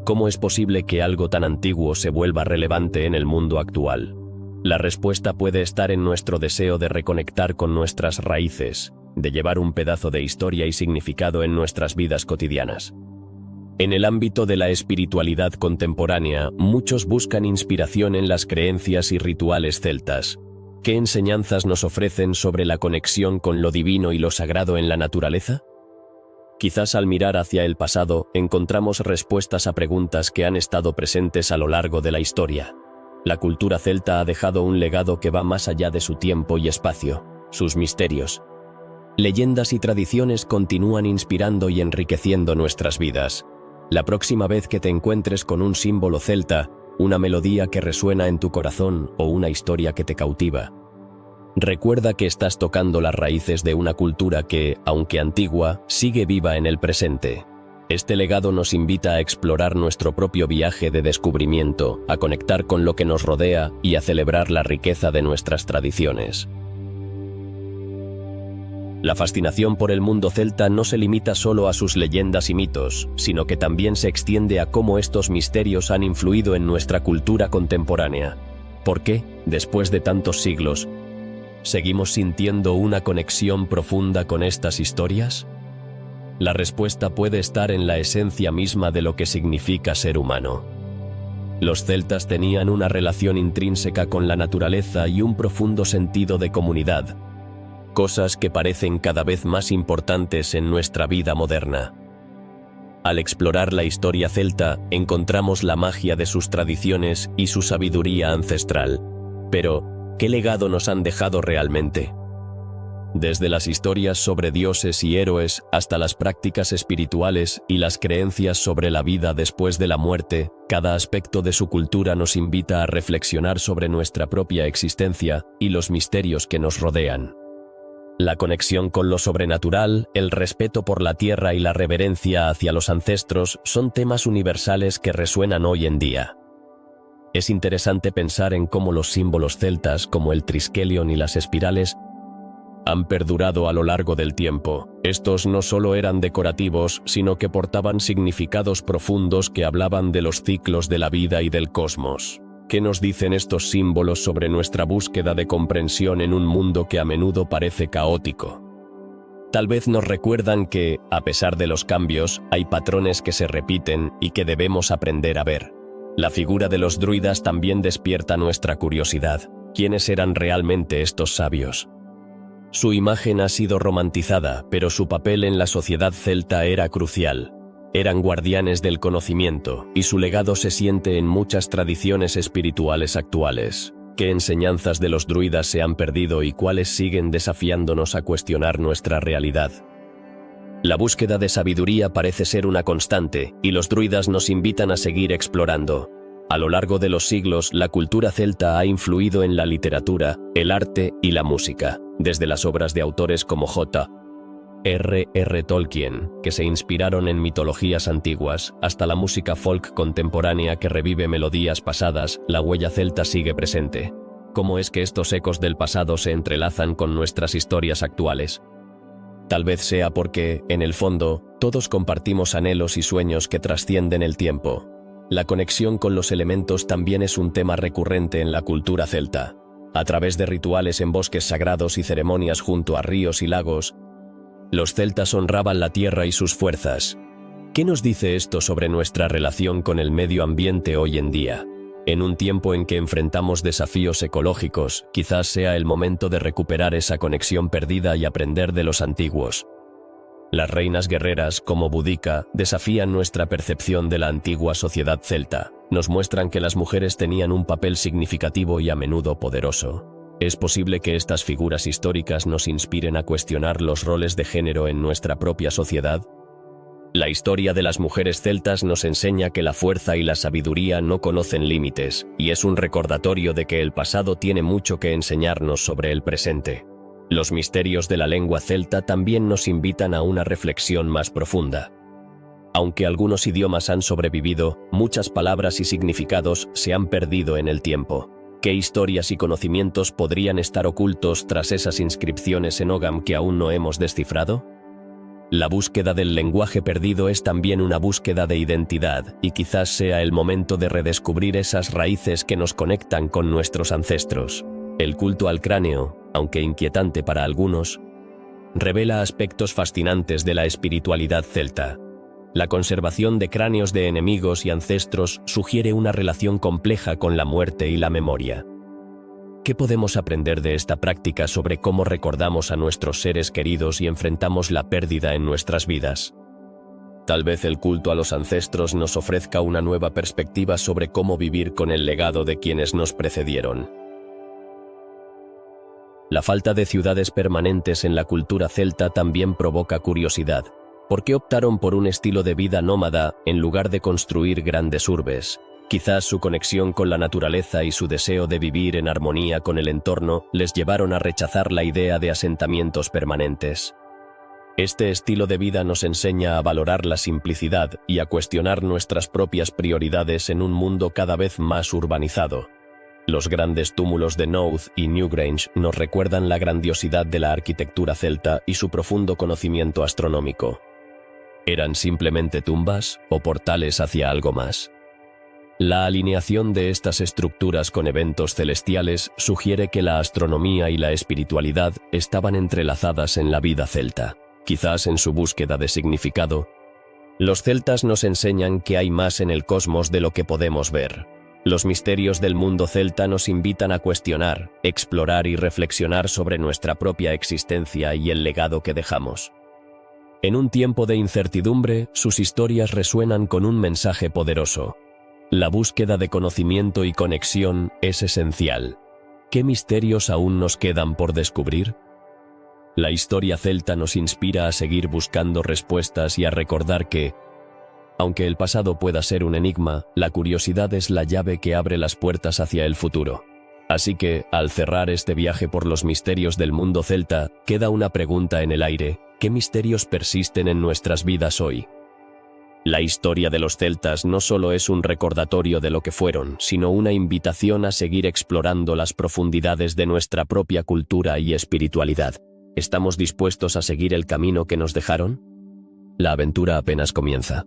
¿Cómo es posible que algo tan antiguo se vuelva relevante en el mundo actual? La respuesta puede estar en nuestro deseo de reconectar con nuestras raíces, de llevar un pedazo de historia y significado en nuestras vidas cotidianas. En el ámbito de la espiritualidad contemporánea, muchos buscan inspiración en las creencias y rituales celtas. ¿Qué enseñanzas nos ofrecen sobre la conexión con lo divino y lo sagrado en la naturaleza? Quizás al mirar hacia el pasado, encontramos respuestas a preguntas que han estado presentes a lo largo de la historia. La cultura celta ha dejado un legado que va más allá de su tiempo y espacio, sus misterios. Leyendas y tradiciones continúan inspirando y enriqueciendo nuestras vidas. La próxima vez que te encuentres con un símbolo celta, una melodía que resuena en tu corazón o una historia que te cautiva, recuerda que estás tocando las raíces de una cultura que, aunque antigua, sigue viva en el presente. Este legado nos invita a explorar nuestro propio viaje de descubrimiento, a conectar con lo que nos rodea y a celebrar la riqueza de nuestras tradiciones. La fascinación por el mundo celta no se limita solo a sus leyendas y mitos, sino que también se extiende a cómo estos misterios han influido en nuestra cultura contemporánea. ¿Por qué, después de tantos siglos, seguimos sintiendo una conexión profunda con estas historias? La respuesta puede estar en la esencia misma de lo que significa ser humano. Los celtas tenían una relación intrínseca con la naturaleza y un profundo sentido de comunidad, cosas que parecen cada vez más importantes en nuestra vida moderna. Al explorar la historia celta, encontramos la magia de sus tradiciones y su sabiduría ancestral. Pero, ¿qué legado nos han dejado realmente? Desde las historias sobre dioses y héroes hasta las prácticas espirituales y las creencias sobre la vida después de la muerte, cada aspecto de su cultura nos invita a reflexionar sobre nuestra propia existencia y los misterios que nos rodean. La conexión con lo sobrenatural, el respeto por la tierra y la reverencia hacia los ancestros son temas universales que resuenan hoy en día. Es interesante pensar en cómo los símbolos celtas, como el triskelion y las espirales, han perdurado a lo largo del tiempo. Estos no solo eran decorativos, sino que portaban significados profundos que hablaban de los ciclos de la vida y del cosmos. ¿Qué nos dicen estos símbolos sobre nuestra búsqueda de comprensión en un mundo que a menudo parece caótico? Tal vez nos recuerdan que, a pesar de los cambios, hay patrones que se repiten y que debemos aprender a ver. La figura de los druidas también despierta nuestra curiosidad. ¿Quiénes eran realmente estos sabios? Su imagen ha sido romantizada, pero su papel en la sociedad celta era crucial. Eran guardianes del conocimiento, y su legado se siente en muchas tradiciones espirituales actuales. ¿Qué enseñanzas de los druidas se han perdido y cuáles siguen desafiándonos a cuestionar nuestra realidad? La búsqueda de sabiduría parece ser una constante, y los druidas nos invitan a seguir explorando. A lo largo de los siglos, la cultura celta ha influido en la literatura, el arte y la música, desde las obras de autores como J.R.R. Tolkien, que se inspiraron en mitologías antiguas, hasta la música folk contemporánea que revive melodías pasadas. La huella celta sigue presente. ¿Cómo es que estos ecos del pasado se entrelazan con nuestras historias actuales? Tal vez sea porque, en el fondo, todos compartimos anhelos y sueños que trascienden el tiempo. La conexión con los elementos también es un tema recurrente en la cultura celta. A través de rituales en bosques sagrados y ceremonias junto a ríos y lagos, los celtas honraban la tierra y sus fuerzas. ¿Qué nos dice esto sobre nuestra relación con el medio ambiente hoy en día? En un tiempo en que enfrentamos desafíos ecológicos, quizás sea el momento de recuperar esa conexión perdida y aprender de los antiguos. Las reinas guerreras, como Boudica, desafían nuestra percepción de la antigua sociedad celta. Nos muestran que las mujeres tenían un papel significativo y a menudo poderoso. Es posible que estas figuras históricas nos inspiren a cuestionar los roles de género en nuestra propia sociedad. La historia de las mujeres celtas nos enseña que la fuerza y la sabiduría no conocen límites, y es un recordatorio de que el pasado tiene mucho que enseñarnos sobre el presente. Los misterios de la lengua celta también nos invitan a una reflexión más profunda. Aunque algunos idiomas han sobrevivido, muchas palabras y significados se han perdido en el tiempo. ¿Qué historias y conocimientos podrían estar ocultos tras esas inscripciones en Ogham que aún no hemos descifrado? La búsqueda del lenguaje perdido es también una búsqueda de identidad, y quizás sea el momento de redescubrir esas raíces que nos conectan con nuestros ancestros. El culto al cráneo, aunque inquietante para algunos, revela aspectos fascinantes de la espiritualidad celta. La conservación de cráneos de enemigos y ancestros sugiere una relación compleja con la muerte y la memoria. ¿Qué podemos aprender de esta práctica sobre cómo recordamos a nuestros seres queridos y enfrentamos la pérdida en nuestras vidas? Tal vez el culto a los ancestros nos ofrezca una nueva perspectiva sobre cómo vivir con el legado de quienes nos precedieron. La falta de ciudades permanentes en la cultura celta también provoca curiosidad. ¿Por qué optaron por un estilo de vida nómada en lugar de construir grandes urbes? Quizás su conexión con la naturaleza y su deseo de vivir en armonía con el entorno les llevaron a rechazar la idea de asentamientos permanentes. Este estilo de vida nos enseña a valorar la simplicidad y a cuestionar nuestras propias prioridades en un mundo cada vez más urbanizado. Los grandes túmulos de Knowth y Newgrange nos recuerdan la grandiosidad de la arquitectura celta y su profundo conocimiento astronómico. ¿Eran simplemente tumbas o portales hacia algo más? La alineación de estas estructuras con eventos celestiales sugiere que la astronomía y la espiritualidad estaban entrelazadas en la vida celta. Quizás en su búsqueda de significado, los celtas nos enseñan que hay más en el cosmos de lo que podemos ver. Los misterios del mundo celta nos invitan a cuestionar, explorar y reflexionar sobre nuestra propia existencia y el legado que dejamos. En un tiempo de incertidumbre, sus historias resuenan con un mensaje poderoso. La búsqueda de conocimiento y conexión es esencial. ¿Qué misterios aún nos quedan por descubrir? La historia celta nos inspira a seguir buscando respuestas y a recordar que, aunque el pasado pueda ser un enigma, la curiosidad es la llave que abre las puertas hacia el futuro. Así que, al cerrar este viaje por los misterios del mundo celta, queda una pregunta en el aire: ¿qué misterios persisten en nuestras vidas hoy? La historia de los celtas no solo es un recordatorio de lo que fueron, sino una invitación a seguir explorando las profundidades de nuestra propia cultura y espiritualidad. ¿Estamos dispuestos a seguir el camino que nos dejaron? La aventura apenas comienza.